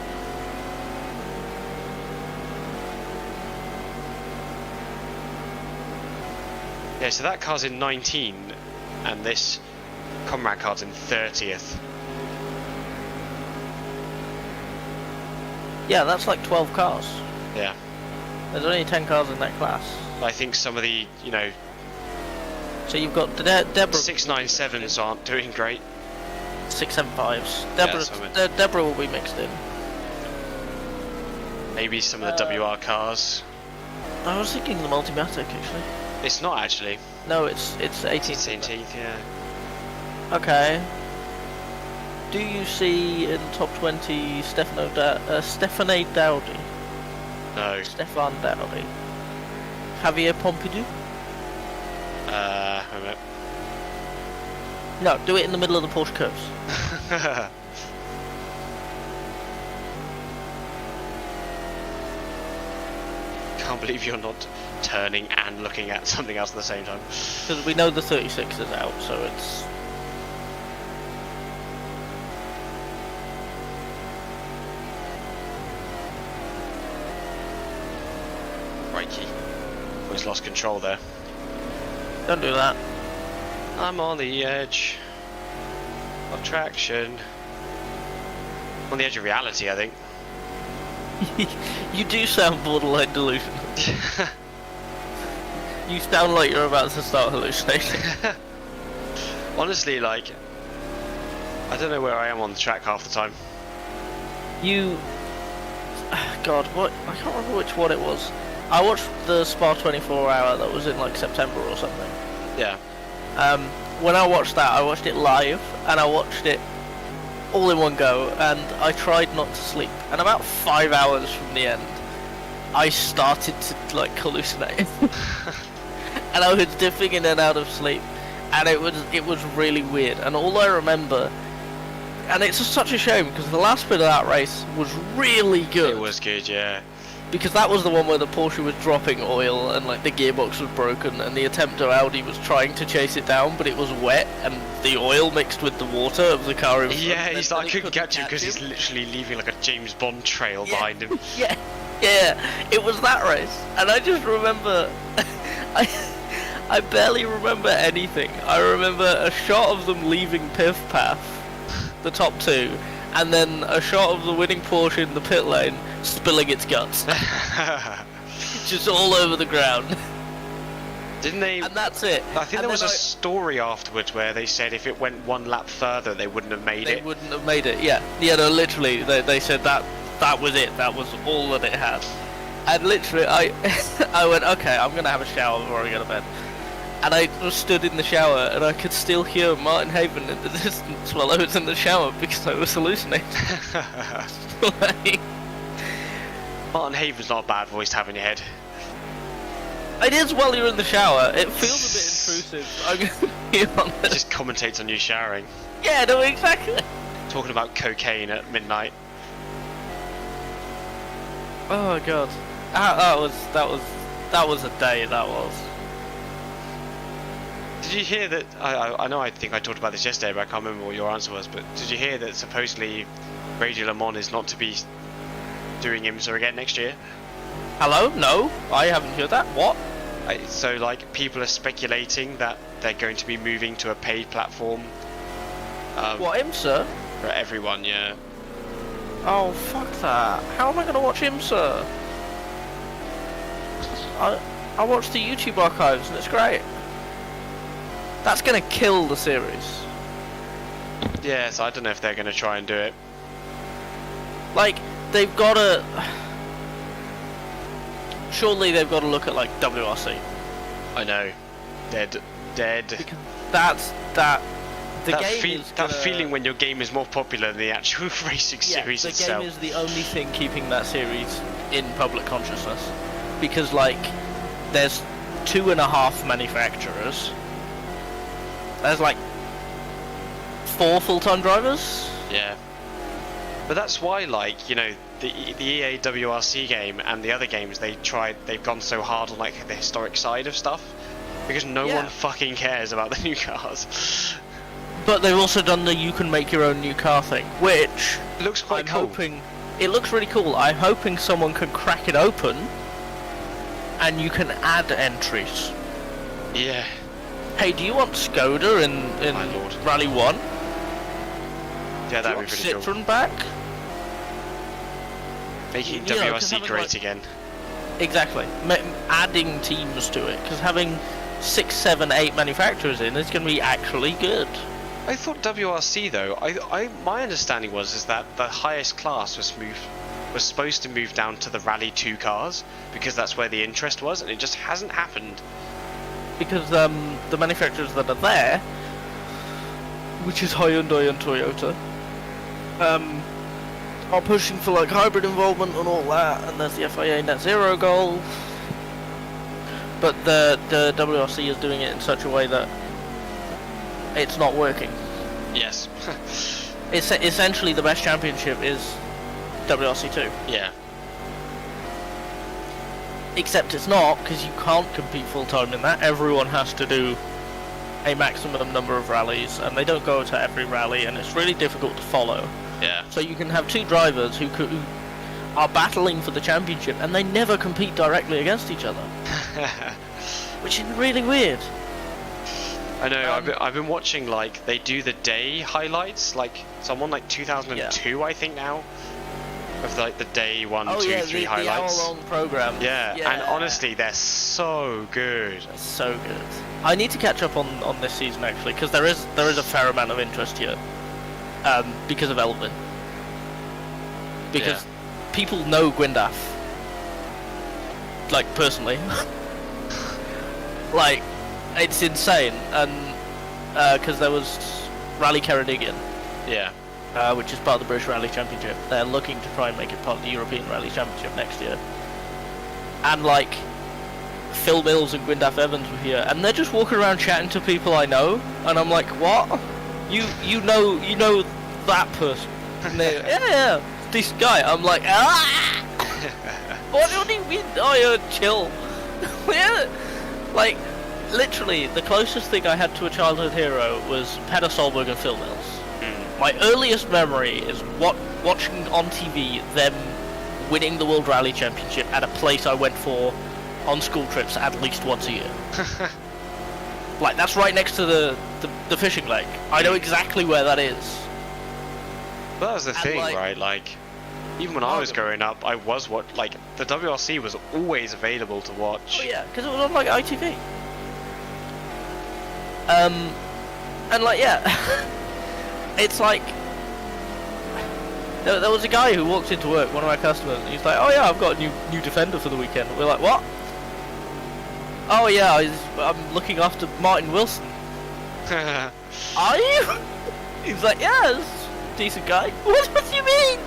Yeah, so that car's in 19, and this Comrade car's in 30th. Yeah, that's like 12 cars. Yeah. There's only 10 cars in that class. But I think some of the, So you've got Deborah. 697s aren't doing great. 675s. Yeah, Deborah will be mixed in. Maybe some of the WR cars. I was thinking the Multimatic actually. It's not actually. No, it's 18th. It's 18th, yeah. Okay. Do you see in top 20 Stefano Dowdy? No. Stefan Dowdy. Javier Pompidou? Wait a minute. No, do it in the middle of the Porsche curves. Can't believe you're not turning and looking at something else at the same time. Because we know the 36 is out, so it's... Crikey. Always lost control there. Don't do that. I'm on the edge of traction. On the edge of reality, I think. You do sound borderline delusional. You sound like you're about to start hallucinating. Honestly, like, I don't know where I am on the track half the time. You... God, what? I can't remember which one it was. I watched the Spa 24 hour that was in like September or something. Yeah. When I watched that, I watched it live, and I watched it all in one go, and I tried not to sleep. And about 5 hours from the end, I started to like hallucinate. And I was dipping in and out of sleep, and it was really weird. And all I remember, and it's such a shame because the last bit of that race was really good. It was good, yeah. Because that was the one where the Porsche was dropping oil and like the gearbox was broken, and the Attempter Audi was trying to chase it down, but it was wet and the oil mixed with the water of the car in front. Yeah, and he's then like, I it couldn't catch him catch because he's literally leaving like a James Bond trail behind him. Yeah, it was that race, and I just remember, I barely remember anything. I remember a shot of them leaving Piff Path, the top two, and then a shot of the winning Porsche in the pit lane spilling its guts, just all over the ground. Didn't they? And that's it. I think And there was then a story afterwards where they said if it went one lap further, they wouldn't have made They it. wouldn't have made it. Yeah, no, literally, they said that was it. That was all that it had. And literally, I went, okay, I'm gonna have a shower before I go to bed. And I just stood in the shower, and I could still hear Martin Haven in the distance while I was in the shower because I was hallucinating. Like, Martin Haven's not a bad voice to have in your head. it is while you're in the shower. It feels a bit intrusive. I'm gonna be honest. He just commentates on you showering, Yeah, no, exactly. talking about cocaine at midnight. Oh god, that was a day. That was. Did you hear that? I know. I think I talked about this yesterday, but I can't remember what your answer was. But did you hear that supposedly Radio Le Mans is not to be doing IMSA again next year? Hello? No, I haven't heard that. What? So like people are speculating that they're going to be moving to a paid platform. What, IMSA? For everyone, yeah. Oh, fuck that. How am I going to watch IMSA? I watched the YouTube archives and it's great. That's going to kill the series. Yeah, so I don't know if they're going to try and do it. Like, they've got to... Surely they've got to look at, like, WRC. I know. Dead. Because that's... The game is that gonna... feeling when your game is more popular than the actual racing series the itself. game is the only thing keeping that series in public consciousness. Because, like, there's 2.5 manufacturers. There's, like, 4 full-time drivers. Yeah. But that's why, like, you know, the EA WRC game and the other games, they've gone so hard on, like, the historic side of stuff. Because no one fucking cares about the new cars. But they've also done the you can make your own new car thing, which It looks quite I'm cool. hoping it looks really cool. I'm hoping someone can crack it open and you can add entries. Yeah. Hey, do you want Skoda in My lord. Rally 1? Yeah, Do that'd you be want pretty cool. Citroen back? Making You know, 'cause WRC having, great like- again. Exactly. Adding teams to it, because having 6, 7, 8 manufacturers in is going to be actually good. I thought WRC though. My understanding is that the highest class was supposed to move down to the Rally 2 cars because that's where the interest was, and it just hasn't happened. Because the manufacturers that are there, which is Hyundai and Toyota, are pushing for like hybrid involvement and all that, and there's the FIA net zero goal. But the WRC is doing it in such a way that it's not working. Yes. It's essentially the best championship is WRC 2. Yeah. Except it's not, because you can't compete full time in that. Everyone has to do a maximum number of rallies, and they don't go to every rally, and it's really difficult to follow. Yeah. So you can have 2 drivers who are battling for the championship, and they never compete directly against each other, which is really weird. I know. I've been watching, like, they do the day highlights, like, so I'm on like 2002 I think now, of like the day 1, 2, 3 highlights. The hour-long program. Yeah, and honestly, they're so good. They're so good. I need to catch up on this season actually, because there is a fair amount of interest here, because of Elvin. Because people know Gwindaf, like personally. Like, it's insane, and because there was Rally Ceredigion, which is part of the British Rally Championship. They're looking to try and make it part of the European Rally Championship next year. And like, Phil Mills and Gwindaf Evans were here, and they're just walking around chatting to people I know, and I'm like, what? You know that person? And they, yeah, this guy. I'm like, ah! What do you mean? Oh, yeah, chill. Yeah, like. Literally, the closest thing I had to a childhood hero was Peter Solberg and Phil Mills. My earliest memory is watching on TV them winning the World Rally Championship at a place I went for on school trips at least once a year. Like, that's right next to the fishing lake. I know exactly where that is. But that was the thing, like- right? Like, even when I was growing up, I was like the WRC was always available to watch. Oh yeah, because it was on like ITV. And like yeah, it's like there was a guy who walked into work, one of my customers, and he's like, "Oh yeah, I've got a new defender for the weekend." We're like, "What?" "Oh yeah, I'm looking after Martin Wilson." "Are you?" He's like, "Yeah, this is a decent guy." What do you mean?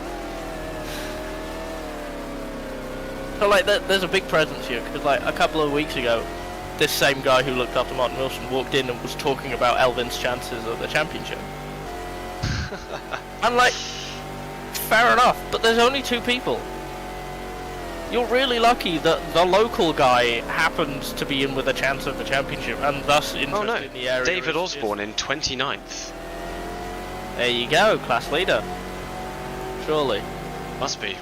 So like, there's a big presence here because like a couple of weeks ago, this same guy who looked after Martin Wilson walked in and was talking about Elvin's chances of the championship. And like, fair enough, but there's only 2 people. You're really lucky that the local guy happens to be in with a chance of the championship and thus interested in the area. David Osborne in 29th. There you go, class leader. Surely. Must be.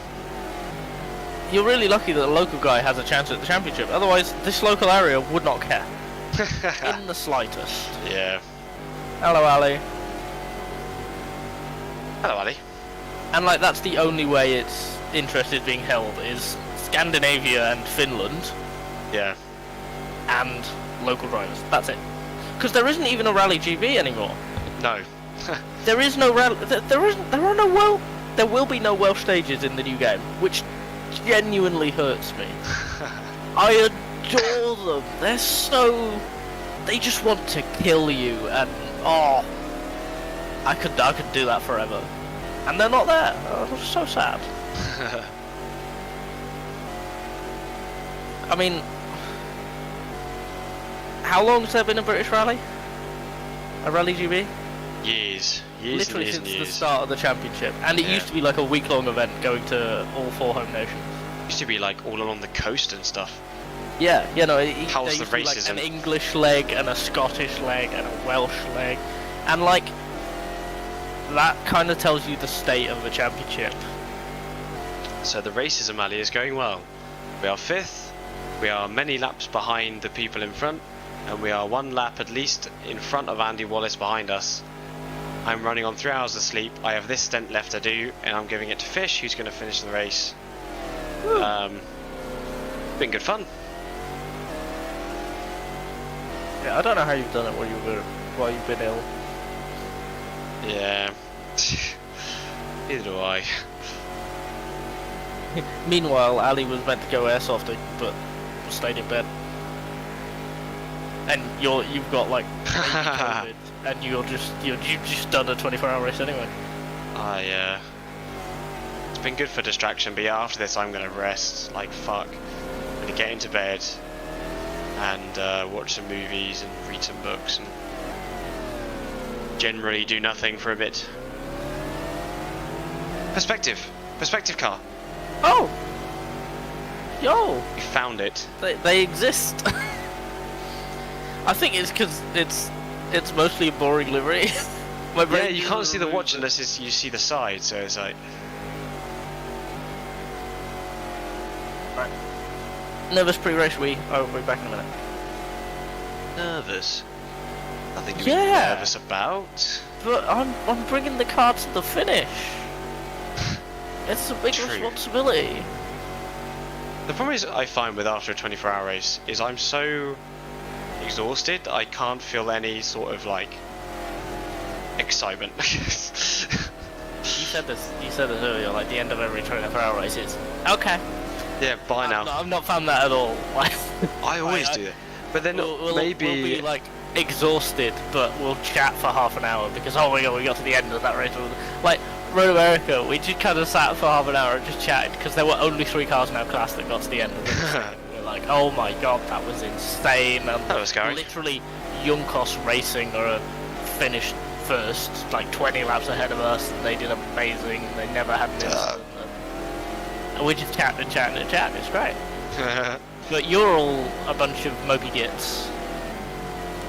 You're really lucky that the local guy has a chance at the championship, otherwise this local area would not care. In the slightest. Yeah. Hello, Ali. Hello, Ali. And like, that's the only way it's interested being held, is Scandinavia and Finland Yeah. and local drivers. That's it. Because there isn't even a Rally GB anymore. No. There is no rally. There will be no Welsh stages in the new game, which genuinely hurts me. I adore them. They're so. They just want to kill you, and oh, I could do that forever. And they're not there. Oh, it's so sad. I mean, how long has there been a British rally? A Rally GB? Years Literally and since years. the start of the championship, and it used to be like a week-long event going to all 4 home nations. Used to be like all along the coast and stuff. Yeah, you know, How's there the used to be, like, racism? an English leg and a Scottish leg and a Welsh leg, and like that kind of tells you the state of the championship. So the racism alley is going well. We are 5th. We are many laps behind the people in front, and we are 1 lap at least in front of Andy Wallace behind us. I'm running on 3 hours of sleep. I have this stint left to do, and I'm giving it to Fish, who's going to finish the race. Been good fun. Yeah, I don't know how you've done it while you've been ill. Yeah. Neither do I. Meanwhile, Ali was meant to go airsofting, but stayed in bed. And you've got like COVID, and you've just done a 24-hour race anyway. Yeah. It's been good for distraction, but yeah, after this I'm gonna rest like fuck. I'm gonna get into bed and watch some movies and read some books and generally do nothing for a bit. Perspective car. Oh! Yo! We found it. They exist. I think it's because it's mostly a boring livery. My brain Yeah, you can't see the removed watch it. unless you see the side, so it's like... Nervous pre-race we'll be back in a minute. Nervous. Nothing to be Yeah. nervous about. But I'm bringing the car to the finish. It's a big True. responsibility. The problem is I find with after a 24-hour race is I'm so exhausted I can't feel any sort of like excitement. You said this earlier, like the end of every 24-hour race is okay. Yeah, bye now. I've not found that at all. Like, I always do it. But then maybe we'll be like exhausted, but we'll chat for half an hour because oh my god, we got to the end of that race. Like Road America, we just kind of sat for half an hour and just chatted because there were only 3 cars in our class that got to the end of it. We're like, oh my god, that was insane. And that was scary. Literally, Junkos Racing are finished first, like 20 laps ahead of us, and they did amazing. They never had an incident. And we just chatted and chatted and chatted. It's great. But you're all a bunch of mopey gits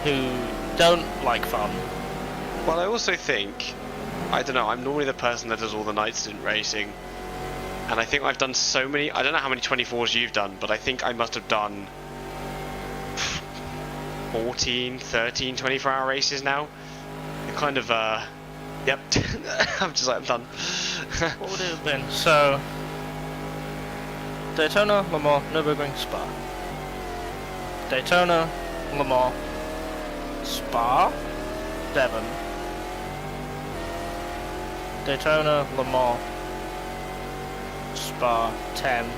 who don't like fun. Well, I also think, I don't know, I'm normally the person that does all the night stint racing, and I think I've done so many, I don't know how many 24s you've done, but I think I must have done 14, 13 24-hour races now. It kind of Yep. I'm just like, I'm done. What would it have been? So, Daytona, Le Mans, Nürburgring, Spa. Daytona, Le Mans, Spa, Devon. Daytona, Le Mans, Spa, 10,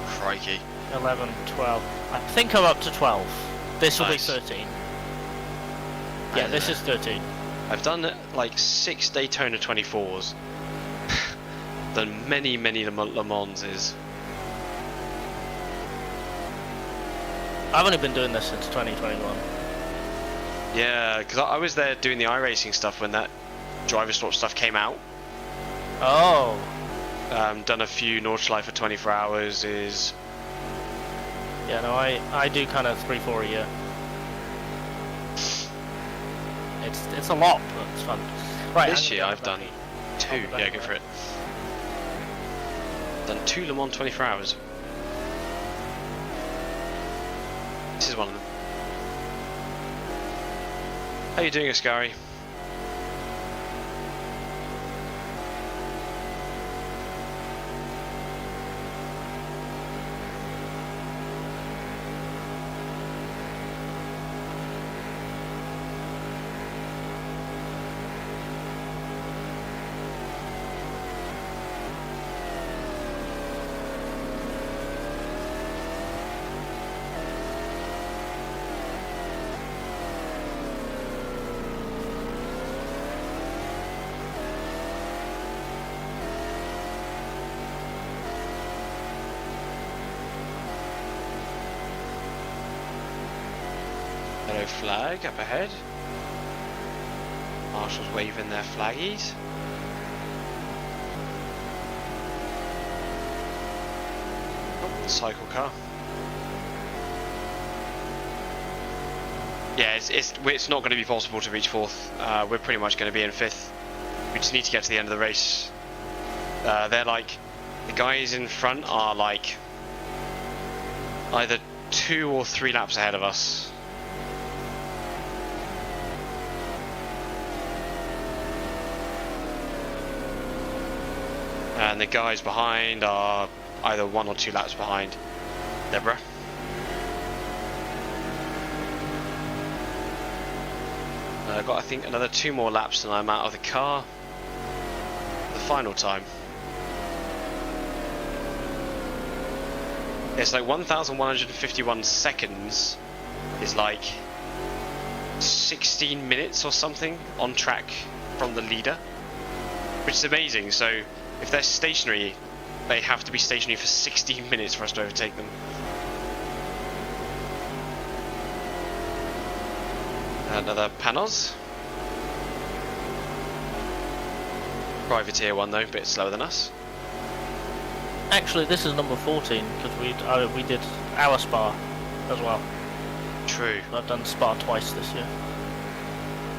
Crikey. 11, 12. I think I'm up to 12. This will Nice. be 13. Yeah, this is 13. I've done like 6 Daytona 24s. Done many Le Manses. I've only been doing this since 2021. Yeah, because I was there doing the iRacing stuff when that driver swap stuff came out. Oh. Done a few Nordschleife for 24 hours is... Yeah, no, I do kind of 3-4 a year. It's a lot, but it's fun. Right. This year I've done 2. Yeah, go for it. Done 2 Le Mans 24 hours. This is one of them. How you doing, Ascari? Yellow flag up ahead. Marshals waving their flaggies. Oh, cycle car. Yeah, it's not going to be possible to reach 4th. We're pretty much going to be in 5th. We just need to get to the end of the race. They're like, the guys in front are like either 2 or 3 laps ahead of us. And the guys behind are either 1 or 2 laps behind. Deborah. I've got, I think, another 2 more laps and I'm out of the car. The final time. It's like 1,151 seconds is like 16 minutes or something on track from the leader, which is amazing. So if they're stationary, they have to be stationary for 16 minutes for us to overtake them. Another Panos. Privateer one though, a bit slower than us. Actually, this is number 14 because we did our Spa as well. True. I've done Spa twice this year.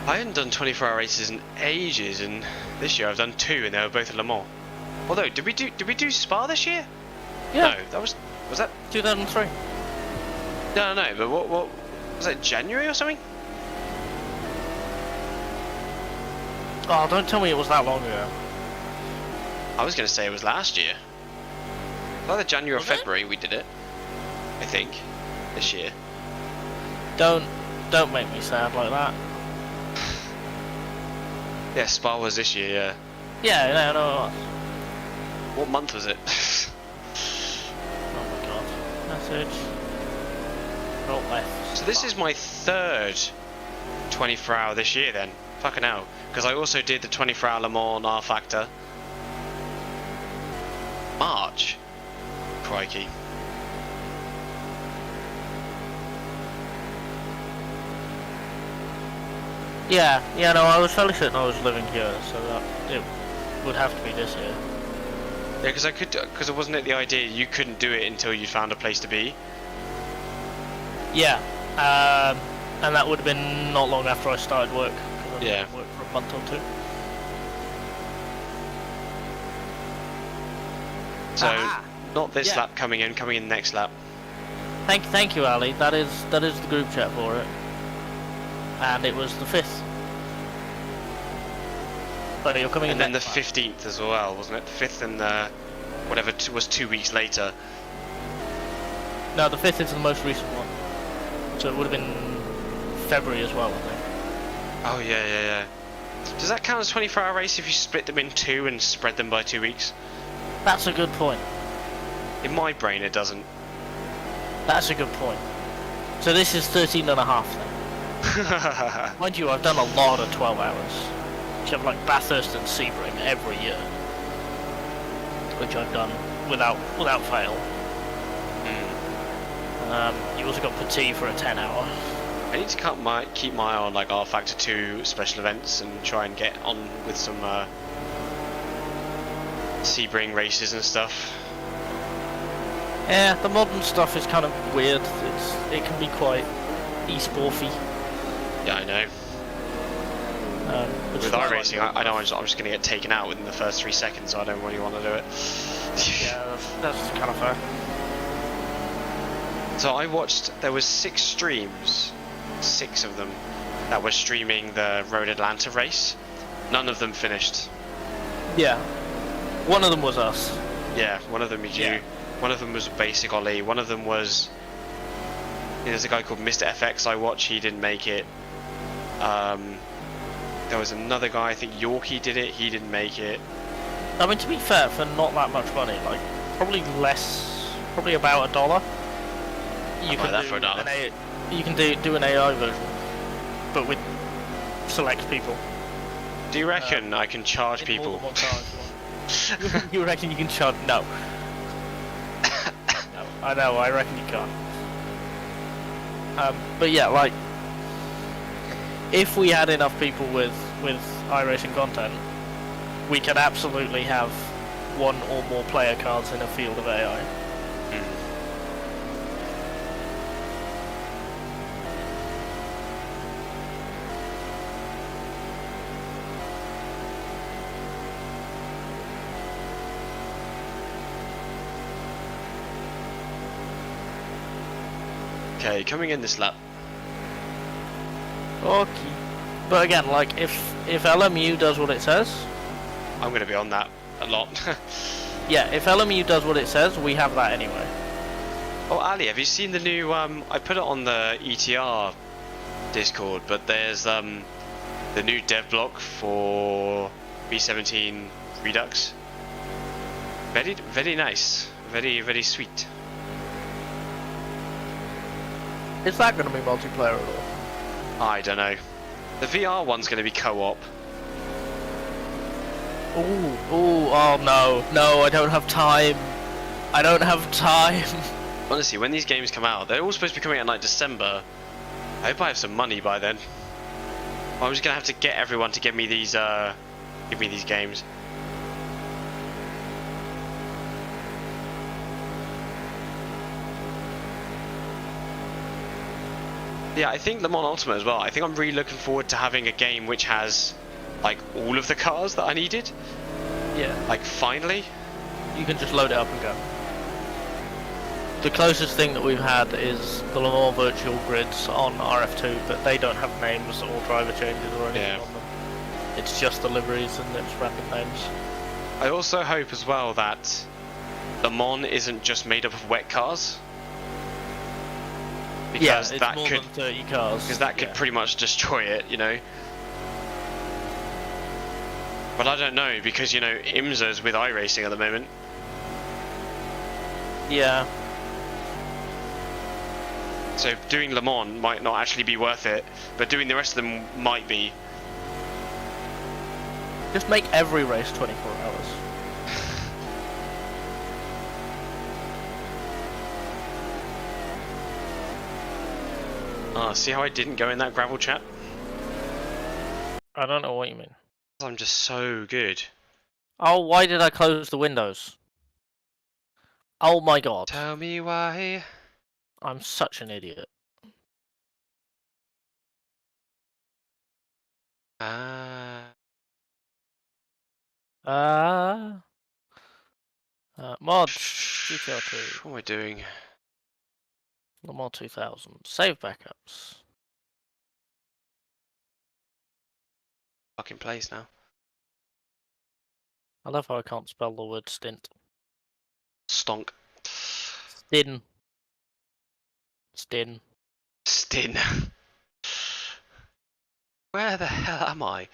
I hadn't done 24-hour races in ages, and this year I've done 2, and they were both at Le Mans. Although, did we do Spa this year? Yeah. No, that was that? 2003. No, but what was that, January or something? Oh, don't tell me it was that long ago. I was going to say it was last year. Either January or February we did it, I think, this year. Don't make me sad like that. Yeah, Spa was this year, yeah. Yeah, no. What month was it? Oh my god. Message. Not left. So this is my 3rd 24-hour this year then. Fucking hell. Because I also did the 24-hour Le Mans R Factor. March. Crikey. Yeah, no, I was fairly certain I was living here, so that it would have to be this year. Yeah, because wasn't it the idea you couldn't do it until you found a place to be? Yeah, and that would have been not long after I started work. 'Cause I didn't work for a month or 2. So not this lap coming in next lap. Thank you, Ali. That is the group chat for it, and it was the 5th. Oh, you're coming And in then the next 15th as well, wasn't it? The 5th and the whatever was 2 weeks later. No, the 5th is the most recent one. So it would have been February as well, I think. Oh yeah. Does that count as 24-hour race if you split them in 2 and spread them by 2 weeks? That's a good point. In my brain, it doesn't. That's a good point. So this is 13 and a half then. Mind you, I've done a lot of 12 hours. Which have like Bathurst and Sebring every year. Which I've done without fail. You also got Petit for a 10 hour. I need to keep my eye on like R Factor 2 special events and try and get on with some Sebring races and stuff. Yeah, the modern stuff is kind of weird. It can be quite e-sporty. Yeah, I know. With iRacing, I know I'm just going to get taken out within the first 3 seconds, so I don't really want to do it. Yeah, that's kind of fair. So I watched, there was 6 streams, 6 of them, that were streaming the Road Atlanta race. None of them finished. Yeah. One of them was us. Yeah, one of them is you. Yeah. One of them was Basic Ollie. One of them was... There's a guy called Mr. FX I watch, he didn't make it. There was another guy, I think Yorkie did it, he didn't make it. I mean, to be fair, for not that much money, like, probably about $1. You buy that for $1. You can do an AI version, but with select people. Do you reckon I can charge In people? more than one car if you want. You reckon you can charge? No. No, I know, I reckon you can't. But yeah, like, if we had enough people with iRacing content, we could absolutely have one or more player cards in a field of AI. Okay, coming in this lap. Okay. But again, like, if LMU does what it says... I'm going to be on that a lot. Yeah, if LMU does what it says, we have that anyway. Oh, Ali, have you seen the new... I put it on the ETR Discord, but there's the new dev block for B17 Redux. Very, very nice. Very, very sweet. Is that going to be multiplayer at all? I don't know. The VR one's going to be co-op. Oh no, I don't have time. I don't have time. Honestly, when these games come out, they're all supposed to be coming out in like December. I hope I have some money by then. I'm just going to have to get everyone to give me these games. Yeah, I think Le Mans Ultimate as well. I think I'm really looking forward to having a game which has like all of the cars that I needed. Yeah. Like finally. You can just load it up and go. The closest thing that we've had is the Le Mans virtual grids on RF2, but they don't have names or driver changes or anything on them. It's just the liveries and it's random names. I also hope as well that Le Mans isn't just made up of wet cars. Because it's that more could, than 30 cars. because that could pretty much destroy it, you know. But I don't know, because you know IMSA's with iRacing at the moment. Yeah. So doing Le Mans might not actually be worth it, but doing the rest of them might be. Just make every race 24 hours. Ah, see how I didn't go in that gravel chat? I don't know what you mean. I'm just so good. Oh, why did I close the windows? Oh my god. Tell me why. I'm such an idiot. Ah. Mods. GTR2. What am I doing? Le Mans 2000. Save backups. Fucking place now. I love how I can't spell the word stint. Stonk. Stin. Stin. Stin. Where the hell am I?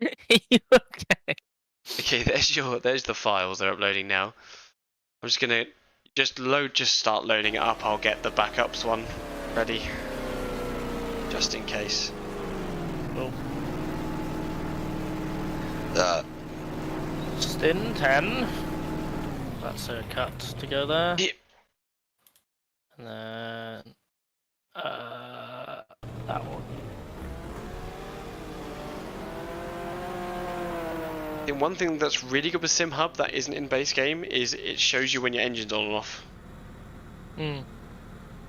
Okay. Okay, there's the files they're uploading now. I'm just gonna just start loading it up. I'll get the backups one ready. Just in case. Cool. Stin 10. That's a cut to go there. Yeah. And then that one. I think one thing that's really good with SimHub that isn't in base game is it shows you when your engine's on and off.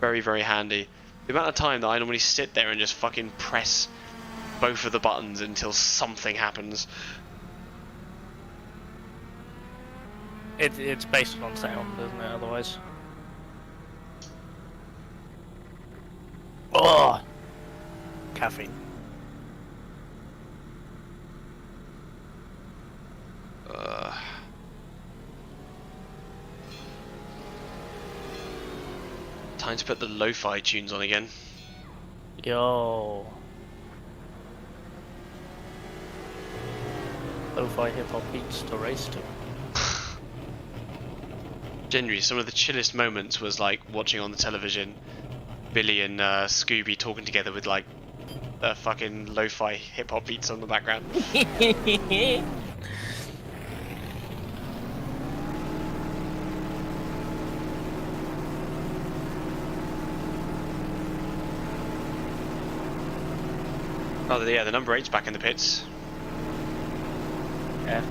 Very, very handy. The amount of time that I normally sit there and just fucking press both of the buttons until something happens. It's based on sound, isn't it? Otherwise. Oh, caffeine. Time to put the lo-fi tunes on again. Yo. Lo-fi hip-hop beats to race to. Generally, some of the chillest moments was like watching on the television Billy and Scooby talking together with like fucking lo-fi hip-hop beats on the background. Oh yeah, the number 8's back in the pits. Yeah.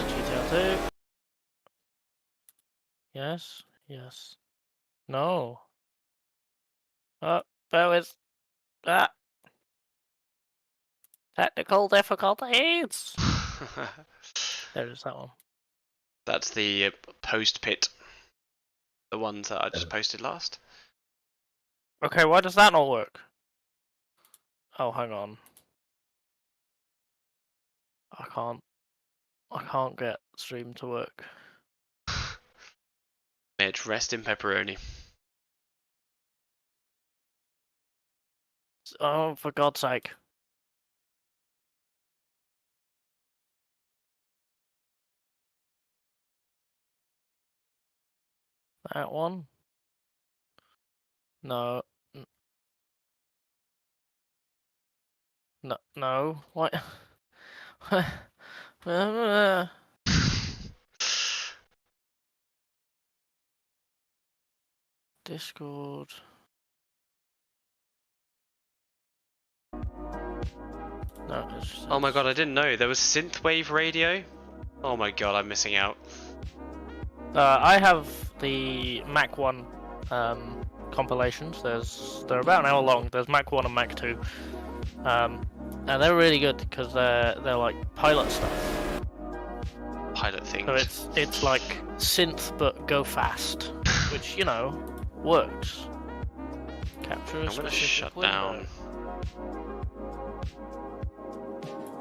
GTR 2. Yes, yes. No. Bear with. Technical difficulties. There's that one. That's the post-pit. The ones that I just posted last. Okay, why does that not work? Oh, hang on. I can't get stream to work. Mitch, rest in pepperoni. Oh, for God's sake. That one? No. No, no. What? Discord. No, it's Oh my god, I didn't know. There was synthwave radio? Oh my god, I'm missing out. I have the Mac 1 compilations. They're about an hour long. There's Mac 1 and Mac 2. And they're really good because they're like pilot stuff. Pilot things. So it's like synth but go fast, which you know works. Capture a I'm gonna specific shut window. down.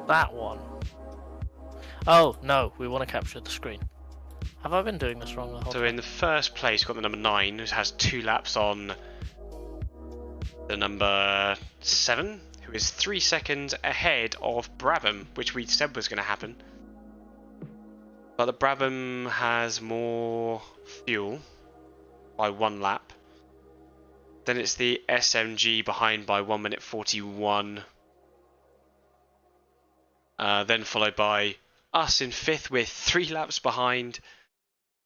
That one. Oh no, we want to capture the screen. Have I been doing this wrong the whole So time? in the first place, we've got the number 9, which has 2 laps on the number 7, who is 3 seconds ahead of Brabham, which we said was going to happen. But the Brabham has more fuel by 1 lap. Then it's the SMG behind by 1 minute 41. Then followed by us in 5th with 3 laps behind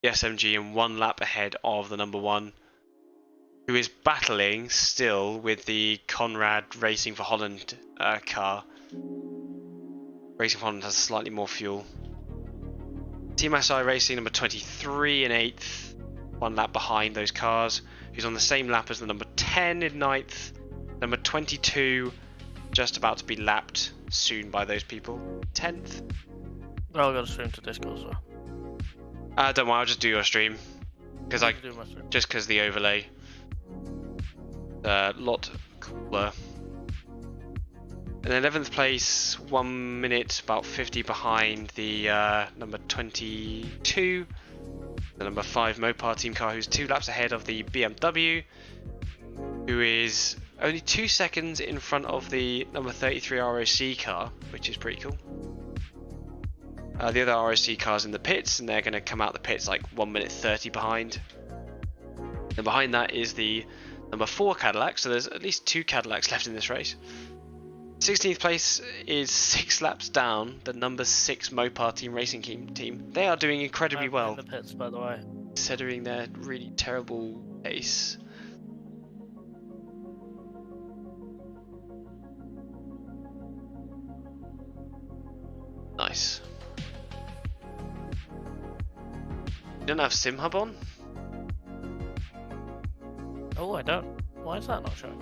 the SMG and 1 lap ahead of the number 1, who is battling still with the Conrad Racing for Holland car. Racing for Holland has slightly more fuel. Team SI Racing number 23 in 8th, 1 lap behind those cars, who's on the same lap as the number 10 in 9th, number 22 just about to be lapped soon by those people, 10th. Oh, I've got to stream to Discord as well. Don't worry, I'll just do your stream. Because Do my stream. just because the overlay. A lot cooler. In 11th place, 1 minute, about 50 behind the number 22, the number 5 Mopar team car, who's 2 laps ahead of the BMW, who is only 2 seconds in front of the number 33 ROC car, which is pretty cool. The other ROC car's in the pits, and they're going to come out the pits like 1 minute 30 behind. And behind that is the number 4 Cadillac, so there's at least 2 Cadillacs left in this race. 16th place is 6 laps down the number 6 Mopar Team Racing team. They are doing incredibly well, in the pits, by the way. considering their really terrible pace. Nice. You don't have SimHub on? Oh, I don't. Why is that not showing?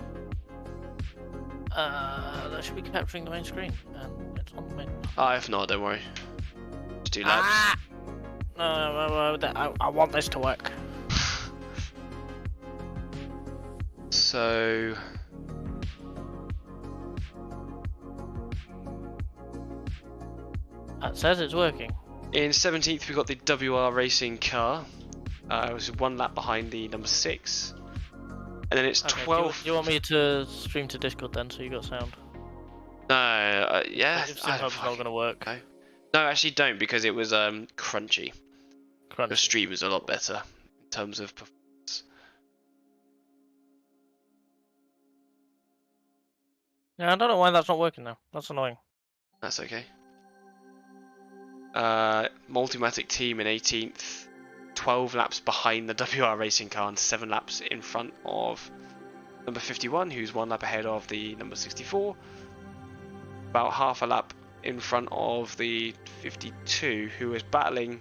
That should be capturing the main screen, and it's on the main. Ah, if not, don't worry. Just do laps. No, I want this to work. So It says it's working. in 17th we got the WR Racing car. It was 1 lap behind the number 6. And then it's Okay, 12. do you want me to stream to Discord then, so you got sound? No, yeah. If SimHub's not gonna work. Okay. No, actually don't, because it was crunchy. The Crunch. stream was a lot better in terms of performance. Yeah, I don't know why that's not working now. That's annoying. That's okay. Multimatic team in 18th, 12 laps behind the WR Racing car and 7 laps in front of number 51, who's 1 lap ahead of the number 64. About half a lap in front of the 52, who is battling.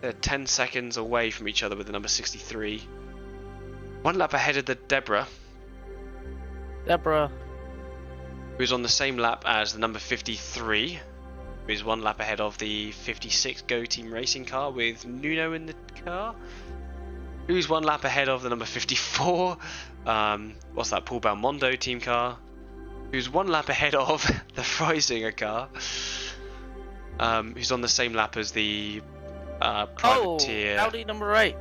They're 10 seconds away from each other with the number 63. 1 lap ahead of the Deborah, Deborah. who's on the same lap as the number 53, who is 1 lap ahead of the 56 Go Team Racing car with Nuno in the car, who's 1 lap ahead of the number 54, what's that, Paul Belmondo team car, who's 1 lap ahead of the Freisinger car, who's on the same lap as the privateer. Audi number 8.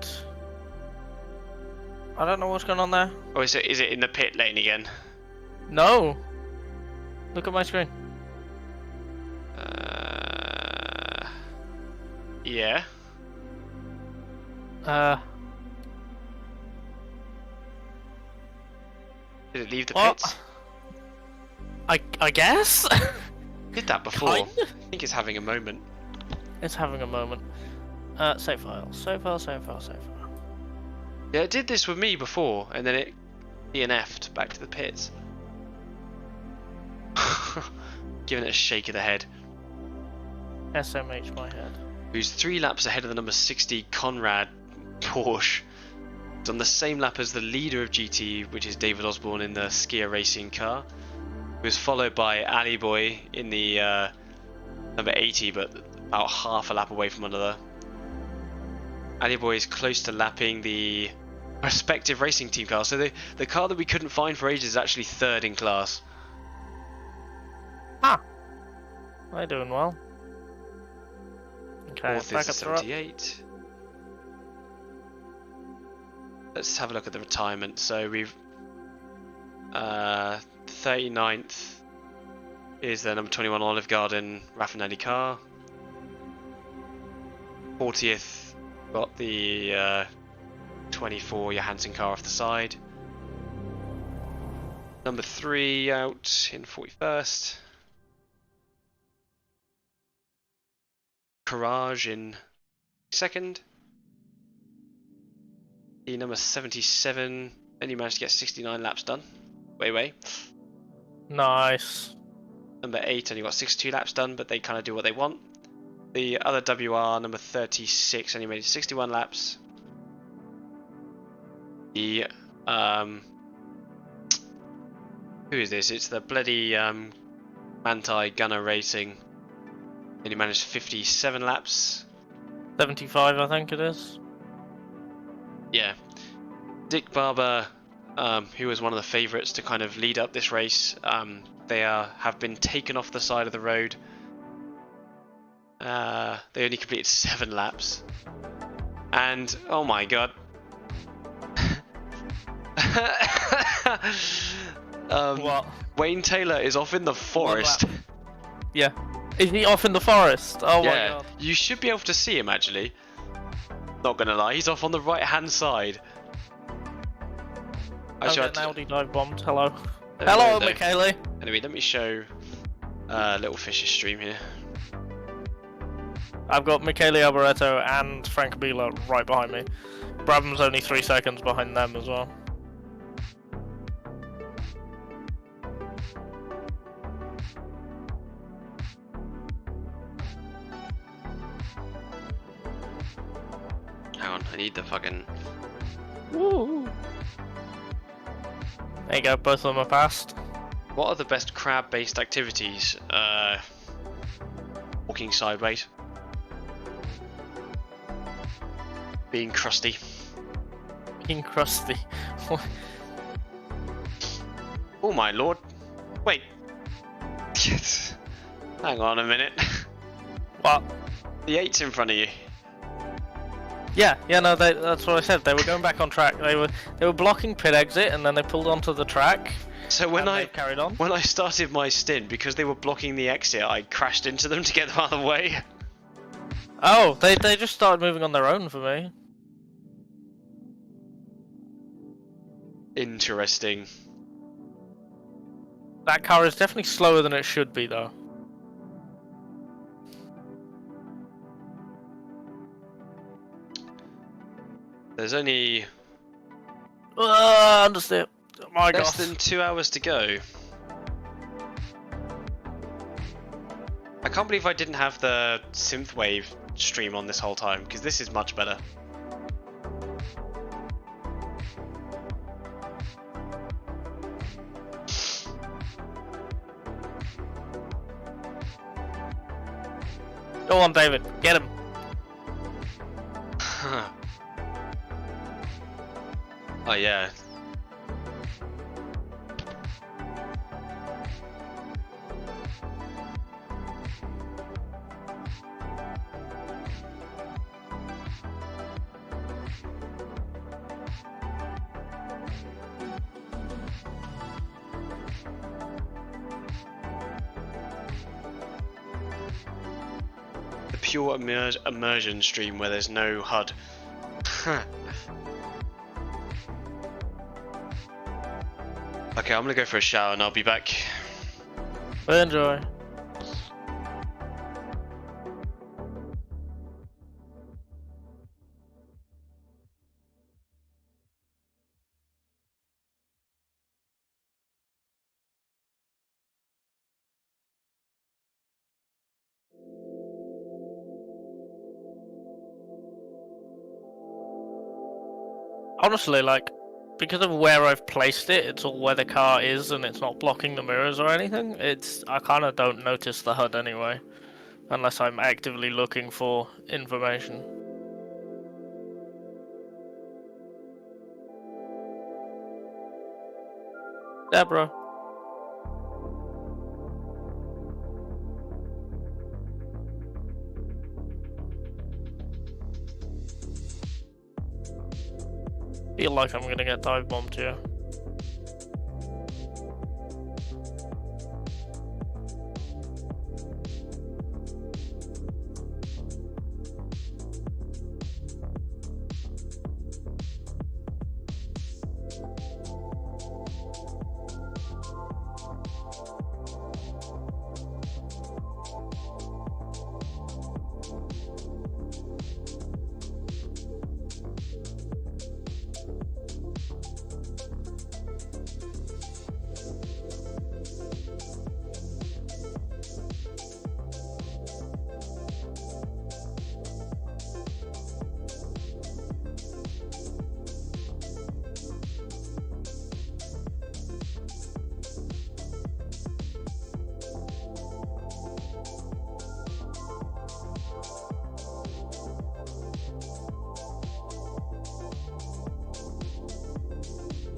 I don't know what's going on there. Oh, is it in the pit lane again? No. Look at my screen. Yeah. Did it leave the What? pits? I guess. Did that before? Kind? I think it's having a moment. It's having a moment. Save file. Save file. Save file. Save file. Yeah, it did this with me before, and then it DNF'd back to the pits. Giving it a shake of the head. SMH my head. Who's 3 laps ahead of the number 60 Conrad Porsche. It's on the same lap as the leader of GT, which is David Osborne in the Skier Racing car. Who was followed by Ali Boy in the number 80, but about half a lap away from another. Ali Boy is close to lapping the respective racing team car. So the car that we couldn't find for ages is actually 3rd in class. Ah. They're doing well. Okay, 4th back is up to up. 78. Let's have a look at the retirement. So we've 39th is the number 21 Olive Garden Raffinelli car. 40th got the 24 Johansson car off the side. Number 3 out in 41st. Courage in 2nd. The number 77 only managed to get 69 laps done. Way. Nice. Number 8 only got 62 laps done, but they kind of do what they want. The other WR, number 36, only made 61 laps. The who is this? It's the bloody Manti Gunner Racing. Only managed 57 laps. 75, I think it is. Yeah. Dick Barber who was one of the favourites to kind of lead up this race. They have been taken off the side of the road. They only completed 7 laps. And, oh my god. What? Wayne Taylor is off in the forest. Yeah. Is he off in the forest? Oh my Yeah, god. you should be able to see him actually. Not gonna lie, he's off on the right hand side. I'm getting Audi dive bombed. Hello. Hello Hello, there. Michele. Anyway, let me show Little Fish's stream here. I've got Michele Alboreto and Frank Bila right behind me. Brabham's only 3 seconds behind them as well. Hang on, I need the fucking... Woo! There you go, both of them are passed. What are the best crab-based activities? Walking sideways. Being crusty. Being crusty. Oh my lord. Wait. Hang on a minute. What? The 8's in front of you. Yeah, no, that's what I said. They were going back on track. They were blocking pit exit, and then they pulled onto the track. So when I carried on. When I started my stint, because they were blocking the exit, I crashed into them to get them out of the way. Oh, they just started moving on their own for me. Interesting. That car is definitely slower than it should be, though. There's only Understeer. Oh my god. less than 2 hours to go. I can't believe I didn't have the synthwave stream on this whole time, because this is much better. Go on, David. Get him. Oh yeah. The pure immersion stream where there's no HUD. Okay, I'm gonna go for a shower and I'll be back. Enjoy. Honestly, like, because of where I've placed it, it's all where the car is and it's not blocking the mirrors or anything. I kind of don't notice the HUD anyway, unless I'm actively looking for information. Deborah. Feel like I'm gonna get dive bombed here.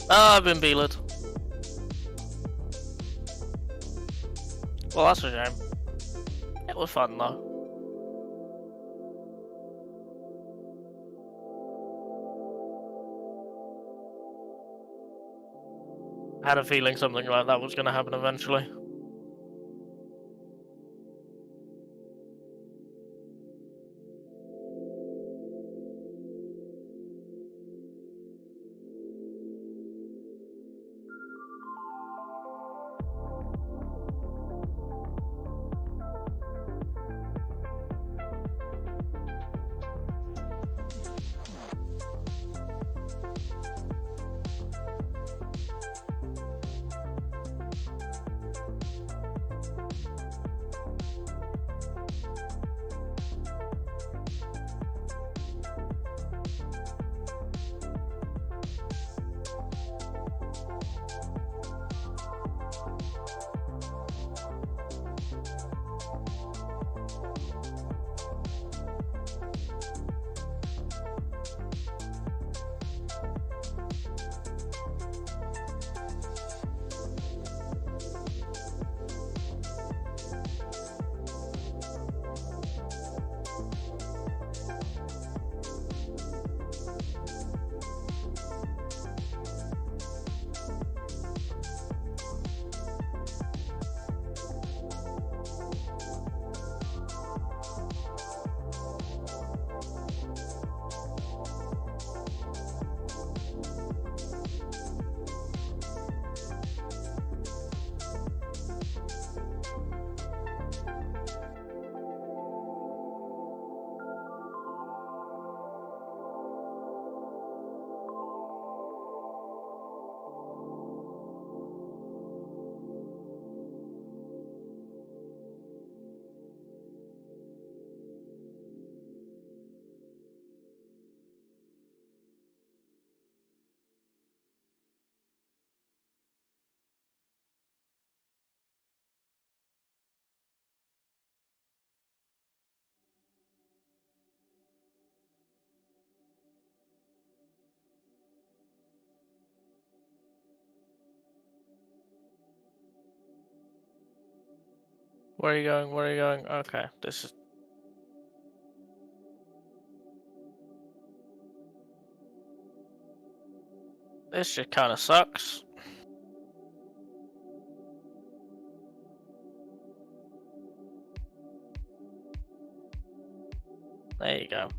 I've been beeled. Well, that's a shame. It was fun though. I had a feeling something like that was going to happen eventually. Where are you going? Where are you going? Okay, this just kind of sucks. There you go.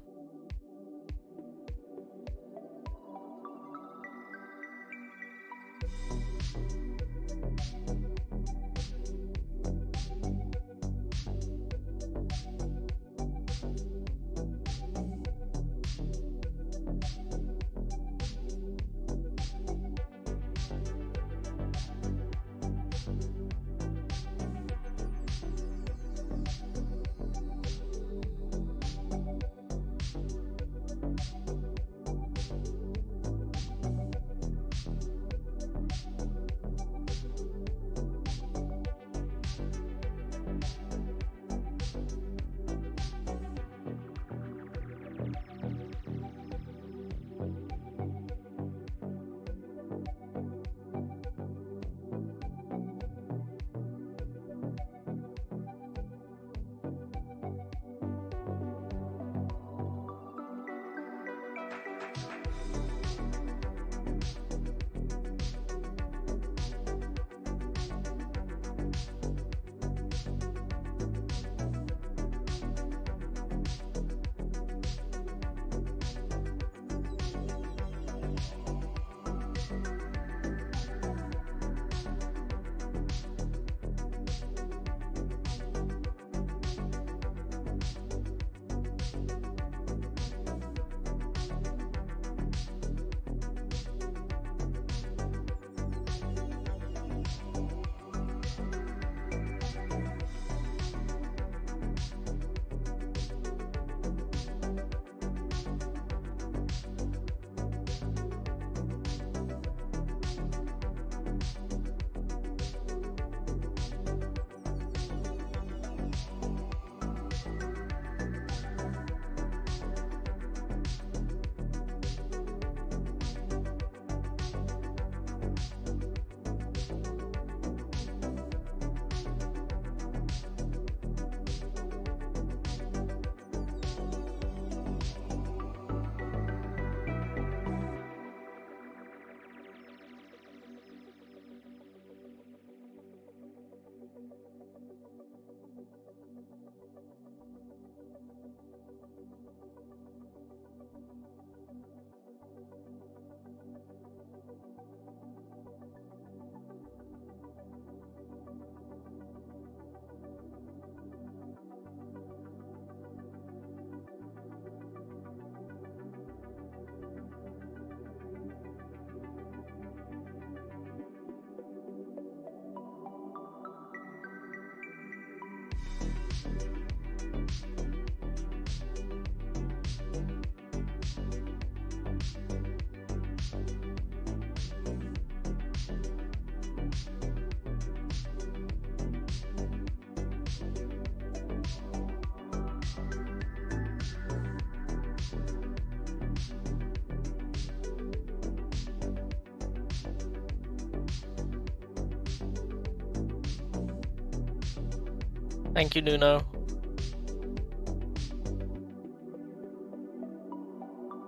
Thank you, Nuno.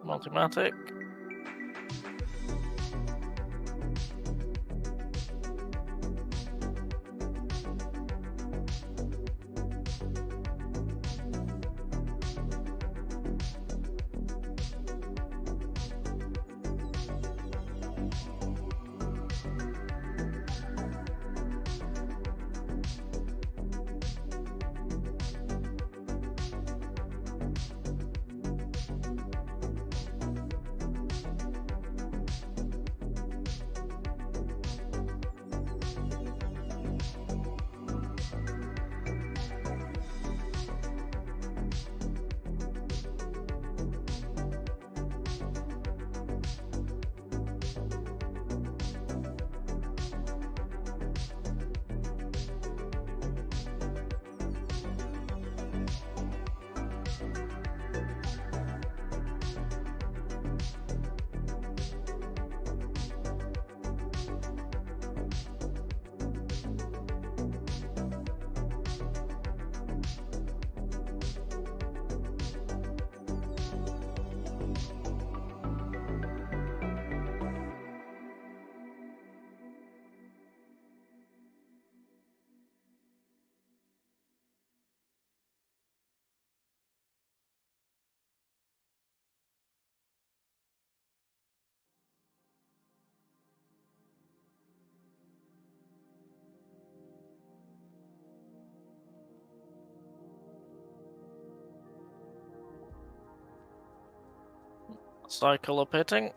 Multimatic. Cycle of pitting.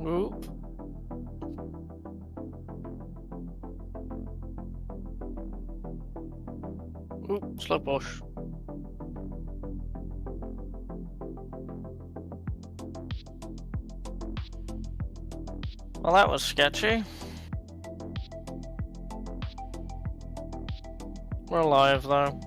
Oop. Ooh, slow push. Well, that was sketchy. We're alive though.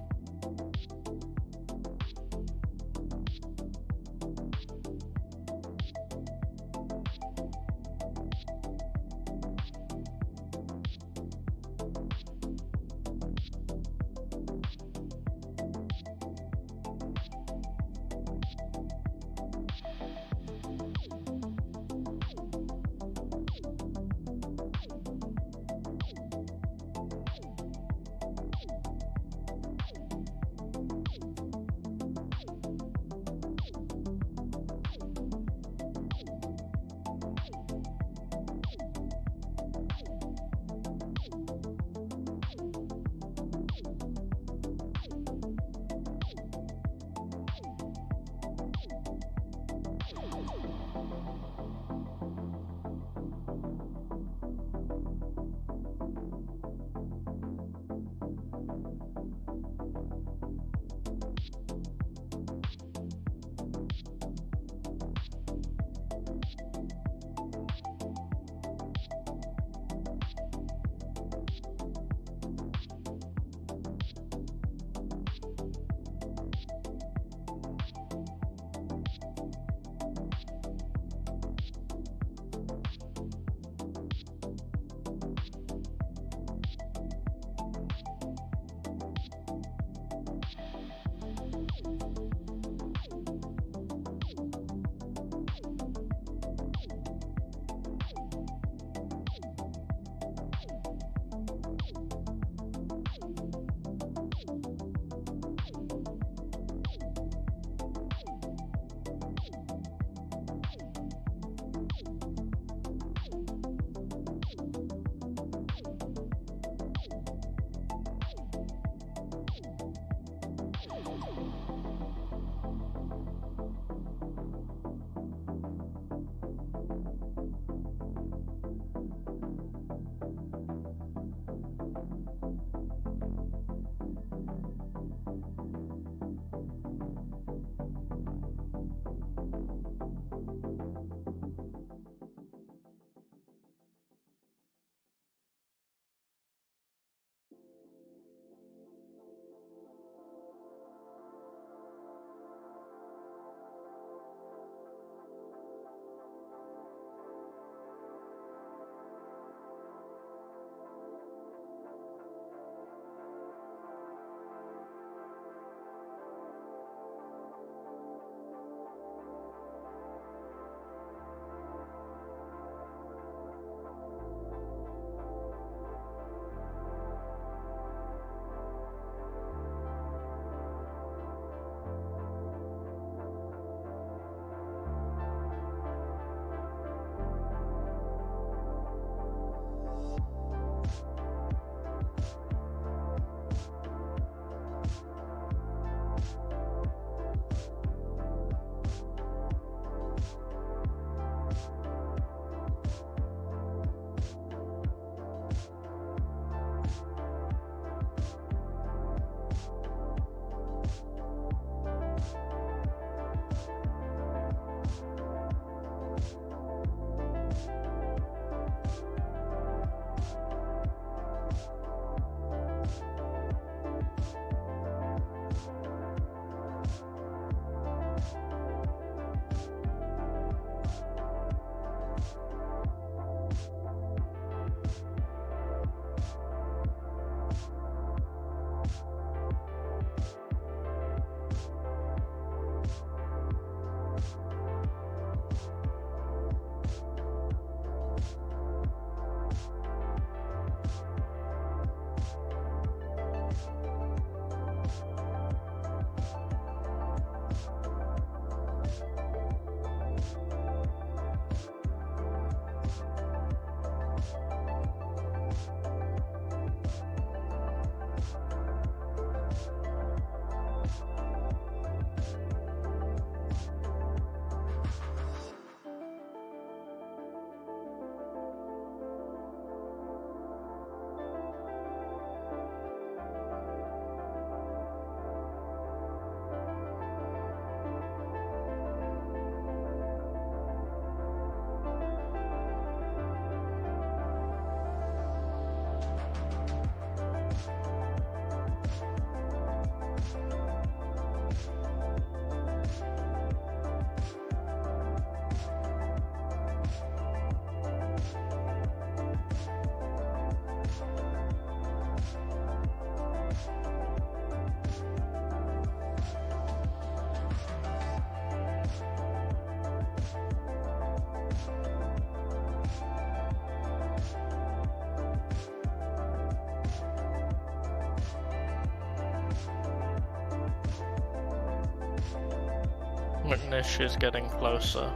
McNish is getting closer.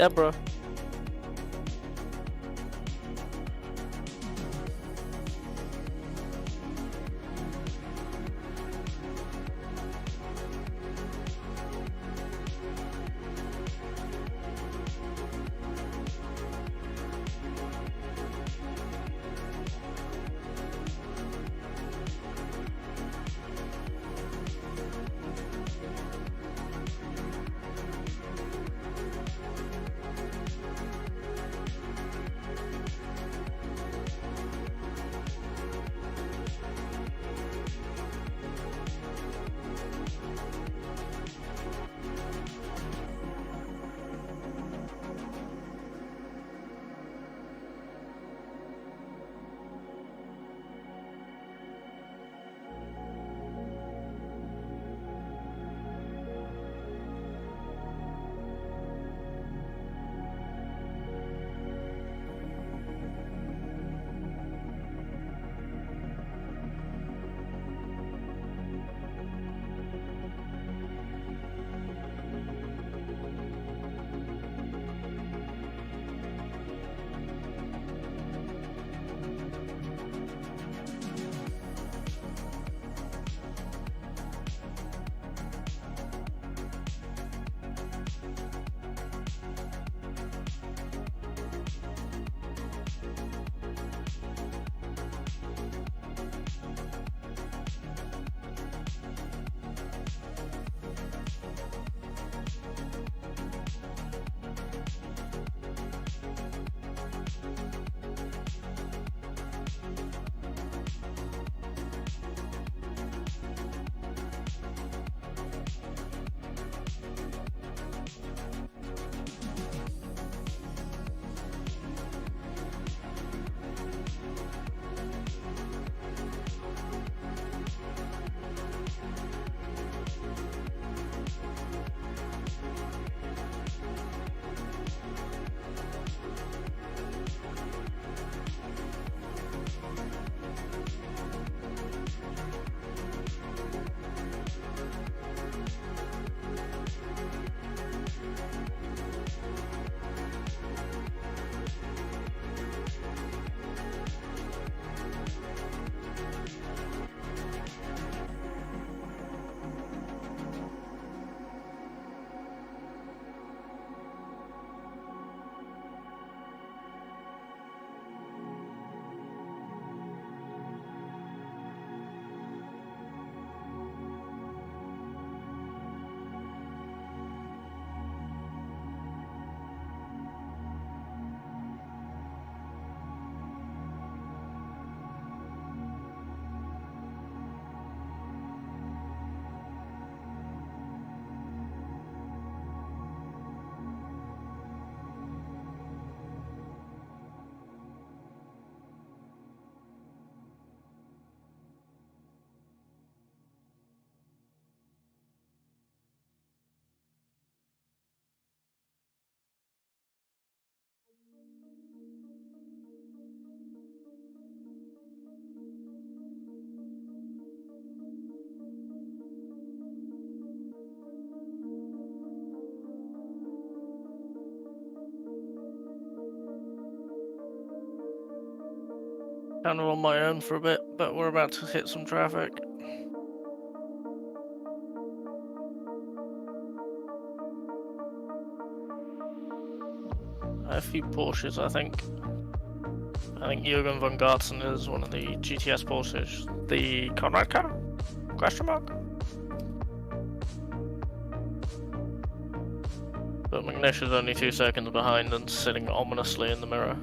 Yeah, bro. Kind of on my own for a bit, but we're about to hit some traffic. A few Porsches, I think. I think Jürgen von Gartzen is one of the GTS Porsches. The Conrad car? Question mark? But McNish is only 2 seconds behind and sitting ominously in the mirror.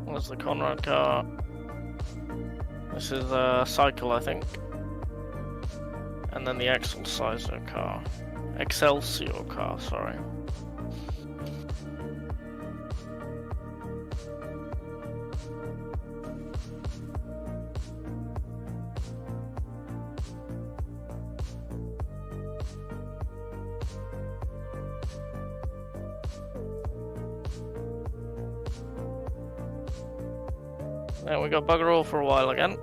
Where's the Conrad car? This is a cycle, I think. And then the Excelsior car. Excelsior car, sorry. Yeah, we got bugger all for a while again.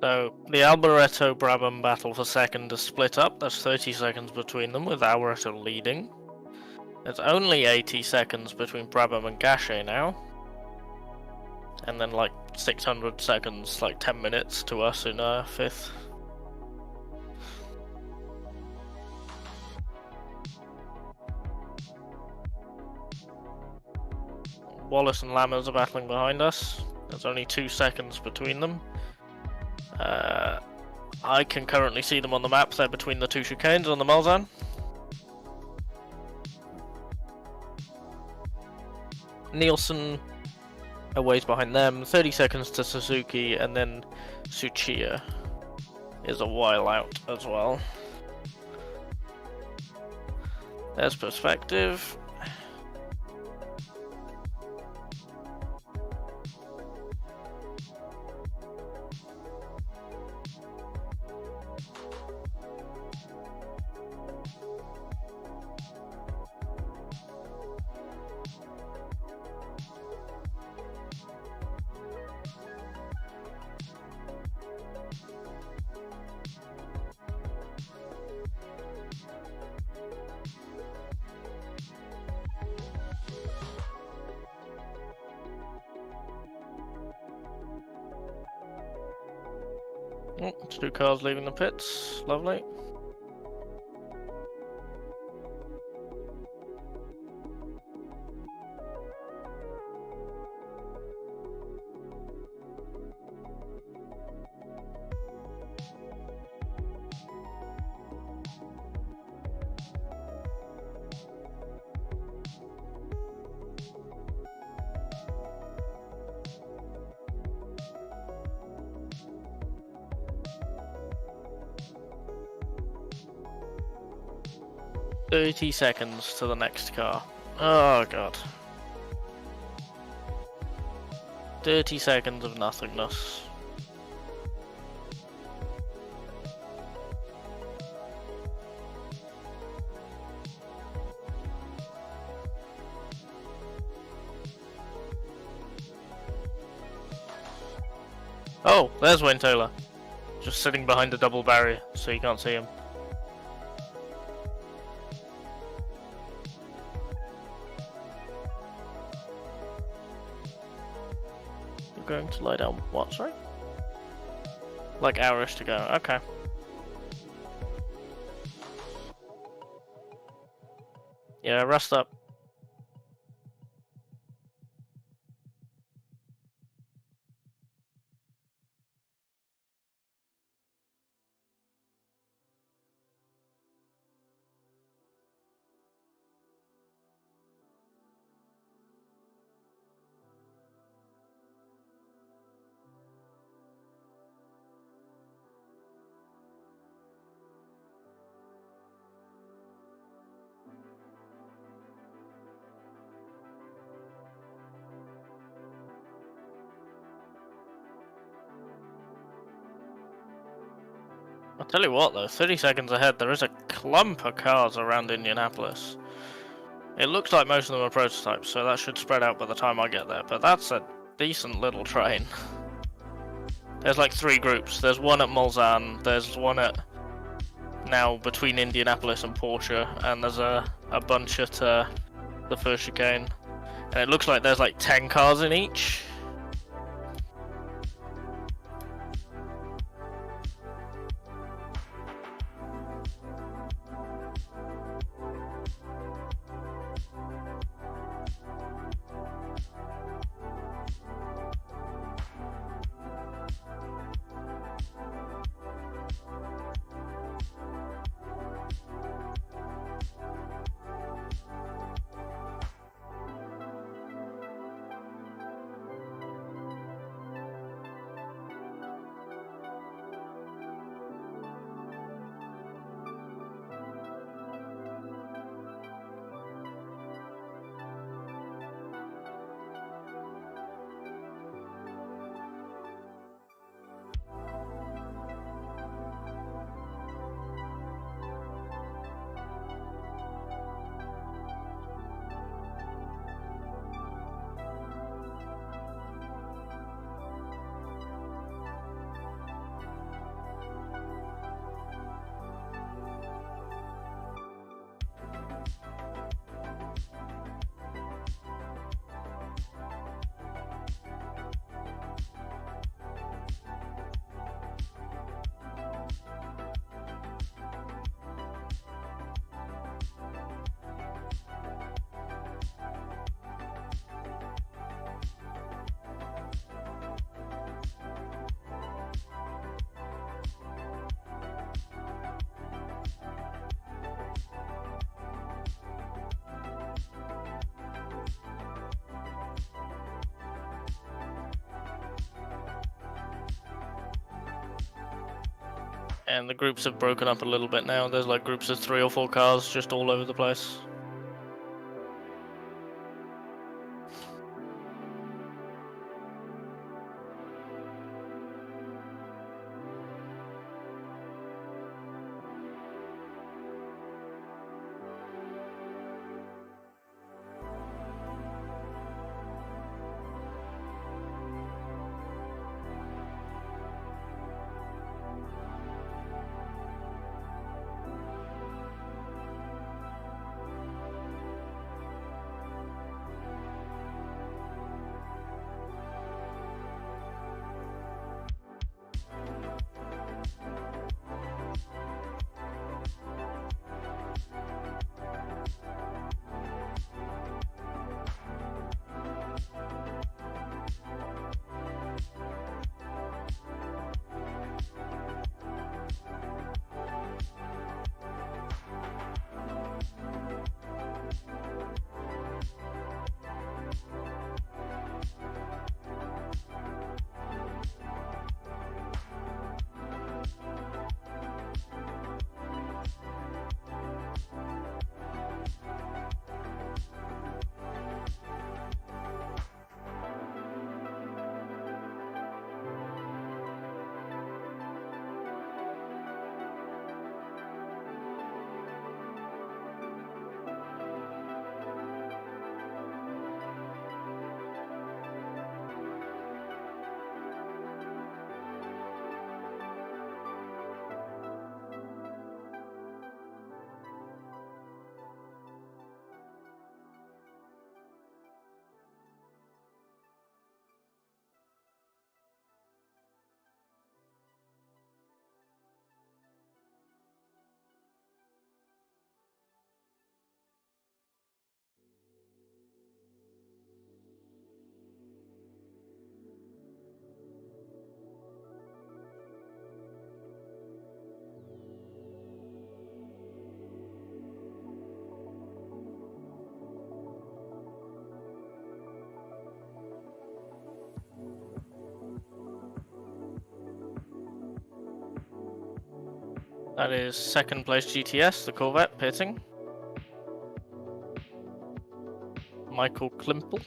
So, the Alboreto Brabham battle for second is split up. There's 30 seconds between them, with Alboreto leading. There's only 80 seconds between Brabham and Gachet now. And then like 600 seconds, like 10 minutes to us in fifth. Wallace and Lammers are battling behind us. There's only 2 seconds between them. I can currently see them on the map. They're between the 2 chicanes on the Malzahn. Nielsen a ways behind them. 30 seconds to Suzuki, and then Tsuchiya is a while out as well. There's perspective. Oh, 2 cars leaving the pits. Lovely. "30 seconds to the next car." Oh god. 30 seconds of nothingness. Oh, there's Wayne Taylor. Just sitting behind a double barrier, so you can't see him. Going to lie down what, sorry? Like hours to go, okay. Yeah, rest up. I'll tell you what though, 30 seconds ahead, there is a clump of cars around Indianapolis. It looks like most of them are prototypes, so that should spread out by the time I get there, but that's a decent little train. There's like 3 groups. There's one at Mulsanne, there's one at now between Indianapolis and Porsche, and there's a bunch at the first chicane. And it looks like there's like 10 cars in each. And the groups have broken up a little bit now. There's like groups of 3 or 4 cars just all over the place. That is second place GTS, the Corvette, pitting. Michael Klimple.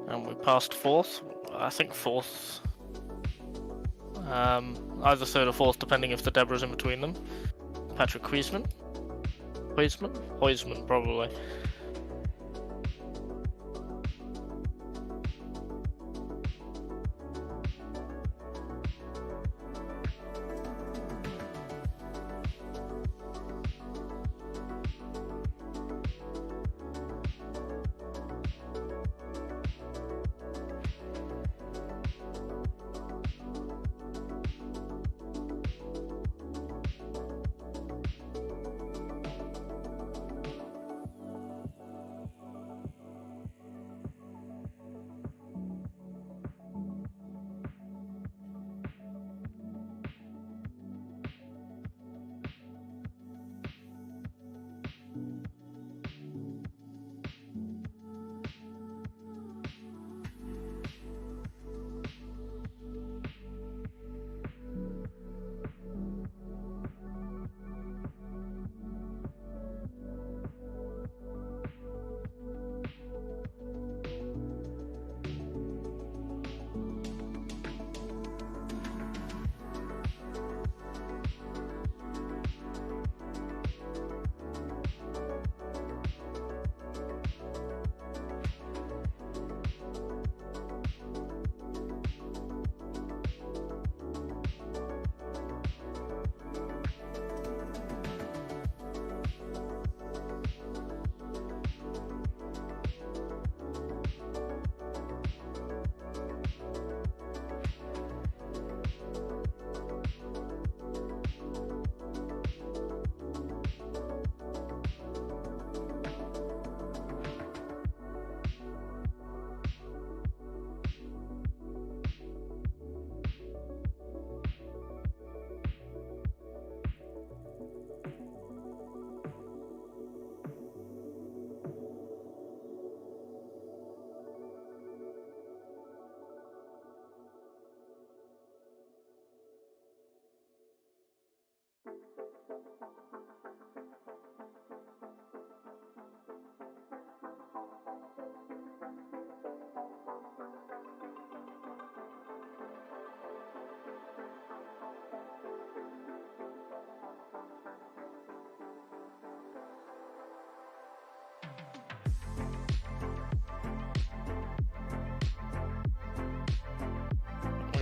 And we passed fourth. I think fourth. Either third or fourth, depending if the Deborah's in between them. Patrick Huisman. Huisman, probably.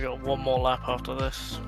got one more lap after this.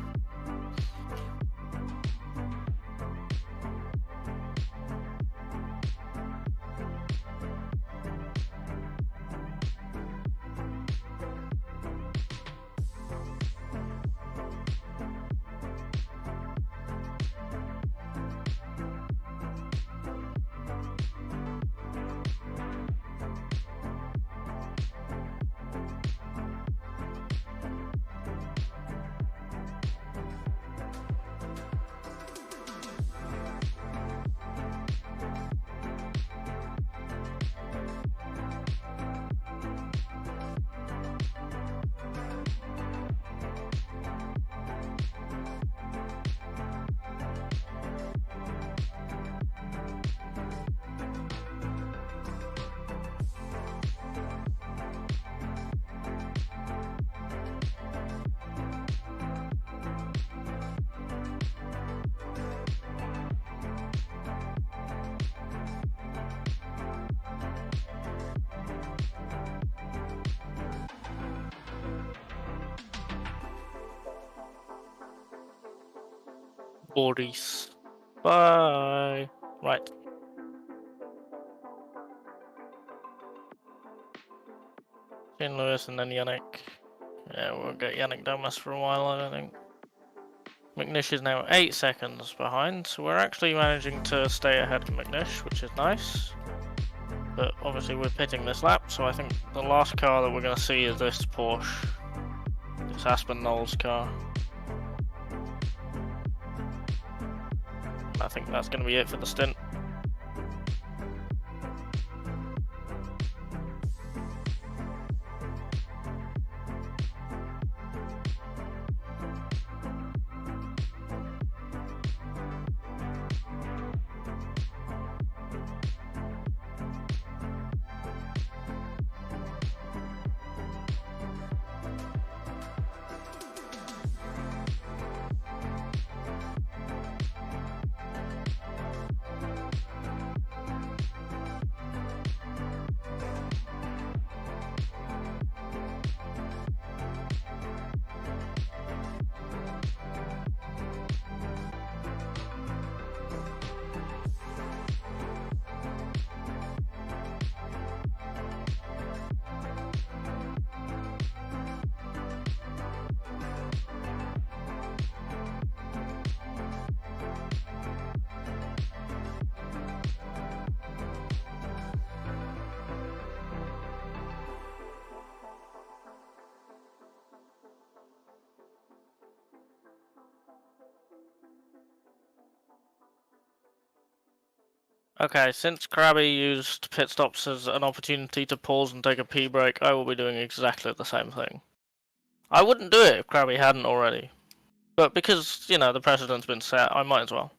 Boris. Bye. Right. St. Louis and then Yannick. Yeah, we'll get Yannick Domas for a while, I don't think. McNish is now 8 seconds behind, so we're actually managing to stay ahead of McNish, which is nice. But obviously we're pitting this lap, so I think the last car that we're going to see is this Porsche. This Aspen Knowles car. I think that's going to be it for the stint. Okay, since Krabby used pit stops as an opportunity to pause and take a pee break, I will be doing exactly the same thing. I wouldn't do it if Krabby hadn't already. But because, you know, the precedent's been set, I might as well.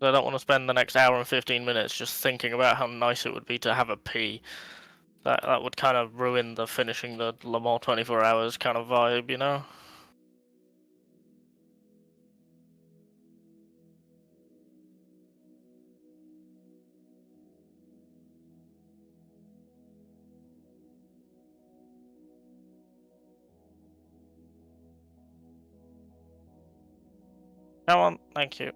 I don't want to spend the next hour and 15 minutes just thinking about how nice it would be to have a pee. That would kind of ruin the finishing the Le Mans 24 hours kind of vibe, you know? Come on, thank you.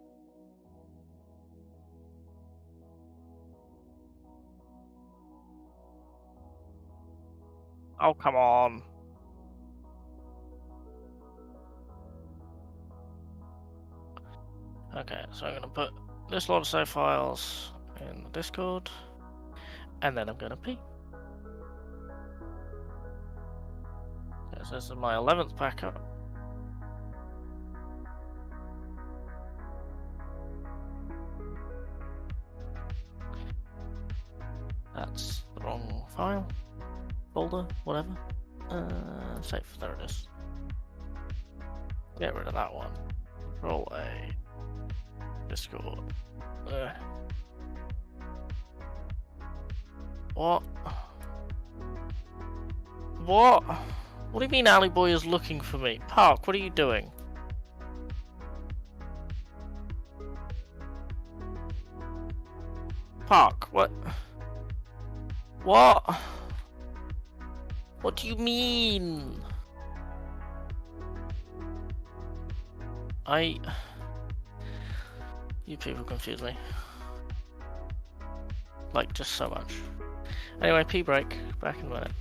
Oh, come on. Okay, so I'm going to put this lot of save files in the Discord, and then I'm going to pee. This is my 11th backup. That's the wrong file, folder, whatever. Save, there it is. Get rid of that one. Control A. Discord. What? What? What do you mean Ali Boy is looking for me? Park, what are you doing? Park, what? What? What do you mean? You people confuse me. Like, just so much. Anyway, pee break. Back in a minute.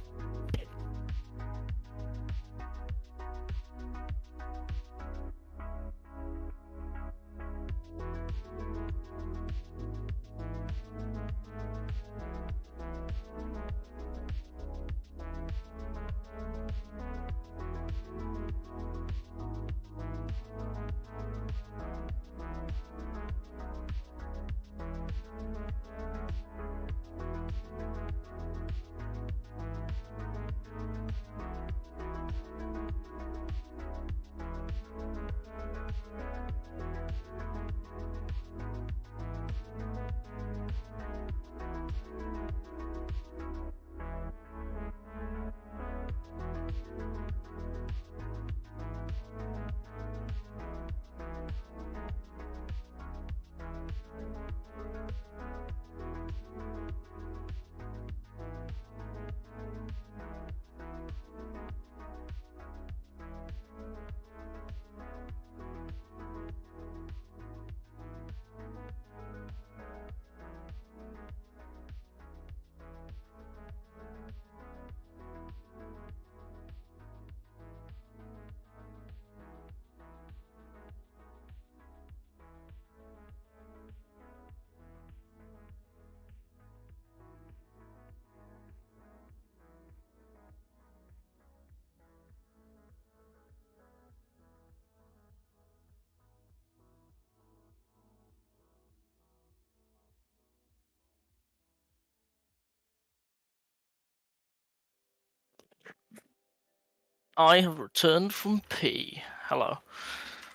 I have returned from pee. Hello.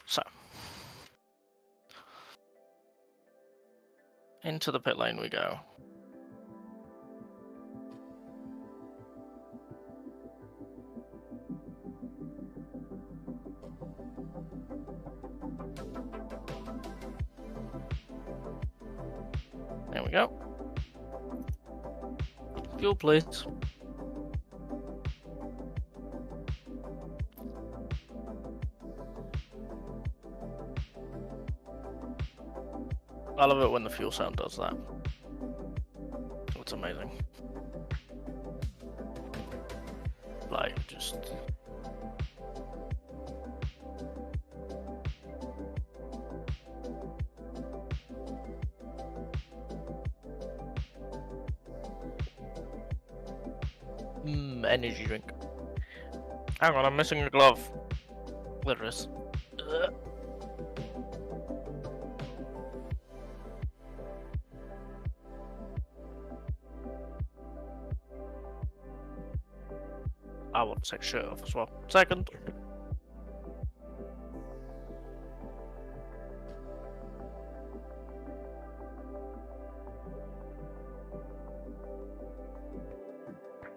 So. Into the pit lane we go. There we go. Fuel, please. I love it when the fuel sound does that. It's amazing. Like, just... energy drink. Hang on, I'm missing a glove. There it is. I want to take shirt off as well. Second.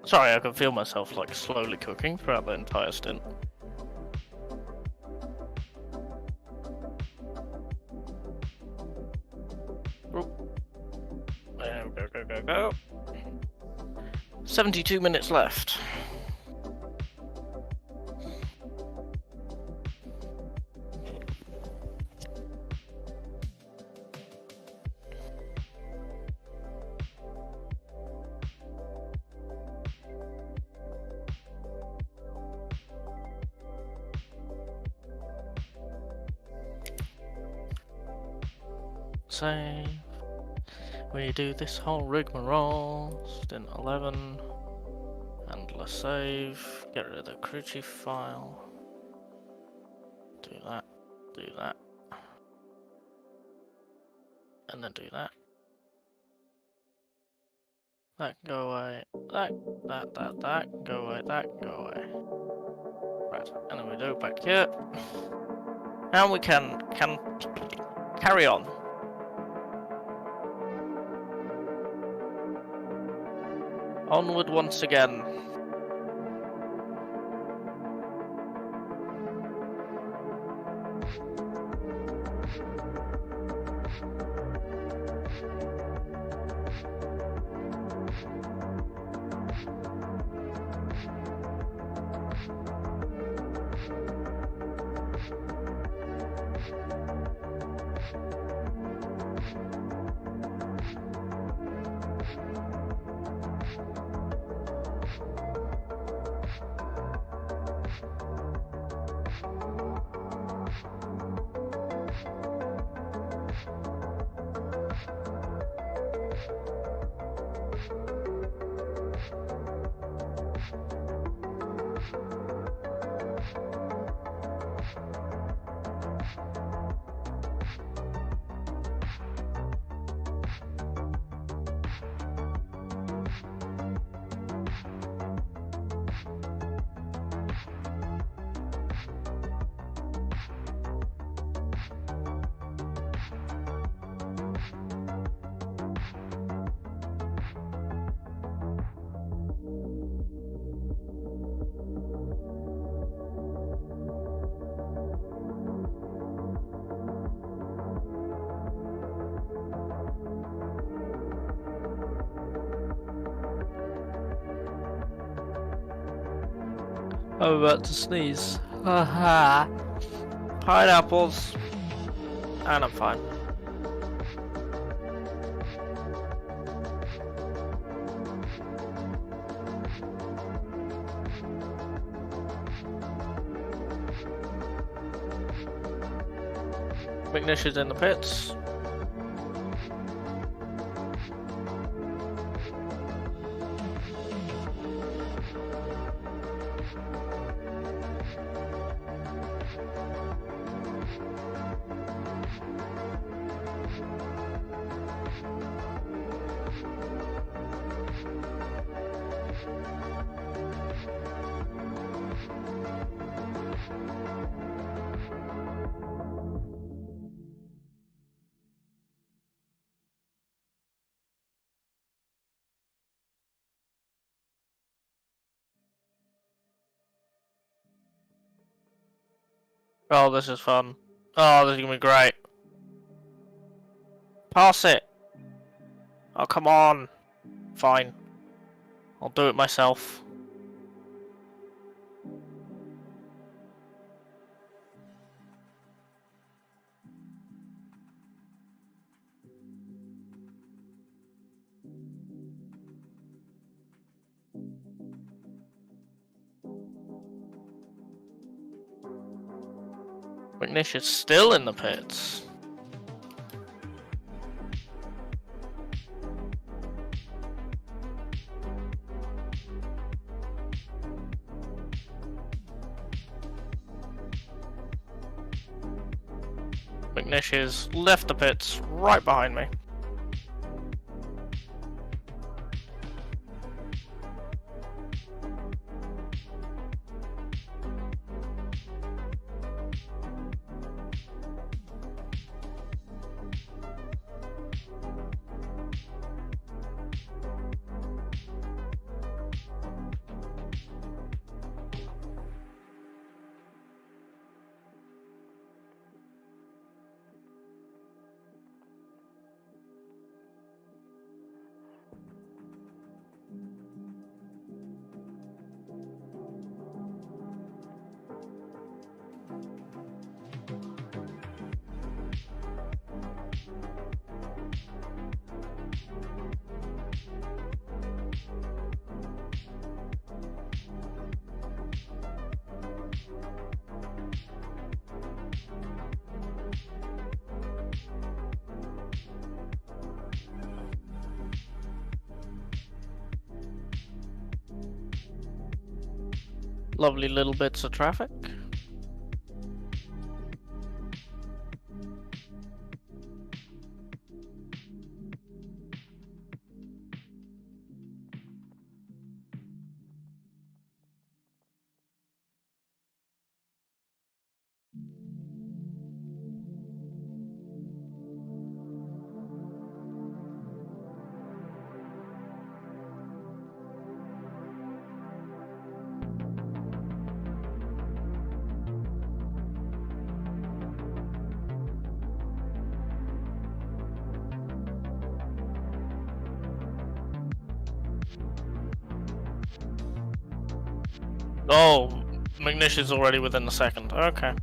Sorry, I can feel myself like slowly cooking throughout the entire stint. There we go, go, go, go. 72 minutes left. Save. We do this whole rigmarole. Stint 11. Endless save. Get rid of the crew chief file. Do that. Do that. And then do that. That can go away. That go away. That can go away. Right. And then we do it back here. And we can carry on. Onward once again. I'm about to sneeze. Haha. Pineapples. And I'm fine. McNish is in the pits. Oh, this is fun. Oh, this is gonna be great. Pass it! Oh, come on. Fine. I'll do it myself. McNish is still in the pits. McNish is left the pits, right behind me. Lovely little bits of traffic. Oh, McNish is already within the second. Okay.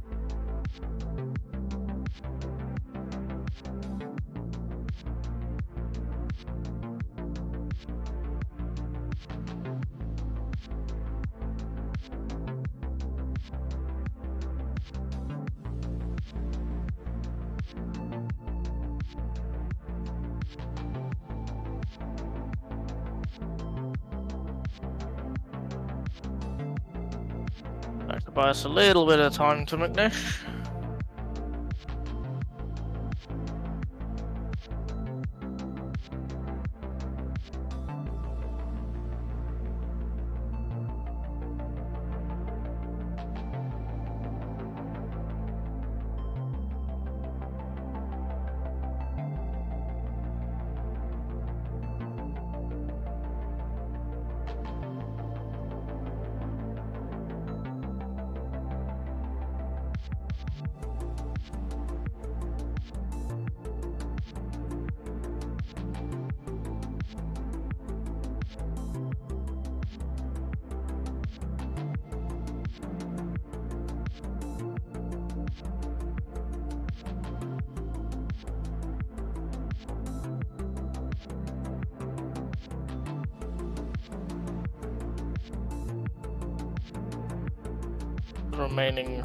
buy us a little bit of time to McNish. Remaining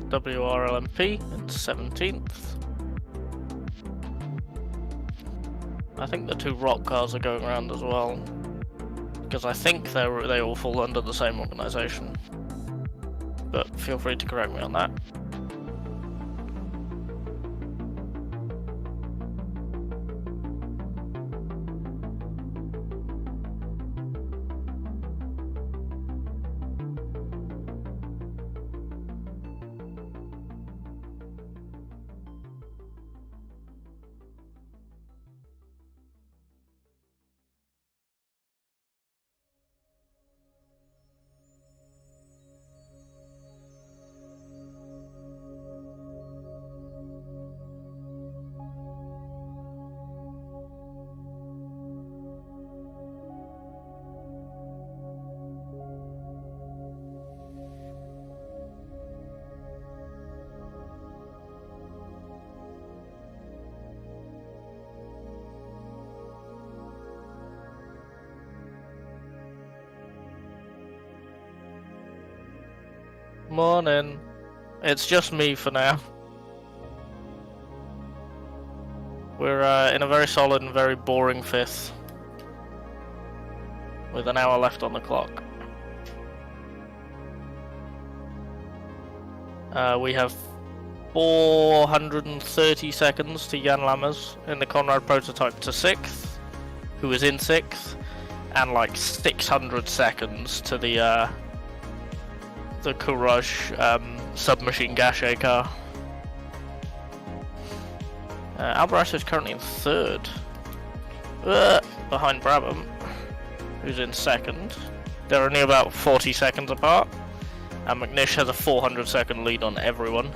WRLMP in 17th. I think the 2 rock cars are going around as well, because I think they all fall under the same organisation. But feel free to correct me on that. Morning. It's just me for now. We're in a very solid and very boring 5th, with an hour left on the clock. We have 430 seconds to Jan Lammers in the Conrad prototype to 6th, who is in 6th, and like 600 seconds to the Courage submachine Gachet car. Alvarez is currently in 3rd, behind Brabham, who's in 2nd. They're only about 40 seconds apart, and McNish has a 400-second lead on everyone.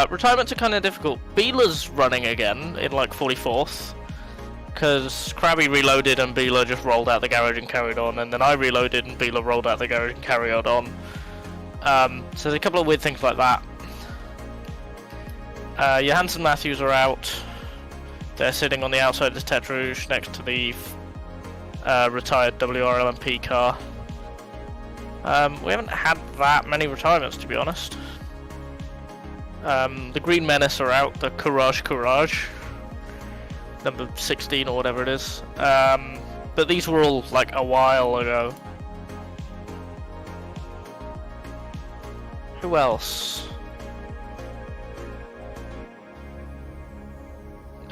Retirements are kind of difficult. Beeler's running again in like 44th. Because Krabby reloaded and Beeler just rolled out the garage and carried on, and then I reloaded and Beeler rolled out the garage and carried on. So there's a couple of weird things like that. Johansson Matthews are out. They're sitting on the outside of the Tete Rouge next to the retired WRLMP car. We haven't had that many retirements, to be honest. The Green Menace are out, the Courage. Number 16 or whatever it is. But these were all like a while ago. Who else?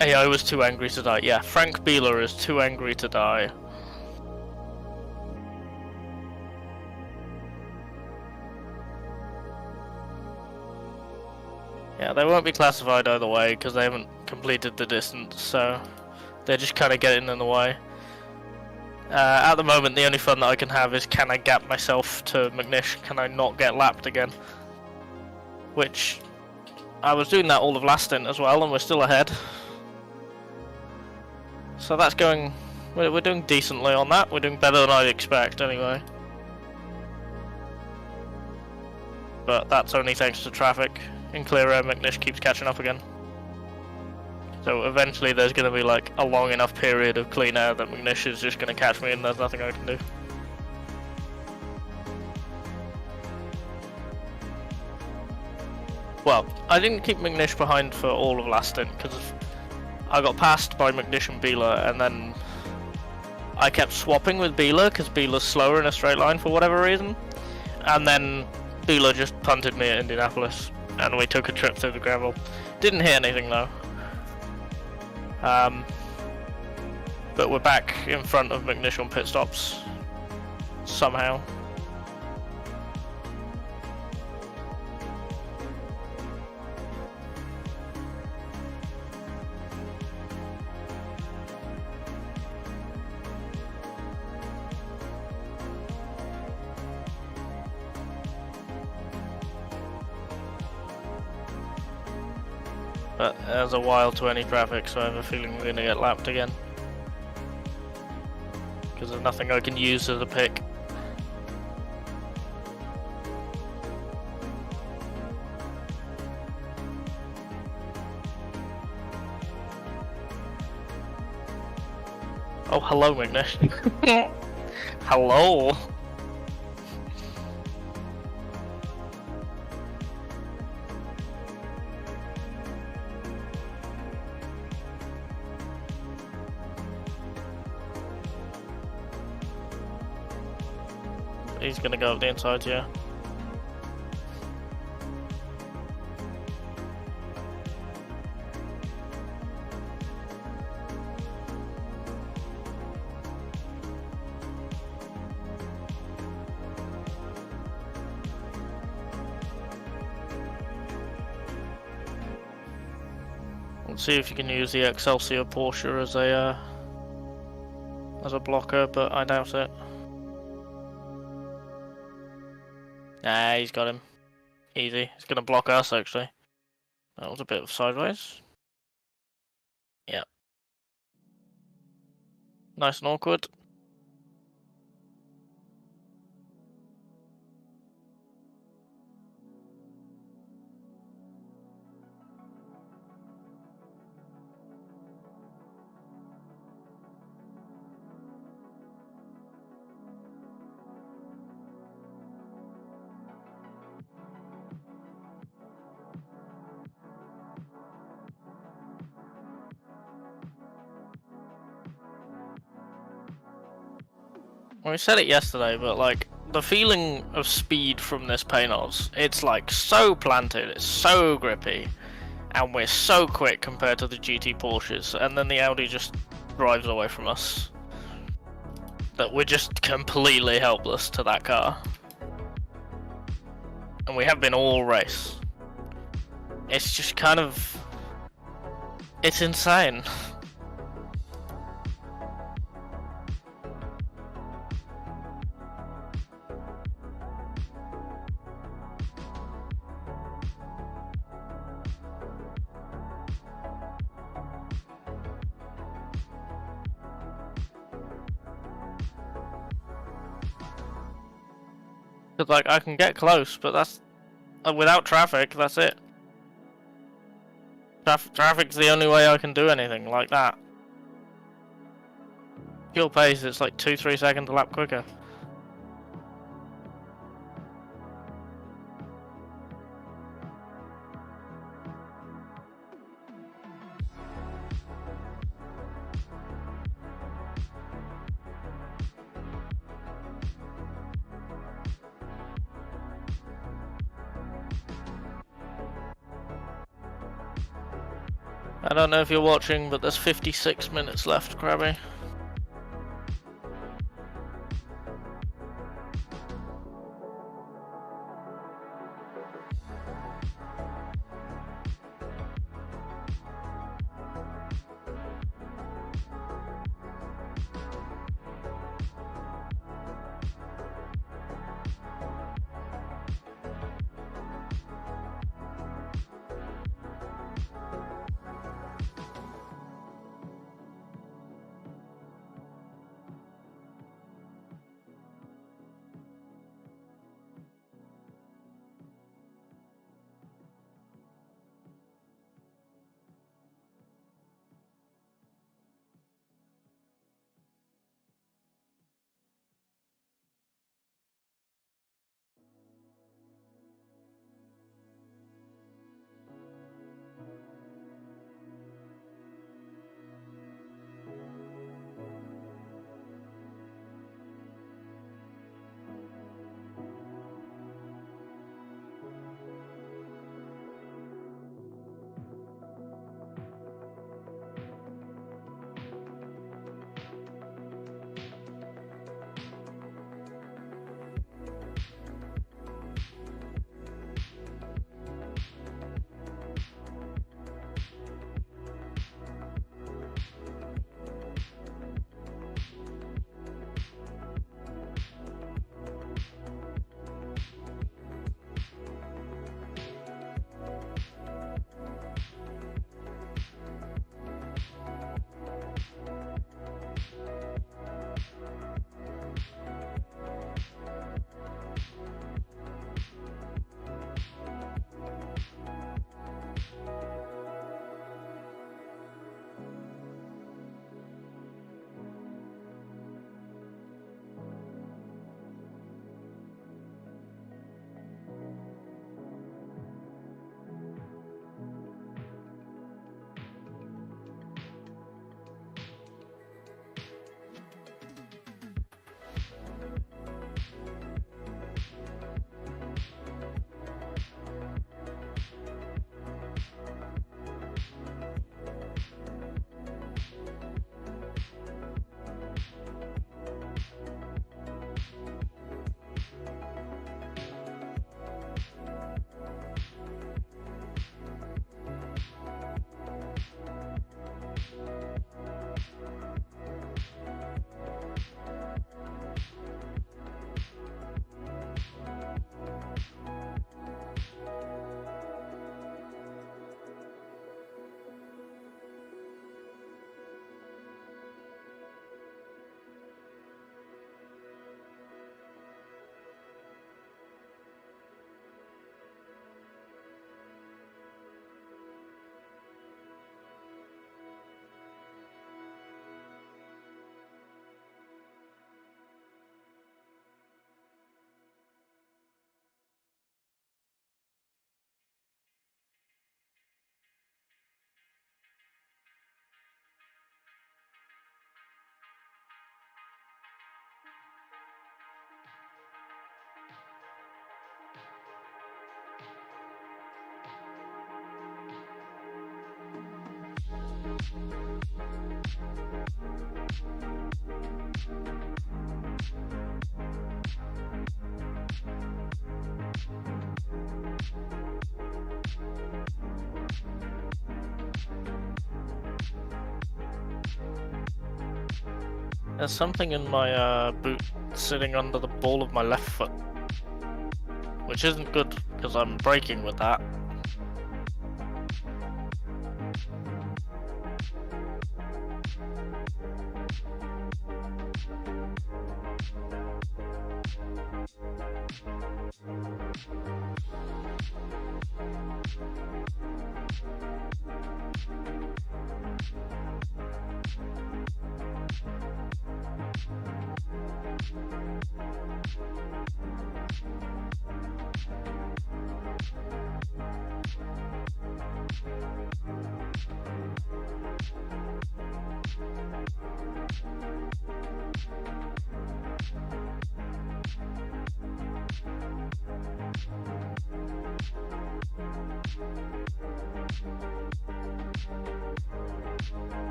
AI was too angry to die. Yeah, Frank Beeler is too angry to die. Yeah, they won't be classified either way because they haven't completed the distance, so they're just kind of getting in the way. At the moment, the only fun that I can have is, can I gap myself to McNish? Can I not get lapped again? Which, I was doing that all of last stint as well, and we're still ahead. So that's going... We're doing decently on that. We're doing better than I'd expect, anyway. But that's only thanks to traffic. In clear air, McNish keeps catching up again. So eventually there's going to be like a long enough period of clean air that McNish is just going to catch me and there's nothing I can do. Well, I didn't keep McNish behind for all of last stint because I got passed by McNish and Beeler, and then I kept swapping with Beeler because Beeler's slower in a straight line for whatever reason, and then Beeler just punted me at Indianapolis, and we took a trip through the gravel. Didn't hit anything though. But we're back in front of McNish on pit stops somehow. But there's a while to any traffic, so I have a feeling we're gonna get lapped again. Because there's nothing I can use as a pick. Oh, hello, McNish. Hello. He's gonna go up the inside, yeah. Let's see if you can use the Excelsior Porsche as a blocker, but I doubt it. Nah, he's got him. Easy. He's gonna block us, actually. That was a bit of sideways. Yeah. Nice and awkward. Well, we said it yesterday, but like the feeling of speed from this Paynos, it's like so planted, it's so grippy, and we're so quick compared to the GT Porsches, and then the Audi just drives away from us. That we're just completely helpless to that car. And we have been all race. It's just kind of... it's insane. Cause like I can get close, but that's without traffic. That's it. Traffic's the only way I can do anything like that. Pure pace, it's like 2-3 seconds a lap quicker. I don't know if you're watching, but there's 56 minutes left, Krabby. There's something in my boot sitting under the ball of my left foot, which isn't good because I'm braking with that.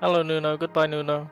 Hello Nuno, goodbye Nuno.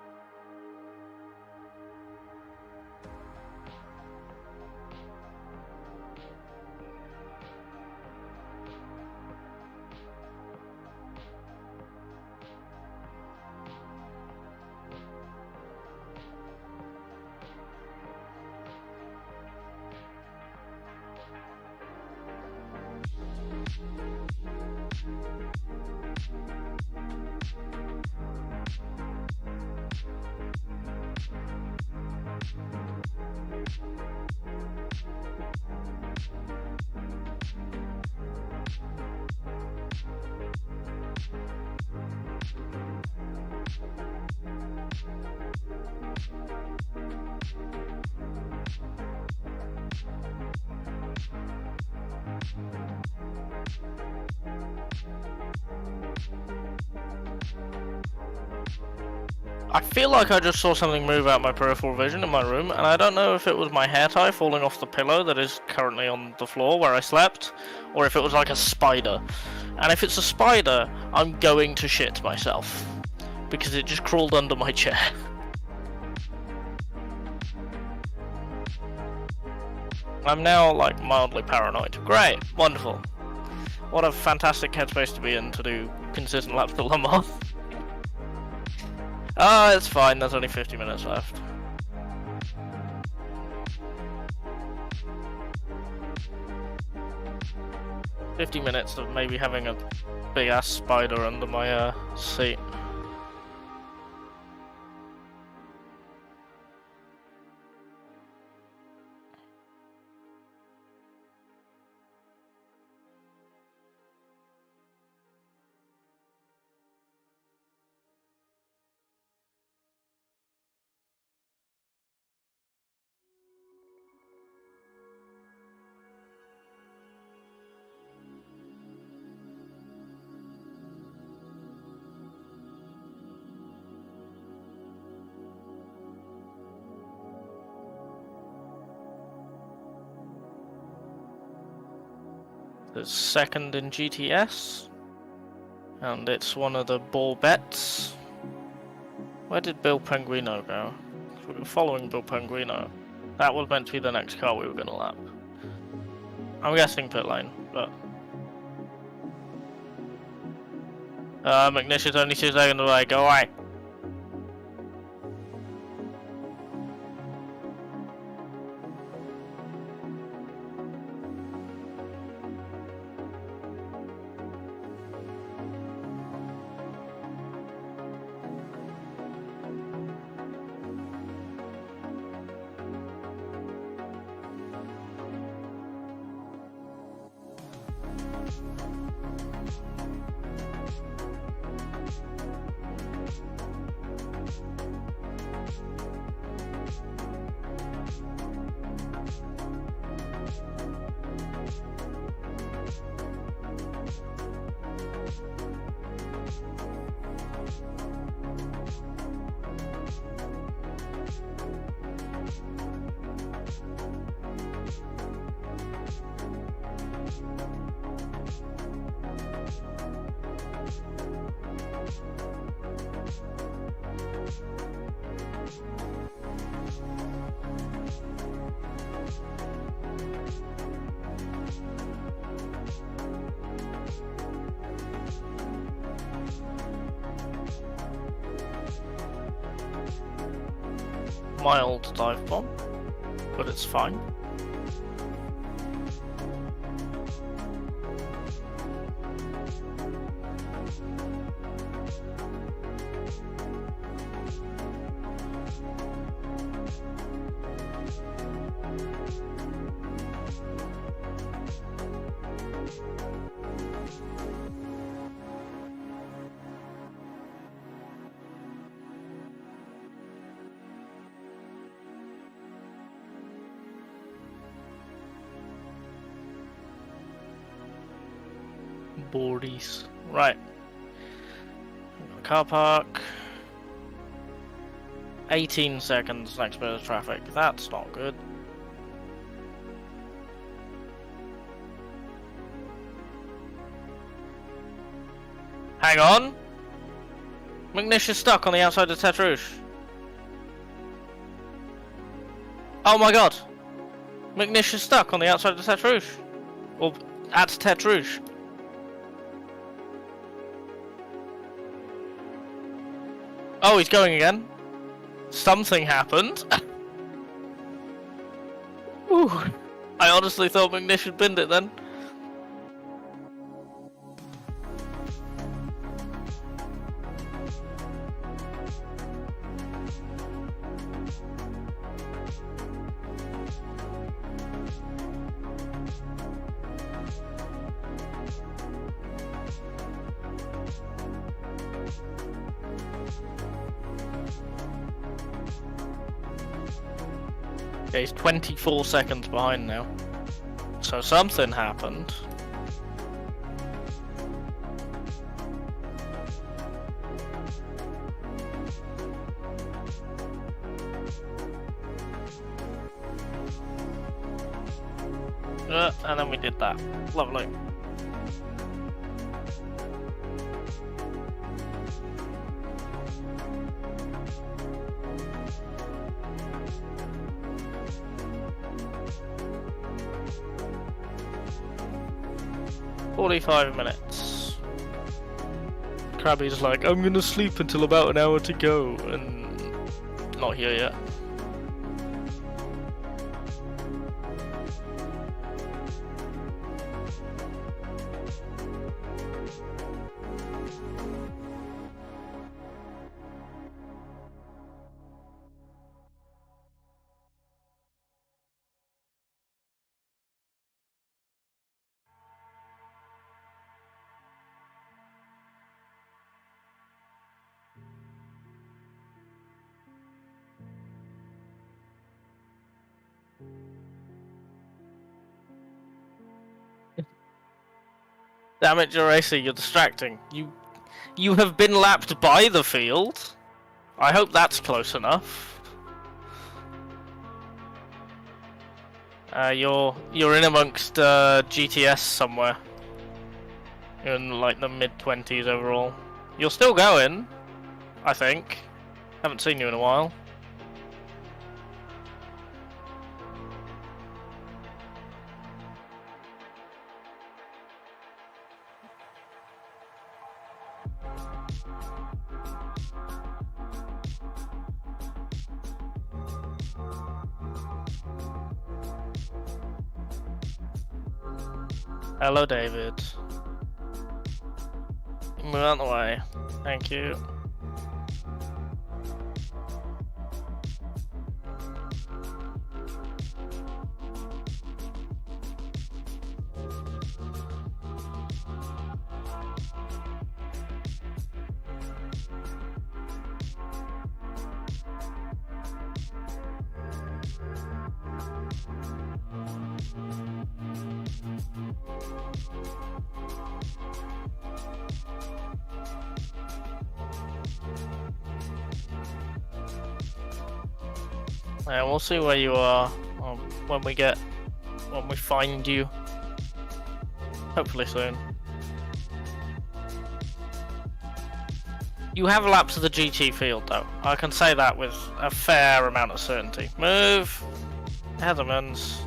I feel like I just saw something move out my peripheral vision in my room, and I don't know if it was my hair tie falling off the pillow that is currently on the floor where I slept, or if it was like a spider. And if it's a spider, I'm going to shit myself, because it just crawled under my chair. I'm now, like, mildly paranoid. Great, wonderful. What a fantastic headspace to be in to do consistent laps to Le Mans. Oh, it's fine, there's only 50 minutes left. "50 minutes of maybe having a big ass spider under my seat." It's second in GTS, and it's one of the ball bets. Where did Bill Penguino go? We were following Bill Penguino. That was meant to be the next car we were going to lap. I'm guessing pit lane, but... McNish's only 2 seconds away, go away! Mild dive bomb, but it's fine. Boardies. Right. Car park. 18 seconds next bit of traffic. That's not good. Hang on. McNish is stuck on the outside of Tête Rouge. Oh my god. McNish is stuck on the outside of Tête Rouge. Or at Tête Rouge. Oh, he's going again. Something happened. Ooh. I honestly thought McNish had binned it then. Okay, he's 24 seconds behind now. So something happened. And then we did that. Lovely. "45 minutes. Krabby's like, I'm gonna sleep until about an hour to go, and not here yet. Damn it, Juracy, you're distracting. You have been lapped by the field. I hope that's close enough. You're in amongst GTS somewhere. You're in like the mid-20s overall. You're still going, I think. Haven't seen you in a while. Hello, David. Move out the way. Thank you. Yeah, we'll see where you are when we find you. Hopefully soon. You have lapped to the GT field though. I can say that with a fair amount of certainty. Move! Heathermans.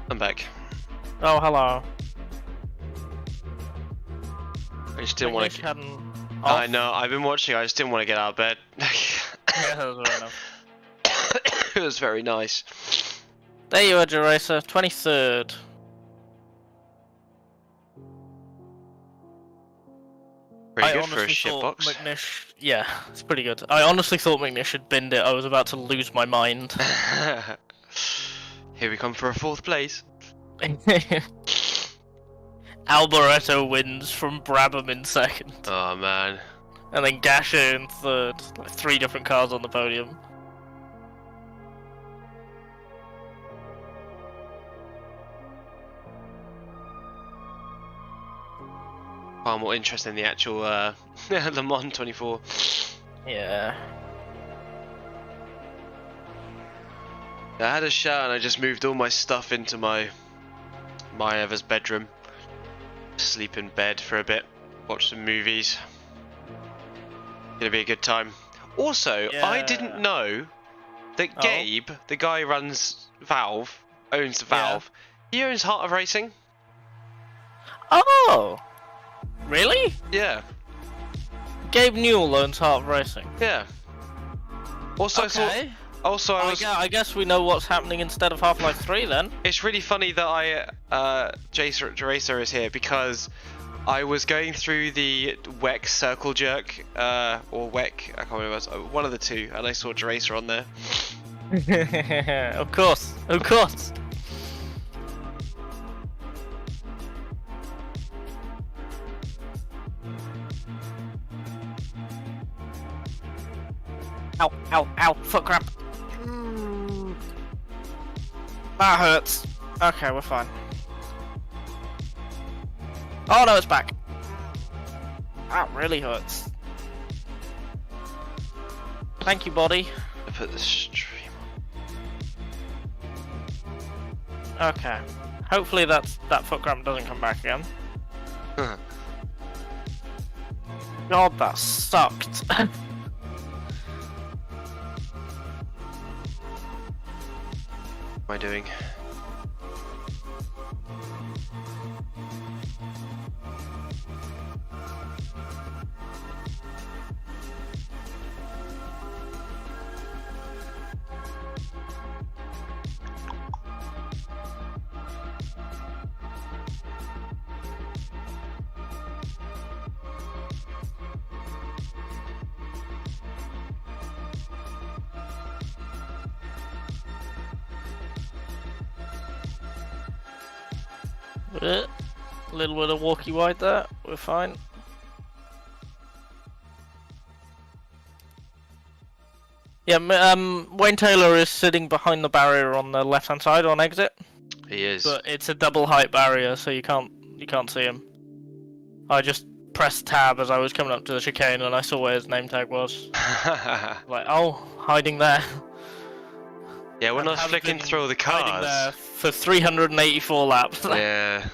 I'm back. Oh, hello. I just didn't want to. hadn't I know. I've been watching. I just didn't want to get out of bed. Yeah, that was fair enough. It was very nice. There you are, Jeracer. 23rd. Pretty I good for a honestly shit thought box. McNish... Yeah, it's pretty good. I honestly thought McNish had binned it. I was about to lose my mind. Here we come for a 4th place. Alboreto wins from Brabham in 2nd. Oh man. And then Gasher in 3rd. Like 3 different cars on the podium. Far more interesting than the actual Le Mans 24. Yeah. I had a shower and I just moved all my stuff into my Eva's bedroom. Sleep in bed for a bit, watch some movies. Gonna be a good time. Also, I didn't know that Gabe, the guy who runs Valve, owns Valve. He owns Heart of Racing. Oh! Really? Yeah. Gabe Newell owns Heart of Racing. Yeah. Also, Okay. I guess we know what's happening instead of Half-Life 3 then. It's really funny that Jeracer is here because I was going through the WEC Circle Jerk, or WEC, I can't remember, one of the two, and I saw Jeracer on there. Of course, of course. Ow, ow, ow, foot cramp. That hurts. Okay, we're fine. Oh no, it's back. That really hurts. Thank you, body. I put the stream Okay. Hopefully that foot cramp doesn't come back again. on. God, that sucked. What am I doing? A little bit of walkie wide there, we're fine. Yeah, Wayne Taylor is sitting behind the barrier on the left-hand side on exit, He is. but it's a double height barrier, so you can't see him. I just pressed tab as I was coming up to the chicane, and I saw where his name tag was. Like, oh, hiding there. Yeah, when I was Have flicking been through all the hiding there cars. for 384 laps. Yeah.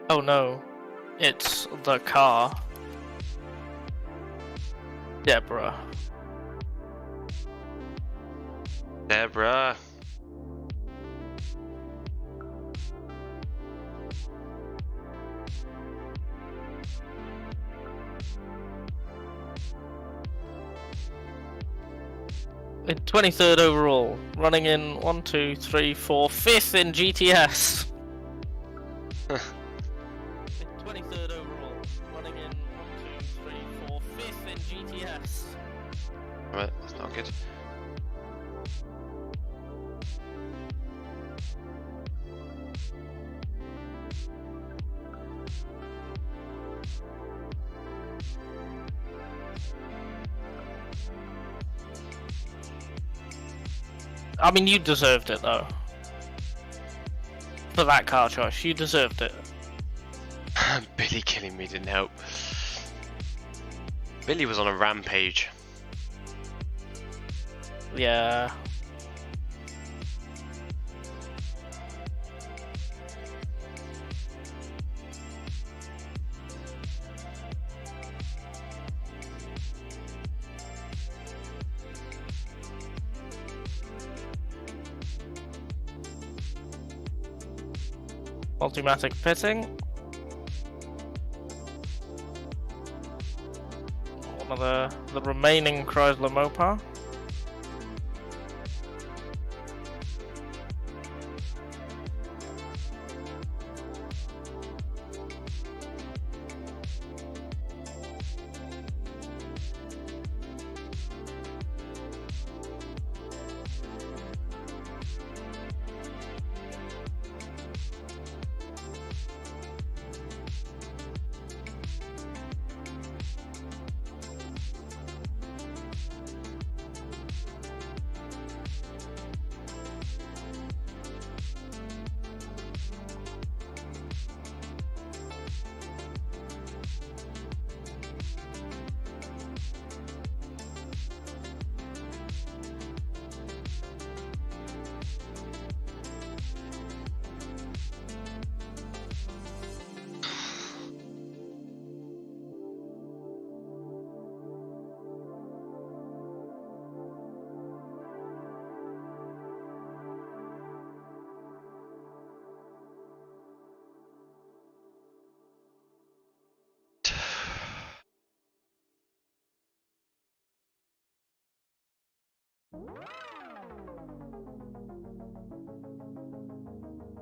Oh no, it's the car. Deborah. Deborah. In 23rd overall, running in 1, 2, 3, 4, 5th in GTS. In 23rd overall, running in 1, 2, 3, 4, 5th in GTS. Right, that's not good. I mean, you deserved it though. For that car choice, you deserved it. Billy killing me didn't help. Billy was on a rampage. Yeah. Multimatic pitting. One of the remaining Chrysler Mopar.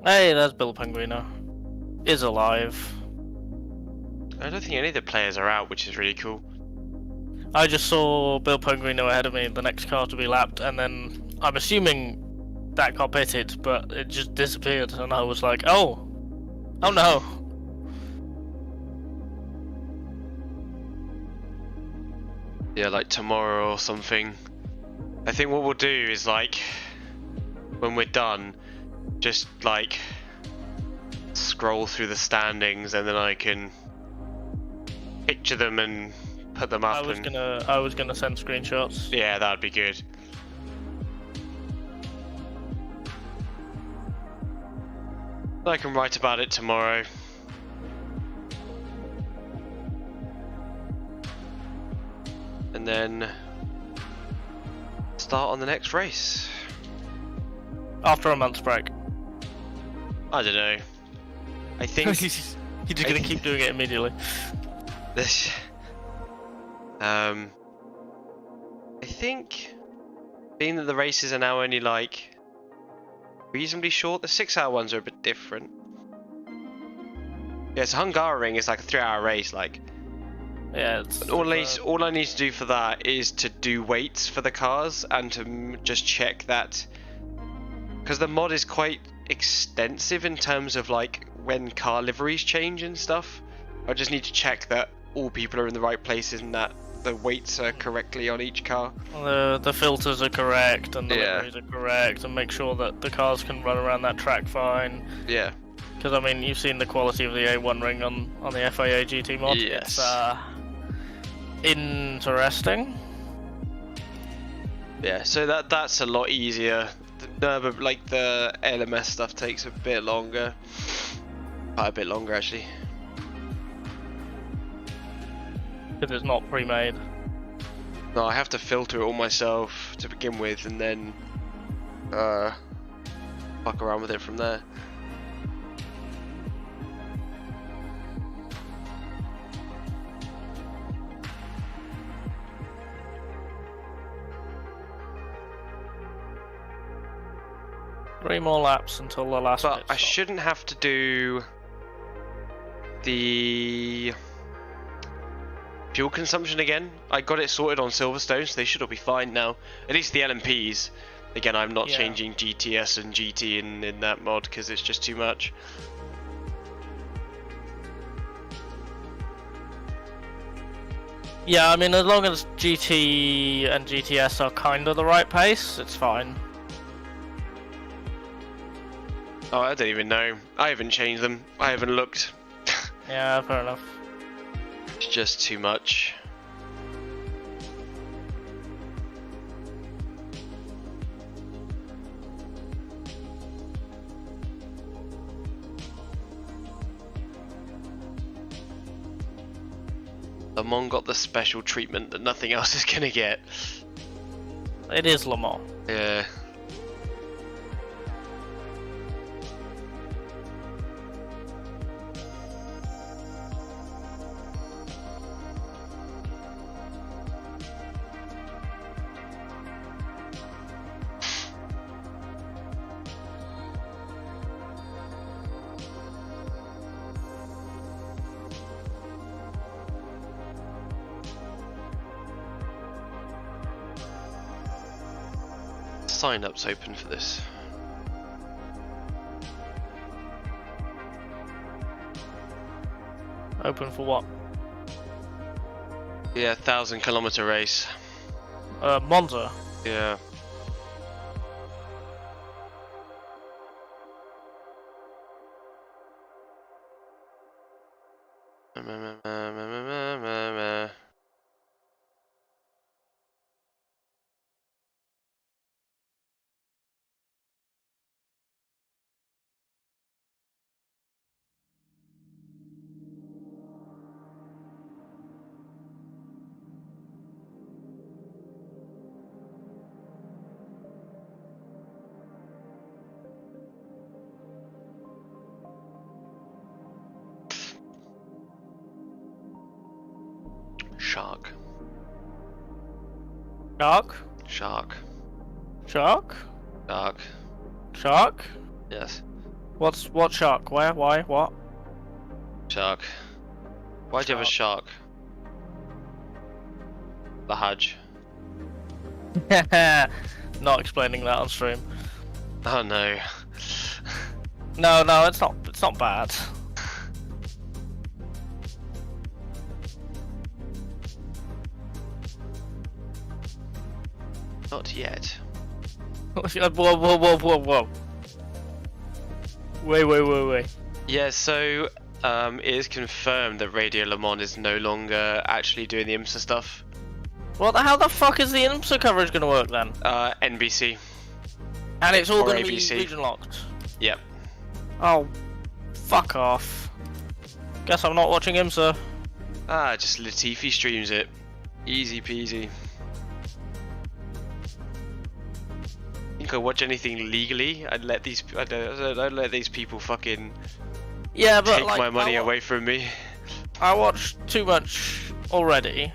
Hey, there's Bill Penguino. Is alive. I don't think any of the players are out, which is really cool. I just saw Bill Penguino ahead of me, the next car to be lapped, and then I'm assuming that got pitted, but it just disappeared, and I was like, oh no. Yeah, like tomorrow or something. I think what we'll do is like, when we're done, just like scroll through the standings, and then I can picture them and put them up. I was gonna send screenshots. Yeah, that'd be good. I can write about it tomorrow. And then start on the next race. After a month's break. I don't know. I think You're just gonna keep doing it immediately. this. I think, being that the races are now only like reasonably short, the 6-hour ones are a bit different. Yeah, so Hungaroring is like a 3-hour race, like. Yeah, it's All I need to do for that is to do weights for the cars and to just check that, because the mod is quite extensive in terms of like when car liveries change and stuff. I just need to check that all people are in the right places and that the weights are correctly on each car. The filters are correct and the liveries are correct, and make sure that the cars can run around that track fine. Yeah. Because I mean, you've seen the quality of the A1 ring on the FIA GT mod. Yes. It's interesting. Yeah, so that's a lot easier. But like the LMS stuff takes a bit longer. Quite a bit longer actually. Because it's not pre-made. No, I have to filter it all myself to begin with, and then fuck around with it from there. Three more laps until the last But pit I stop. shouldn't have to do the fuel consumption again. I got it sorted on Silverstone, so they should all be fine now. At least the LMPs. Again, I'm not changing GTS and GT in that mod because it's just too much. Yeah, I mean, as long as GT and GTS are kind of the right pace, it's fine. Oh, I don't even know. I haven't changed them. I haven't looked. Yeah, fair enough. It's just too much. Le Mans got the special treatment that nothing else is gonna get. It is Le Mans. Yeah. sign-ups open for this? Open for what? Yeah, 1,000-kilometer race. Monza. Yeah. Shark. Shark? Shark. Shark? Shark. Shark? Yes. What shark? Where? Why? What? Shark. Why'd you have a shark? The Hajj. Not explaining that on stream. Oh no. No, it's not. It's not bad. Not yet. Whoa. Wait. Yeah, so it is confirmed that Radio Le Mans is no longer actually doing the IMSA stuff. How the fuck is the IMSA coverage gonna work then? NBC. And it's all Or gonna ABC. be region locked. Yep. Oh, fuck off. Guess I'm not watching IMSA. Just Latifi streams it. Easy peasy. Think I watch anything legally? I'd let these. I'd let these people fucking Yeah, but take like, my money away from me. I watched too much already.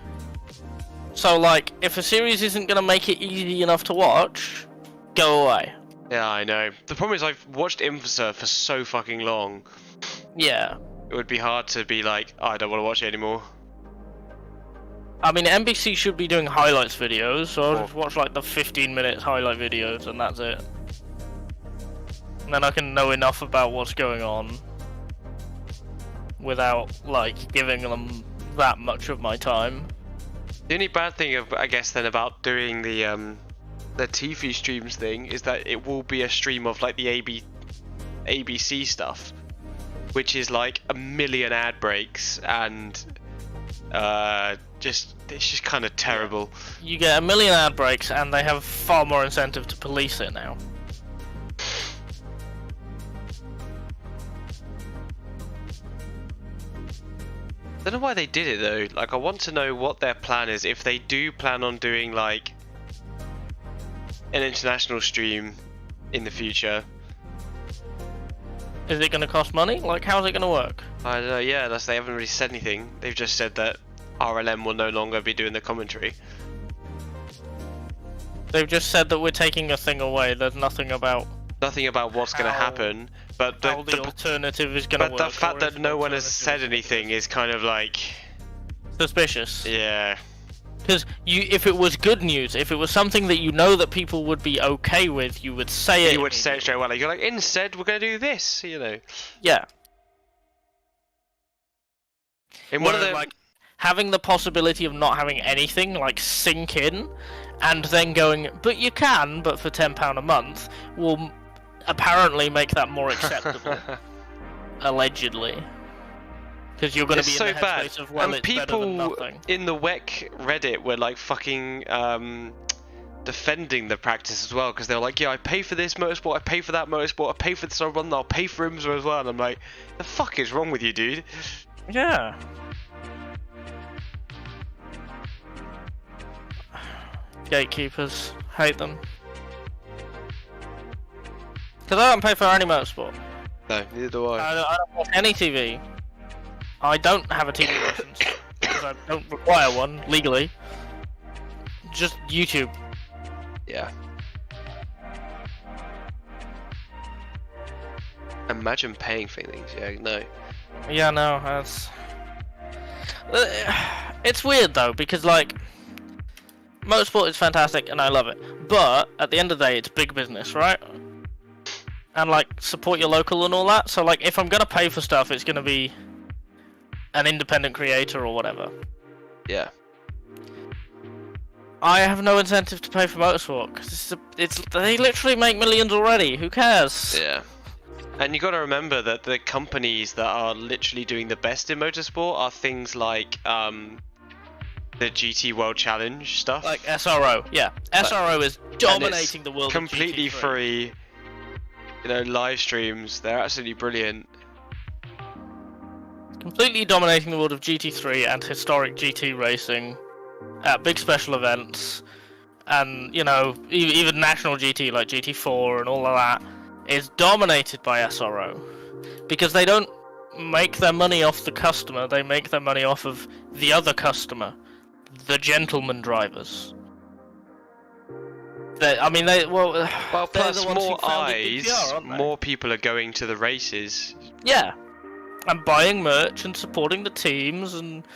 So like, if a series isn't gonna make it easy enough to watch, go away. Yeah, I know. The problem is I've watched IMSA for so fucking long. Yeah. It would be hard to be like, oh, I don't want to watch it anymore. I mean, NBC should be doing highlights videos, so I'll just watch like the 15-minute highlight videos and that's it. And then I can know enough about what's going on without like giving them that much of my time. The only bad thing, I guess, then about doing the TV streams thing is that it will be a stream of like the ABC stuff, which is like a million ad breaks and it's just kind of terrible. You get a million ad breaks, and they have far more incentive to police it now. I don't know why they did it though. Like, I want to know what their plan is. If they do plan on doing like an international stream in the future, Is it going to cost money? Like, how's it going to work? I don't know. Yeah, they haven't really said anything. They've just said that RLM will no longer be doing the commentary. They've just said that we're taking a thing away. There's nothing about what's going to happen. But how the alternative is going to work. But the fact that no one has said anything is kind of like suspicious. Yeah. Because if it was good news, if it was something that you know that people would be okay with, you would say it. You would say it straight away. Like, you're like, instead, we're going to do this, you know. Yeah. In one of the like having the possibility of not having anything like sink in, and then going, but you can, but for £10 a month, will apparently make that more acceptable. Allegedly. Because you're going to be so in the bad. headspace of, well, and it's better than people nothing. in the WEC Reddit were like fucking defending the practice as well, because they were like, yeah, I pay for this motorsport, I pay for that motorsport, I pay for this other one, I'll pay for IMSA as well. And I'm like, the fuck is wrong with you, dude? Yeah. Gatekeepers. Hate them. Because I don't pay for any motorsport. No, neither do I. I don't watch any TV. I don't have a TV license. Because I don't require one, legally. Just YouTube. Yeah. Imagine paying for things, yeah, no. Yeah, no, that's... It's weird though, because like... motorsport is fantastic and I love it. But at the end of the day, it's big business, right? And like support your local and all that. So like if I'm gonna pay for stuff, it's gonna be an independent creator or whatever. Yeah. I have no incentive to pay for motorsport because they literally make millions already. Who cares? Yeah. And you got to remember that the companies that are literally doing the best in motorsport are things like the GT World Challenge stuff. Like SRO, yeah. SRO is dominating the world. Completely of GT3. free. You know, live streams. They're absolutely brilliant. Completely dominating the world of GT3 and historic GT racing at big special events, and you know, even national GT like GT4 and all of that is dominated by SRO because they don't make their money off the customer, they make their money off of the other customer, the gentleman drivers. Plus more eyes, more people are going to the races. Yeah, and buying merch and supporting the teams and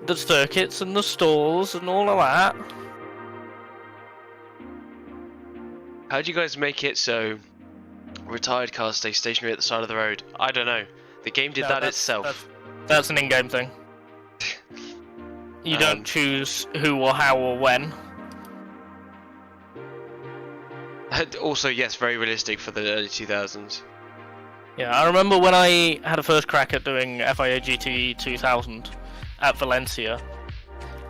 the circuits and the stalls and all of that. How do you guys make it so retired cars stay stationary at the side of the road? I don't know. The game did that itself. That's an in-game thing. You don't choose who or how or when. Also, yes, very realistic for the early 2000s. Yeah, I remember when I had a first crack at doing FIA GT 2000 at Valencia.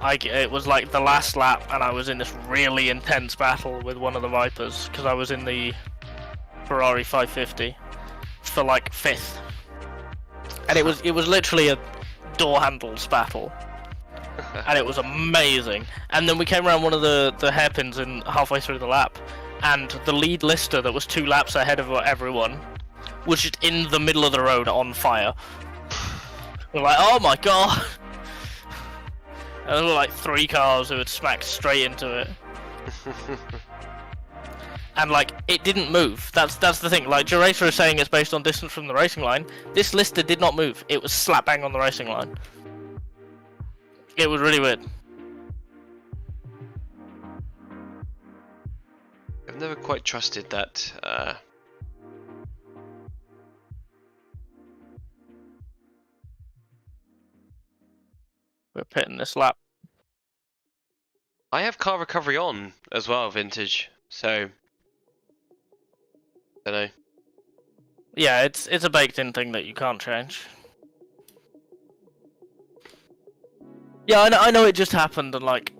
It was like the last lap, and I was in this really intense battle with one of the Vipers because I was in the Ferrari 550 for like 5th, and it was literally a door handles battle, and it was amazing. And then we came around one of the hairpins in halfway through the lap, and the lead lister that was 2 laps ahead of everyone was just in the middle of the road on fire. We're like, oh my god. And there were like 3 cars who had smacked straight into it. And like, it didn't move. That's the thing. Like, Geracer is saying it's based on distance from the racing line. This lister did not move. It was slap bang on the racing line. It was really weird. I've never quite trusted that. We're pitting this lap. I have car recovery on as well, vintage. So, don't know. Yeah, it's a baked-in thing that you can't change. Yeah, I know it just happened and like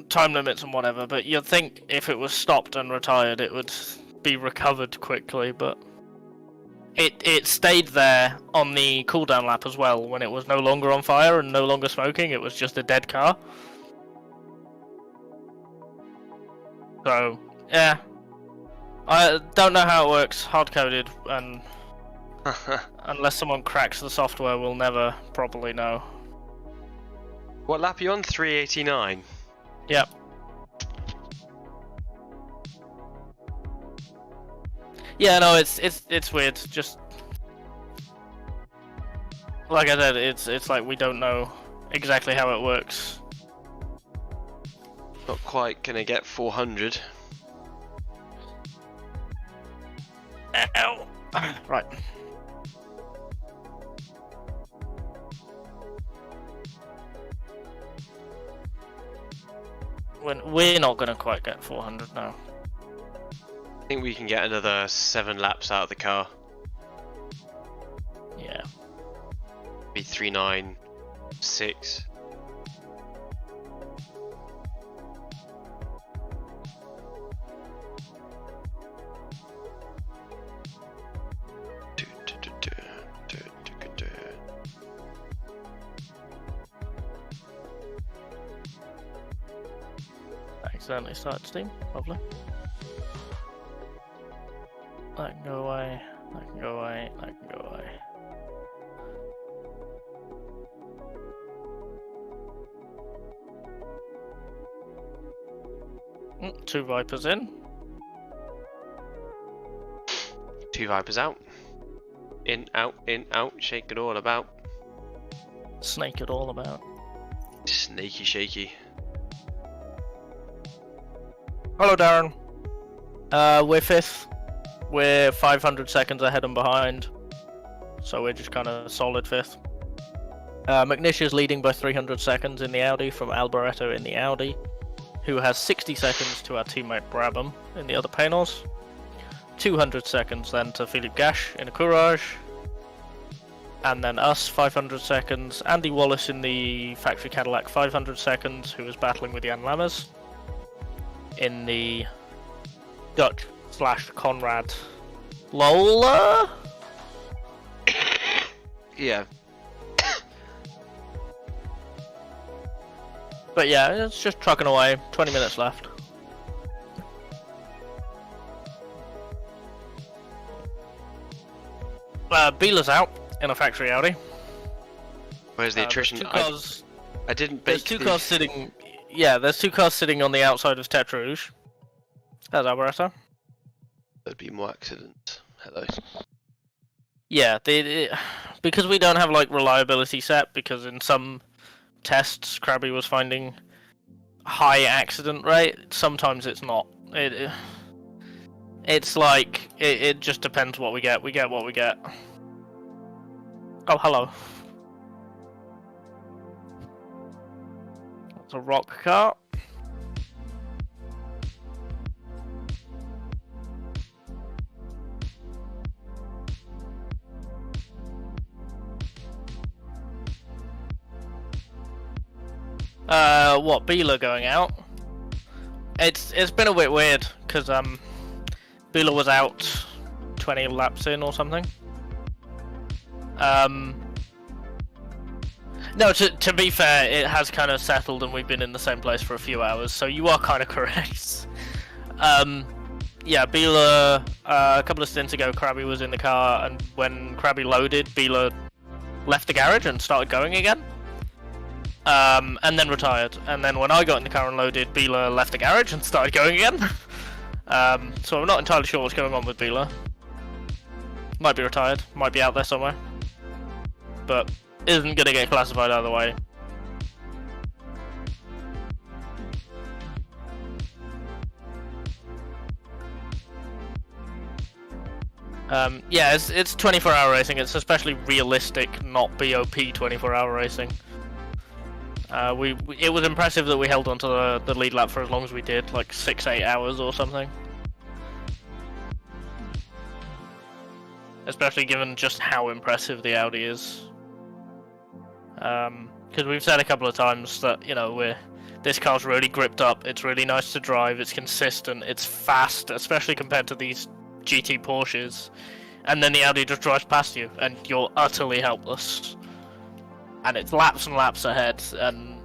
time limits and whatever, but you'd think if it was stopped and retired, it would be recovered quickly, but it stayed there on the cooldown lap as well when it was no longer on fire and no longer smoking. It was just a dead car. So yeah, I don't know how it works hard-coded, and unless someone cracks the software, we'll never properly know. What lap are you on? 389. Yep. Yeah, no, it's weird. Just like I said, it's like we don't know exactly how it works. Not quite gonna get 400. Ow. Right. We're not gonna quite get 400 now. I think we can get another 7 laps out of the car. Yeah. Be 396. Accidentally started Steam, lovely. That can go away, that can go away, that can go away. Two Vipers in. 2 Vipers out. In, out, shake it all about. Snake it all about. Snaky shaky. Hello, Darren. We're 5th. We're 500 seconds ahead and behind. So we're just kind of solid 5th. McNish is leading by 300 seconds in the Audi from Alboreto in the Audi, who has 60 seconds to our teammate Brabham in the other panels. 200 seconds then to Philippe Gash in a Courage. And then us, 500 seconds. Andy Wallace in the factory Cadillac, 500 seconds, who is battling with Jan Lammers. In the Dutch / Conrad Lola? Yeah. But yeah, it's just trucking away. 20 minutes left. Beeler's out in a factory Audi. Where's the attrition? I didn't bake There's two cars sitting. Yeah, there's 2 cars sitting on the outside of Tete Rouge. There's Alberto. There'd be more accidents. Hello. Yeah, because we don't have like reliability set, because in some tests Krabby was finding high accident rate. Sometimes it's not. It's like it just depends what we get. We get what we get. Oh, hello. It's a rock car. What, Beeler going out? It's been a bit weird, because Beeler was out 20 laps in or something. No, to be fair, it has kind of settled and we've been in the same place for a few hours, so you are kind of correct. Yeah, Beeler, a couple of stints ago, Krabby was in the car, and when Krabby loaded, Beeler left the garage and started going again. And then retired. And then when I got in the car and loaded, Beeler left the garage and started going again. So I'm not entirely sure what's going on with Beeler. Might be retired, might be out there somewhere. But isn't gonna get classified either way. Yeah, it's 24-hour racing. It's especially realistic, not BOP 24-hour racing. It was impressive that we held onto the lead lap for as long as we did, like 6-8 hours or something. Especially given just how impressive the Audi is. Because we've said a couple of times that, you know, this car's really gripped up, it's really nice to drive, it's consistent, it's fast, especially compared to these GT Porsches. And then the Audi just drives past you, and you're utterly helpless. And it's laps and laps ahead, and...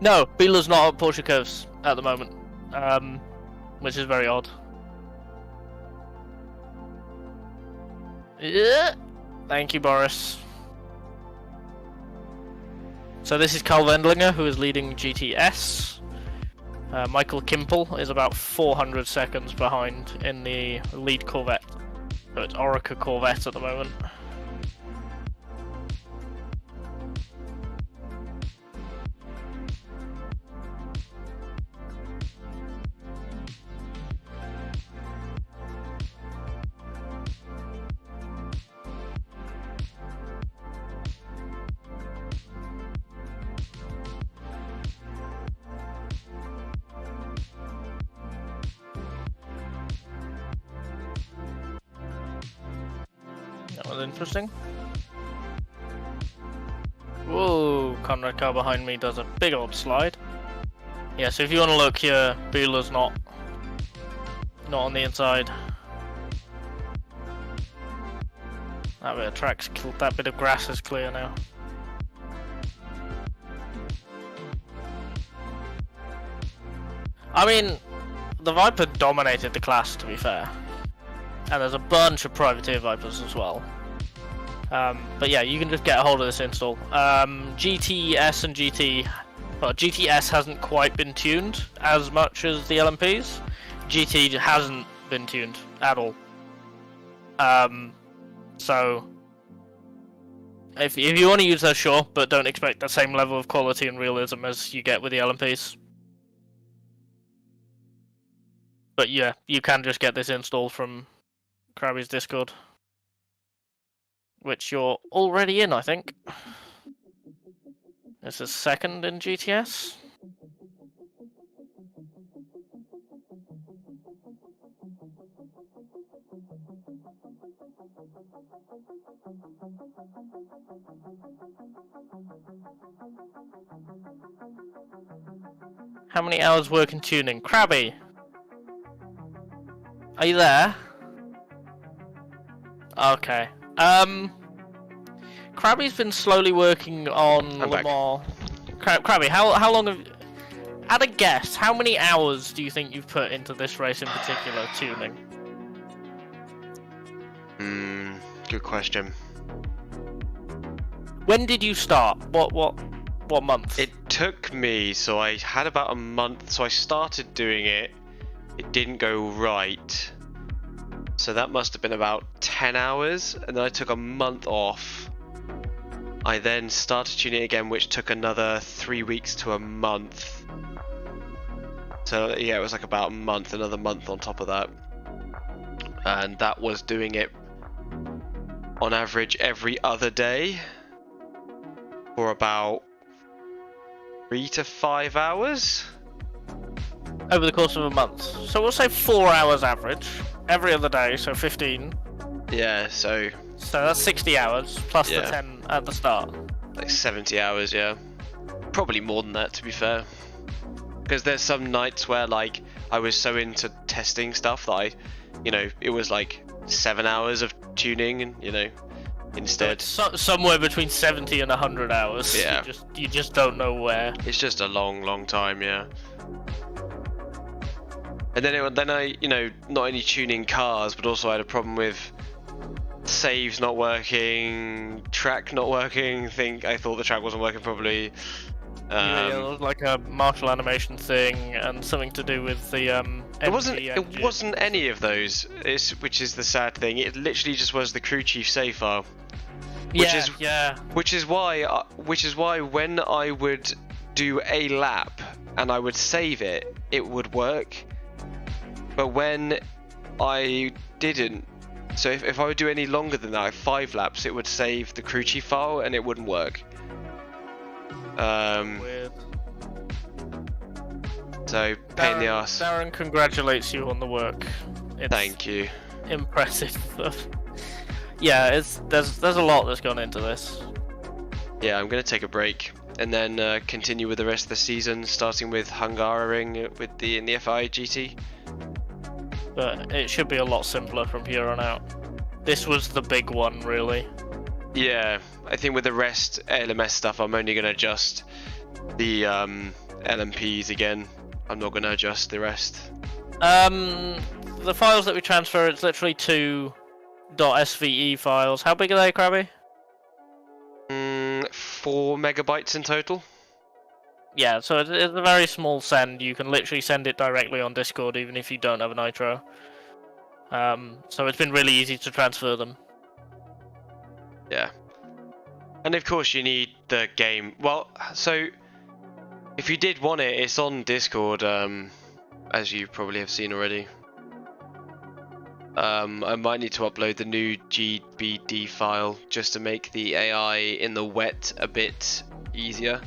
No, Beeler's not on Porsche curves at the moment, which is very odd. Yeah. Thank you, Boris. So this is Carl Wendlinger, who is leading GTS. Michael Kimpel is about 400 seconds behind in the lead Corvette. So it's Orica Corvette at the moment. That was interesting. Whoa, Conrad car behind me does a big old slide. Yeah, so if you want to look here, Beeler's not on the inside. That bit of track's that bit of grass is clear now. I mean, the Viper dominated the class, to be fair. And there's a bunch of privateer Vipers as well. But yeah, you can just get a hold of this install. GTS and GT... Well, GTS hasn't quite been tuned as much as the LMPs. GT hasn't been tuned at all. So... If you want to use those, sure, but don't expect the same level of quality and realism as you get with the LMPs. But yeah, you can just get this installed from Krabby's Discord, which you're already in, I think. This is second in GTS. How many hours work in tuning? Krabby! Are you there? Okay. Krabby's been slowly working on I'm back. Lamar. Krabby, how long have... At a guess, how many hours do you think you've put into this race in particular, tuning? Good question. When did you start? What month? It took me, so I had about a month, so I started doing it. It didn't go right. So that must have been about 10 hours, and then I took a month off. I then started tuning it again, which took another 3 weeks to a month. So yeah, it was like about a month, another month on top of that. And that was doing it on average every other day for about 3 to 5 hours. Over the course of a month. So we'll say 4 hours average. Every other day, so 15. Yeah, so that's 60 hours, plus the Yeah. 10 at the start. like 70 hours, yeah. Probably more than that, to be fair. Because there's some nights where, like, I was so into testing stuff that it was like 7 hours of tuning, and, instead. Somewhere between 70 and 100 hours. Yeah. You just don't know where. It's just a long, long time, yeah. And then I, not only tuning cars, but also I had a problem with saves not working, track not working. I thought the track wasn't working properly. Yeah, there was like a martial animation thing and something to do with the It wasn't engine. any of those. Which is the sad thing. It literally just was the crew chief save file. Which is why when I would do a lap and I would save it, it would work. But when I didn't, so if I would do any longer than that, like 5 laps, it would save the crew chief file and it wouldn't work. Weird. So pain in the ass. Darren congratulates you on the work. It's Thank you. impressive. Yeah, there's a lot that's gone into this. Yeah, I'm gonna take a break and then continue with the rest of the season, starting with Hungaroring in the FI GT. But it should be a lot simpler from here on out. This was the big one, really. Yeah, I think with the rest LMS stuff, I'm only gonna adjust the LMPs again. I'm not gonna adjust the rest. The files that we transfer, it's literally 2 .sve files. How big are they, Krabby? 4 megabytes in total. Yeah, so it's a very small send. You can literally send it directly on Discord, even if you don't have a Nitro. So it's been really easy to transfer them. Yeah. And of course you need the game. Well, so if you did want it, it's on Discord, as you probably have seen already. I might need to upload the new GBD file just to make the AI in the wet a bit easier.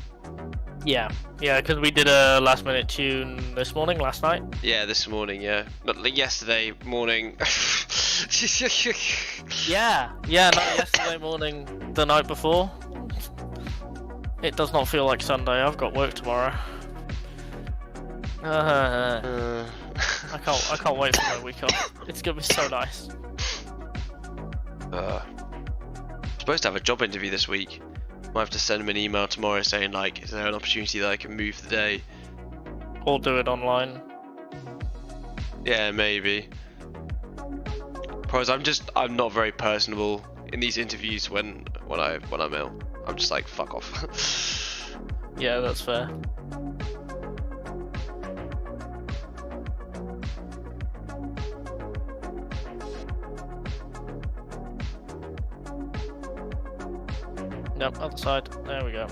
Yeah, because we did a last minute tune last night. Yeah, this morning, yeah. Not like yesterday morning. Yeah, not yesterday morning, the night before. It does not feel like Sunday. I've got work tomorrow. I can't wait for my week off. It's gonna be so nice. Supposed to have a job interview this week. Might have to send him an email tomorrow saying, like, is there an opportunity that I can move the day? Or do it online. Yeah, maybe. Because I'm not very personable in these interviews when I'm ill. I'm just like, fuck off. Yeah, that's fair. Yep, other side. There we go.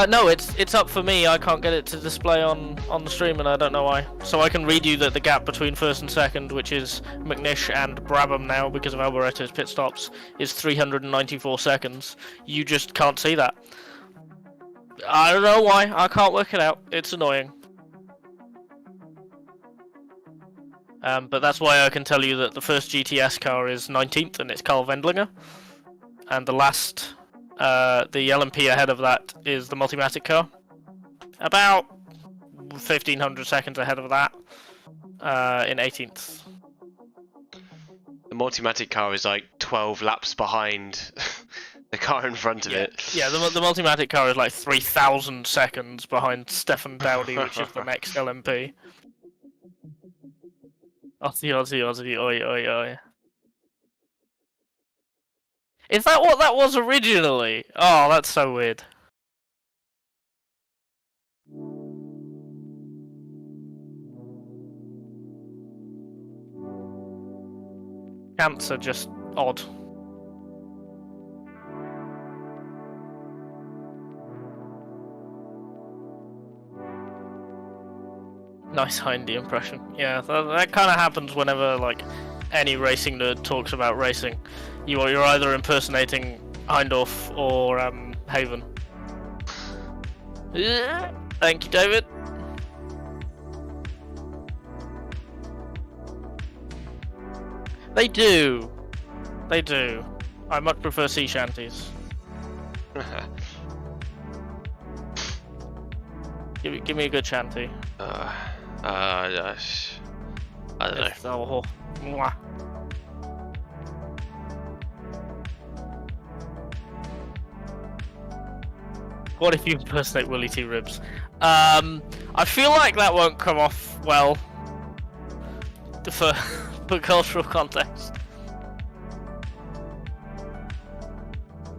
No, it's up for me. I can't get it to display on the stream, and I don't know why. So I can read you that the gap between first and second, which is McNish and Brabham now because of Alboretto's pit stops, is 394 seconds. You just can't see that. I don't know why. I can't work it out. It's annoying. But that's why I can tell you that the first GTS car is 19th, and it's Carl Wendlinger, and the last. The LMP ahead of that is the Multimatic car. About 1,500 seconds ahead of that in 18th. The Multimatic car is like 12 laps behind the car in front of it. Yeah, the Multimatic car is like 3,000 seconds behind Stefan Dowdy, which is the next LMP. Aussie, oi, oi, oi. Is that what that was originally? Oh, that's so weird. Camps are just odd. Nice Hindy impression. Yeah, that kind of happens whenever like any racing nerd talks about racing. You're either impersonating Heindorf or Haven. Yeah. Thank you, David. They do. They do. I much prefer sea shanties. Give me a good shanty. I don't know. Mwah. What if you impersonate Willie T. Ribs? I feel like that won't come off well for cultural context.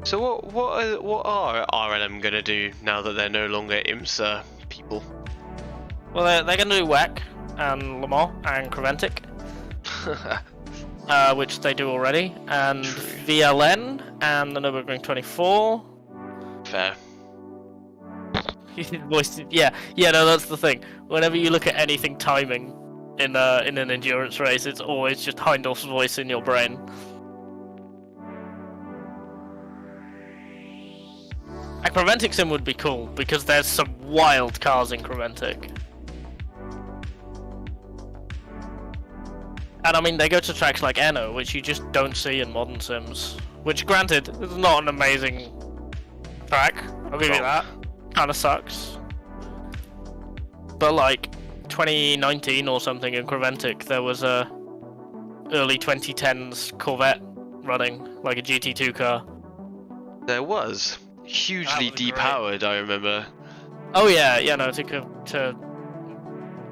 So what are RLM gonna do now that they're no longer IMSA people? Well, they're gonna do WEC and Le Mans and Creventic, which they do already, and True. VLN and the Nürburgring 24. Fair. Yeah, no, that's the thing. Whenever you look at anything timing in an endurance race, it's always just Heindorf's voice in your brain. A Creventic sim would be cool because there's some wild cars in Creventic. And I mean, they go to tracks like Enno, which you just don't see in modern sims. Which, granted, is not an amazing track. I'll give you that. Kinda sucks. But like 2019 or something in Creventic, there was a early 2010s Corvette running, like a GT2 car. There was. Hugely That was depowered, I remember. Oh yeah, no, to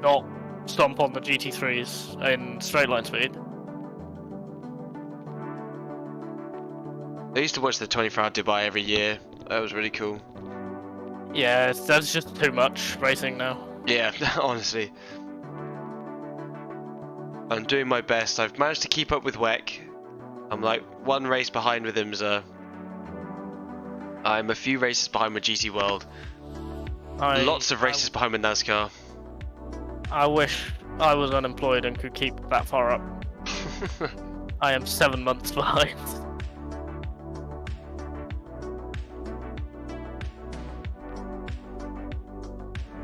not stomp on the GT3s in straight line speed. I used to watch the 24-hour Dubai every year. That was really cool. Yeah, that's just too much racing now. Yeah, honestly. I'm doing my best. I've managed to keep up with WEC. I'm like one race behind with IMSA. I'm a few races behind with GT World. Lots of races behind with NASCAR. I wish I was unemployed and could keep that far up. I am 7 months behind.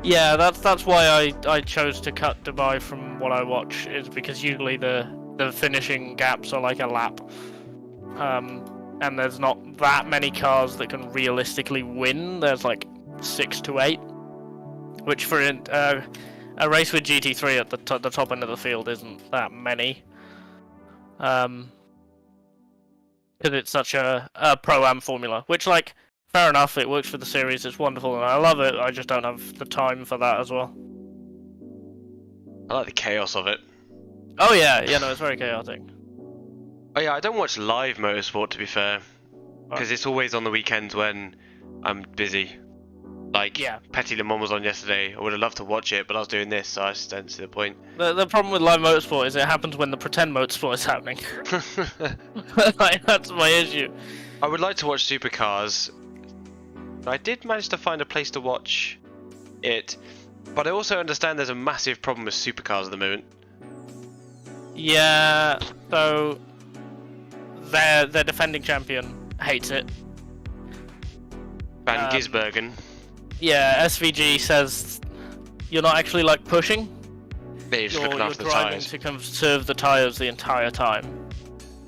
Yeah, that's why I chose to cut Dubai from what I watch, is because usually the finishing gaps are like a lap. And there's not that many cars that can realistically win. There's like 6 to 8, which for a race with GT3 at the top end of the field isn't that many. Because it's such a pro-am formula, which, like, fair enough, it works for the series, it's wonderful, and I love it, I just don't have the time for that as well. I like the chaos of it. Oh yeah, no, it's very chaotic. Oh yeah, I don't watch live motorsport, to be fair, because it's always on the weekends when I'm busy. Like, Yeah. Petit Le Mans was on yesterday. I would have loved to watch it, but I was doing this, so I just don't see the point. The problem with live motorsport is it happens when the pretend motorsport is happening. Like, that's my issue. I would like to watch Supercars. I did manage to find a place to watch it, but I also understand there's a massive problem with Supercars at the moment. Yeah, so their defending champion hates it. Van Gisbergen. Yeah, SVG says you're not actually like pushing. They're just looking You're after the driving tyres. to conserve the tires the entire time,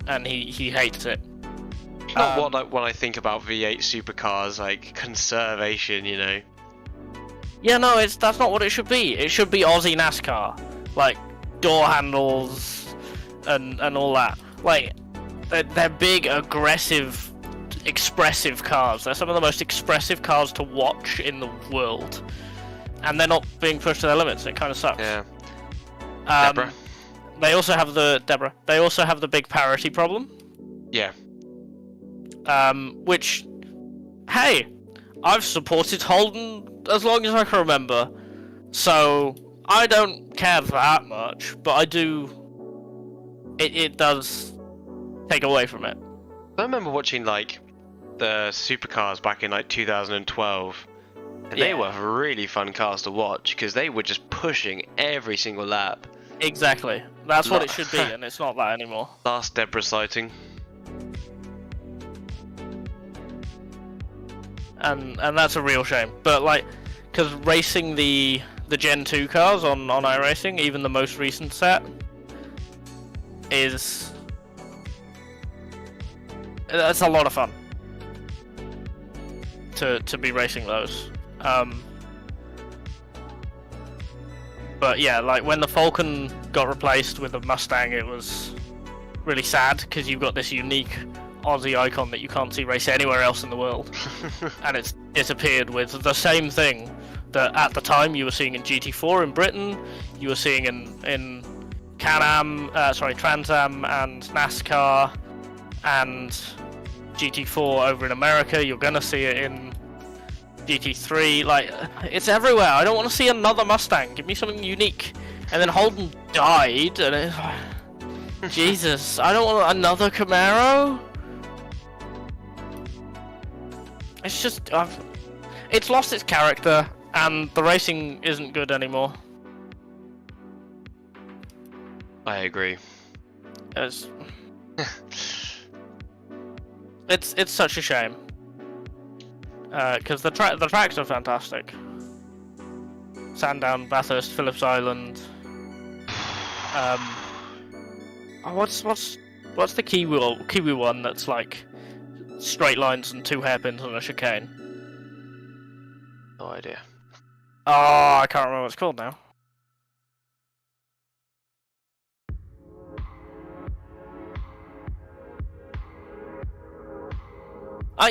and he hates it. Not what I think about V8 Supercars, like conservation, you know. Yeah, no, that's not what it should be. It should be Aussie NASCAR, like door handles and all that. Like they're big, aggressive, expressive cars. They're some of the most expressive cars to watch in the world, and they're not being pushed to their limits. It kind of sucks. Yeah. Deborah. They also have the big parity problem. Yeah. Which, hey, I've supported Holden as long as I can remember, so I don't care that much, but I do. It does take away from it. I remember watching like the Supercars back in like 2012, and they were really fun cars to watch because they were just pushing every single lap. Exactly. That's what it should be, and it's not that anymore. Last Deborah sighting. And that's a real shame. But like, because racing the Gen 2 cars on iRacing, even the most recent set, that's a lot of fun to be racing those. But yeah, like when the Falcon got replaced with a Mustang, it was really sad because you've got this unique Aussie icon that you can't see race anywhere else in the world, and it's disappeared with the same thing that at the time you were seeing in GT4 in Britain, you were seeing in Can-Am, Trans Am and NASCAR and GT4 over in America. You're gonna see it in GT3. Like, it's everywhere. I don't want to see another Mustang. Give me something unique. And then Holden died, and it's Jesus, I don't want another Camaro. It's just, it's lost its character, and the racing isn't good anymore. I agree. It's such a shame. Because the tracks are fantastic. Sandown, Bathurst, Phillips Island. What's the Kiwi one that's like straight lines and two hairpins on a chicane? No idea. Oh, I can't remember what it's called now.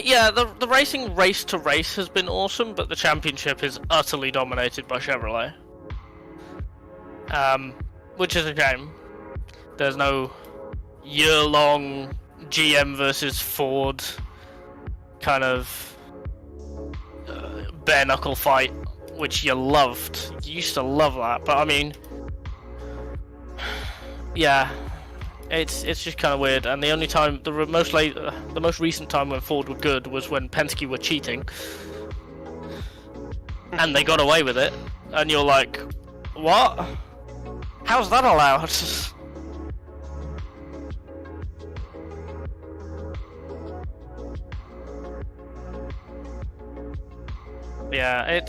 Yeah, the racing race to race has been awesome, but the championship is utterly dominated by Chevrolet. Which is a shame. There's no year-long GM versus Ford kind of bare-knuckle fight, which you loved. You used to love that, but I mean, yeah. It's just kind of weird, and the only time, the most recent time when Ford were good was when Penske were cheating, and they got away with it, and you're like, what? How's that allowed? Yeah,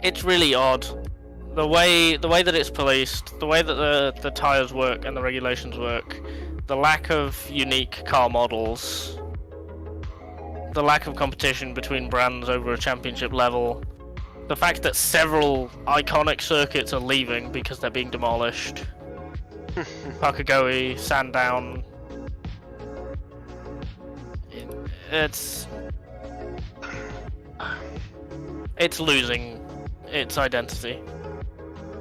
it's really odd. The way that it's policed, the way that the tires work and the regulations work, the lack of unique car models, the lack of competition between brands over a championship level, the fact that several iconic circuits are leaving because they're being demolished. Pakagoe, Sandown. It's losing its identity.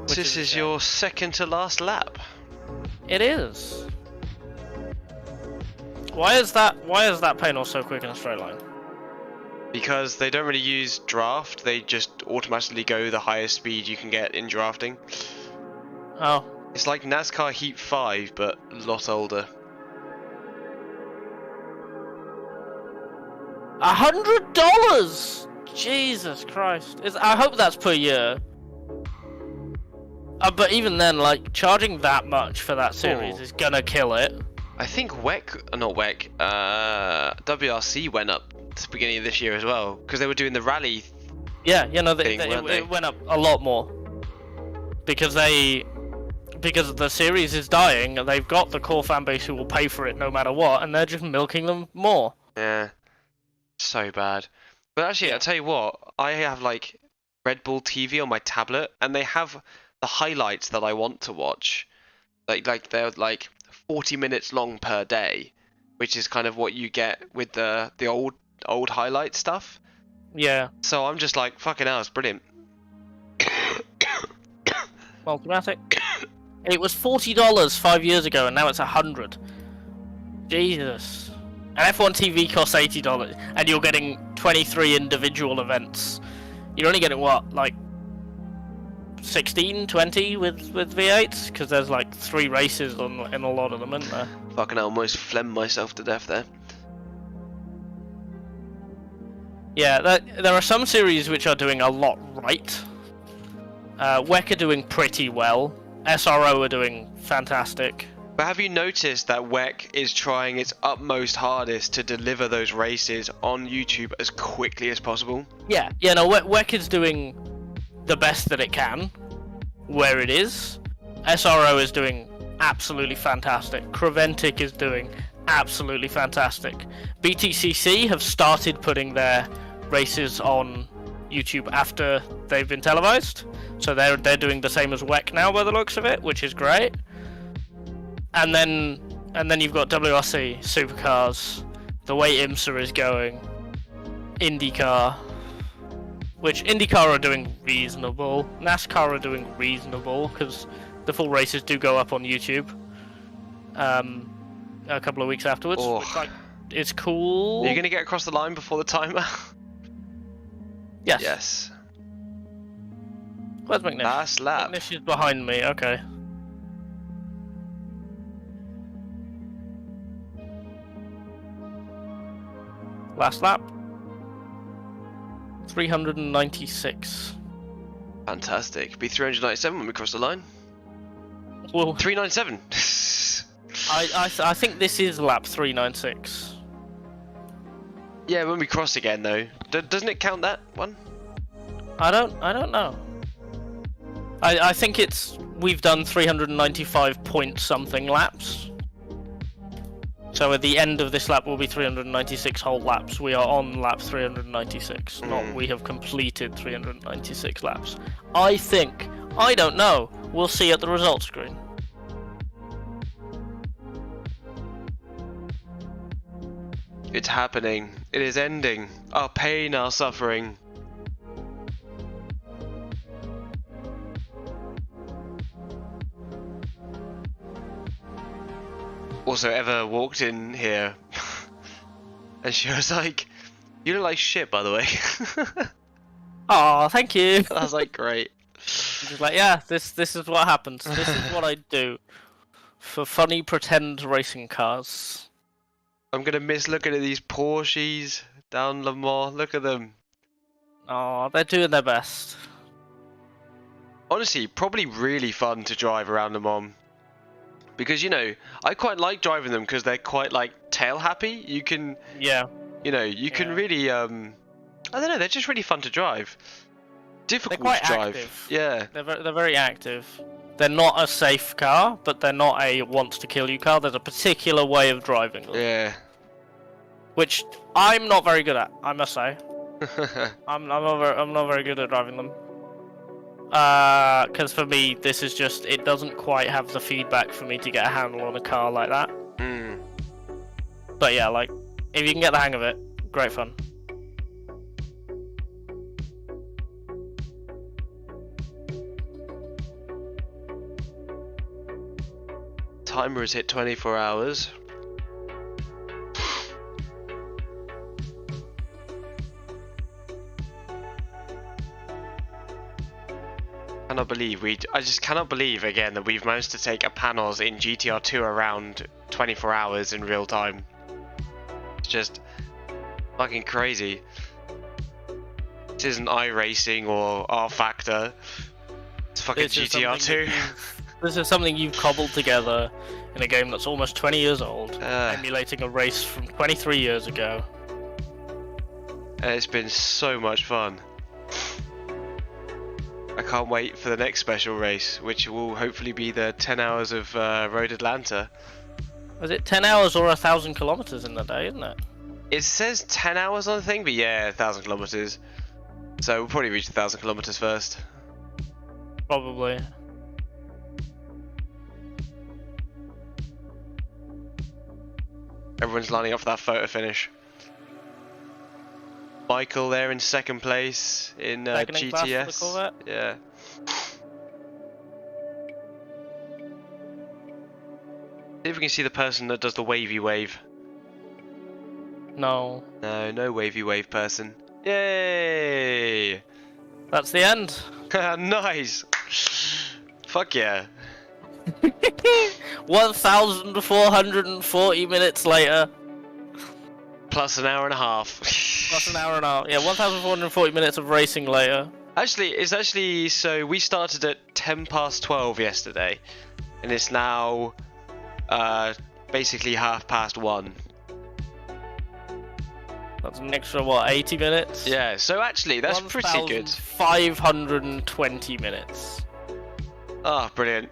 This is your second to last lap. It is. Why is that paint so quick in a straight line? Because they don't really use draft, they just automatically go the highest speed you can get in drafting. Oh. It's like NASCAR Heat 5, but a lot older. $100! Jesus Christ. I hope that's per year. But even then, like, charging that much for that series is gonna kill it. I think WRC went up at the beginning of this year as well, because they were doing the rally. Yeah, it went up a lot more. Because the series is dying, and they've got the core fan base who will pay for it no matter what, and they're just milking them more. Yeah. So bad. But actually, I'll tell you what, I have like Red Bull TV on my tablet, and they have the highlights that I want to watch. Like they're like 40 minutes long per day, which is kind of what you get with the old highlight stuff. Yeah. So I'm just like, fucking hell, it's brilliant. Multimatic. It was $40 5 years ago, and now it's $100. Jesus. And F1 TV costs $80, and you're getting 23 individual events. You're only getting what, like 16, 20 with V8s? Because there's like 3 races in a lot of them, isn't there? Fucking hell, almost phlegmed myself to death there. Yeah, there are some series which are doing a lot right. WEC are doing pretty well. SRO are doing fantastic. But have you noticed that WEC is trying its utmost hardest to deliver those races on YouTube as quickly as possible? Yeah, no, WEC is doing the best that it can, where it is. SRO is doing absolutely fantastic. Creventic is doing absolutely fantastic. BTCC have started putting their races on YouTube after they've been televised, so they're doing the same as WEC now by the looks of it, which is great. And then you've got WRC, Supercars, the way IMSA is going, IndyCar, which IndyCar are doing reasonable, NASCAR are doing reasonable, because the full races do go up on YouTube a couple of weeks afterwards, which, like, it's cool. Are you going to get across the line before the timer? Yes. Yes. Where's McNish? Last lap. McNish is behind me, okay. Last lap. 396. Fantastic. Be 397 when we cross the line. Well, 397. I think this is lap 396. Yeah, when we cross again though. Doesn't it count that one? I don't know. I think we've done 395 point something laps. So at the end of this lap will be 396 whole laps. We are on lap 396, not we have completed 396 laps. I think. I don't know. We'll see at the results screen. It's happening. It is ending. Our pain, our suffering. Also, Eva walked in here and she was like, "You look like shit, by the way." Oh, thank you. I was like, great. Just like, yeah, this is what happens. This is what I do for funny pretend racing cars. I'm gonna miss looking at these Porsches down Le Mans. Look at them. Oh, they're doing their best. Honestly, probably really fun to drive around Le Mans. Because, you know, I quite like driving them because they're quite, like, tail happy. You can, you can really, I don't know, they're just really fun to drive. Difficult They're quite to drive. active. Yeah. They're very active. They're not a safe car, but they're not a wants to kill you car. There's a particular way of driving them. Yeah. Which I'm not very good at, I must say. I'm not very good at driving them. Because for me, this is just, it doesn't quite have the feedback for me to get a handle on a car like that. But yeah, like, if you can get the hang of it, great fun. Timer has hit 24 hours. I just cannot believe again that we've managed to take a panels in GTR2 around 24 hours in real time. It's just fucking crazy. This isn't iRacing or R Factor. It's fucking GTR2. This is something you've cobbled together in a game that's almost 20 years old, emulating a race from 23 years ago. And it's been so much fun. I can't wait for the next special race, which will hopefully be the 10 hours of Road Atlanta. Was it 10 hours or 1,000 kilometers in the day, isn't it? It says 10 hours on the thing, but yeah, 1,000 kilometers. So we'll probably reach 1,000 kilometers first. Probably. Everyone's lining up for that photo finish. Michael there in second place in GTS. For the Corvette? Yeah. See if we can see the person that does the wavy wave. No. No wavy wave person. Yay! That's the end. Nice! Fuck yeah. 1,440 minutes later. Plus an hour and a half. Plus an hour and a half. Yeah, 1,440 minutes of racing later. Actually, so we started at 10 past 12 yesterday, and it's now basically 1:30. That's an extra, what, 80 minutes? Yeah, so actually, that's pretty good. 520 minutes. Ah, brilliant.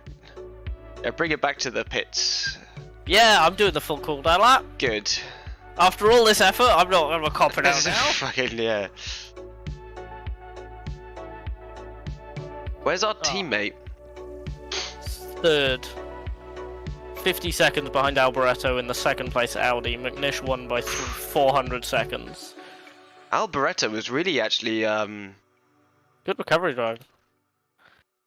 Yeah, bring it back to the pits. Yeah, I'm doing the full cooldown lap. Good. After all this effort, I'm not copping out now. Fucking yeah. Where's our teammate? Third. 50 seconds behind Alboreto in the second place Audi. McNish won by 400 seconds. Alboreto was really actually good recovery drive,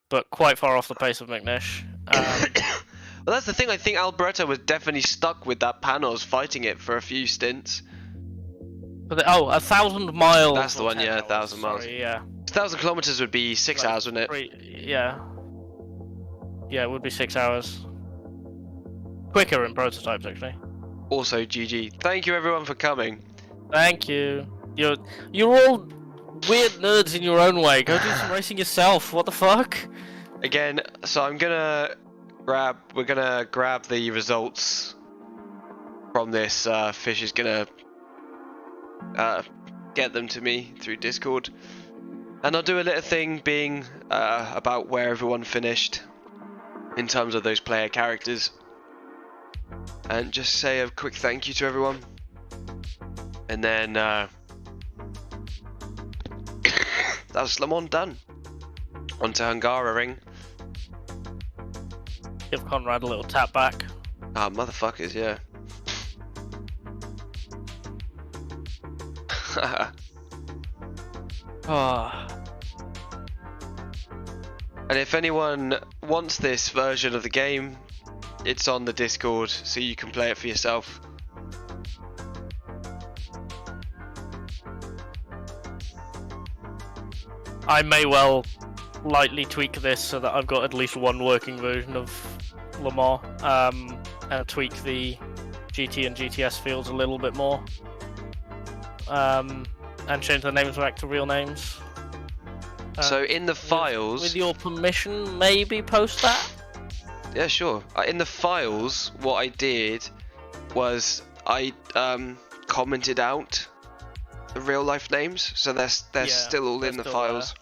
but quite far off the pace of McNish. Well, that's the thing. I think Alboreto was definitely stuck with that panels, fighting it for a few stints. But 1,000 miles. That's the one, yeah, 1,000 miles. Sorry, yeah. 1,000 kilometers would be 6 hours, wouldn't it? Yeah. Yeah, it would be 6 hours. Quicker in prototypes, actually. Also, GG. Thank you everyone for coming. Thank you. You're all weird nerds in your own way. Go do some racing yourself. What the fuck? Again, so we're gonna grab the results from this. Fish is gonna get them to me through Discord, and I'll do a little thing being about where everyone finished in terms of those player characters, and just say a quick thank you to everyone, and then that's Le Mans done. On to Hungaroring. Give Conrad a little tap back. Ah, motherfuckers, yeah. And if anyone wants this version of the game, it's on the Discord, so you can play it for yourself. I may well lightly tweak this so that I've got at least one working version of Le Mans, and tweak the GT and GTS fields a little bit more, and change the names back to real names. So in the files... With your permission, maybe post that? Yeah, sure. In the files, what I did was I commented out the real life names, so they're still all in the files.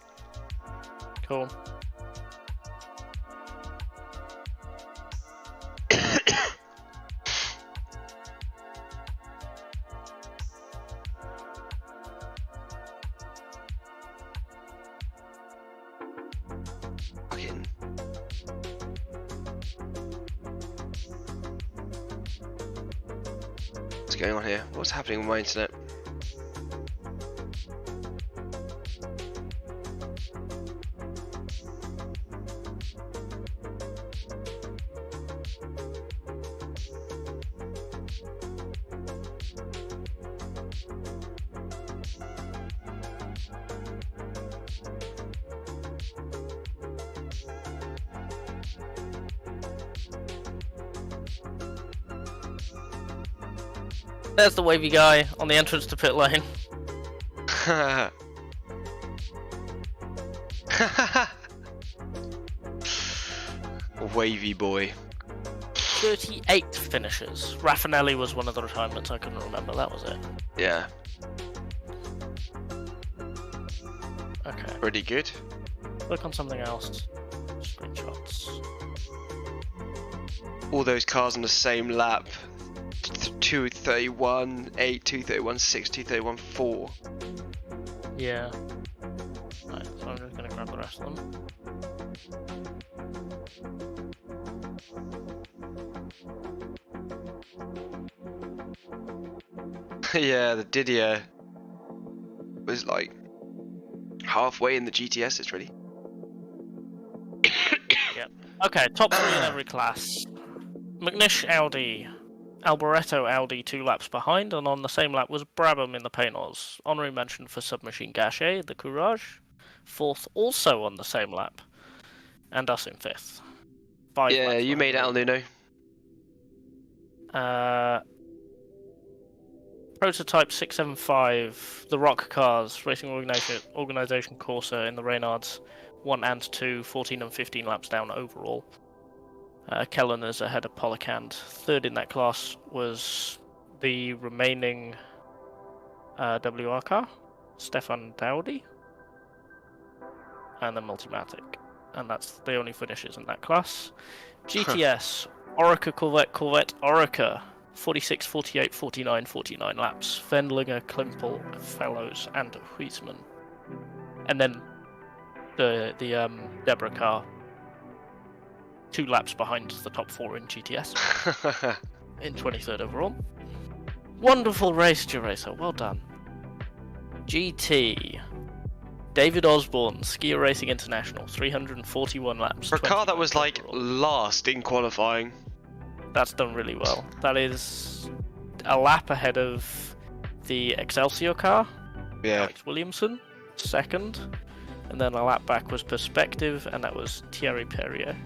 Cool. Fucking... What's going on here? What's happening with my internet? There's the wavy guy on the entrance to pit lane. Wavy boy. 38 finishes. Raffinelli was one of the retirements, I couldn't remember, that was it. Yeah. Okay, Pretty good. look on something else. Screenshots. All those cars on the same lap. 231, 8, 231, 6, 231, 4. Yeah. Right, so I'm just gonna grab the rest of them. Yeah, the Didier was like halfway in the GTS. It's ready. Okay, top 3 in every class. McNish Audi, Alboreto Audi 2 laps behind, and on the same lap was Brabham in the Paynos. Honorary mention for Submachine Gachet, the Courage, 4th also on the same lap, and us in 5th. 5 Yeah, laps you made it, Al behind. Nuno. Prototype 675, the Rock Cars, Racing Organisation Corsa in the Reynards, 1 and 2, 14 and 15 laps down overall. Kellen is ahead of Policand. 3rd in that class was the remaining WR car, Stefan Dowdy, and the Multimatic. And that's the only finishes in that class. GTS, Orica Corvette Orica, 46, 48, 49, 49 laps. Wendlinger, Klimpel, Fellows, and Huisman. And then the Deborah car, 2 laps behind the top 4 in GTS, in 23rd overall. Wonderful race, Geracer, well done. GT, David Osborne, Skier Racing International, 341 laps. For a car that was 29th like overall. last in qualifying. That's done really well. That is a lap ahead of the Excelsior car, Yeah. Alex Williamson, 2nd, and then a lap back was Perspective, and that was Thierry Perrier,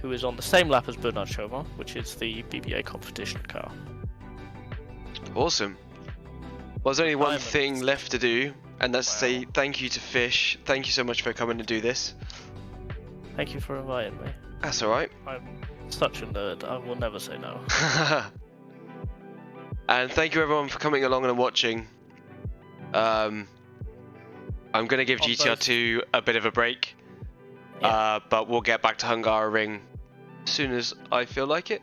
who is on the same lap as Bernard Chauvin, which is the BBA competition car. Awesome. Well, there's only one Diamond. thing left to do, and that's to Wow. say thank you to Fish. Thank you so much for coming to do this. Thank you for inviting me. That's alright. I'm such a nerd, I will never say no. And thank you everyone for coming along and watching. I'm going to give On GTR2 a bit of a break. Yeah. But we'll get back to Hungaroring as soon as I feel like it.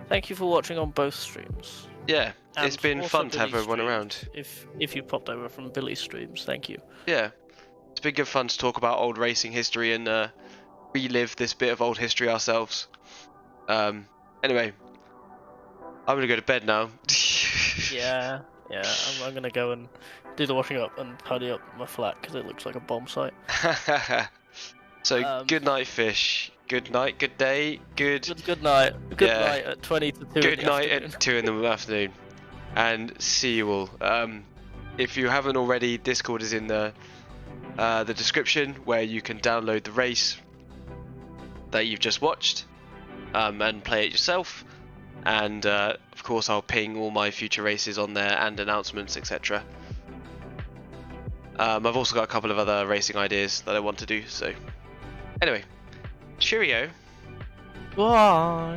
Thank you for watching on both streams. Yeah, And it's been also fun to have Billy's everyone streams. around. If you popped over from Billy's streams, thank you. Yeah, it's been good fun to talk about old racing history and relive this bit of old history ourselves. Anyway, I'm gonna go to bed now. Yeah, I'm gonna go and do the washing up and tidy up my flat because it looks like a bomb site. So good night, Fish. Good night, good day, good Good night. Good Yeah. night at 20 to 2 good in the night afternoon. at 2 in the afternoon, and see you all. If you haven't already, Discord is in the description where you can download the race that you've just watched and play it yourself. And of course, I'll ping all my future races on there and announcements, etc. I've also got a couple of other racing ideas that I want to do. So, anyway, cheerio. Bye.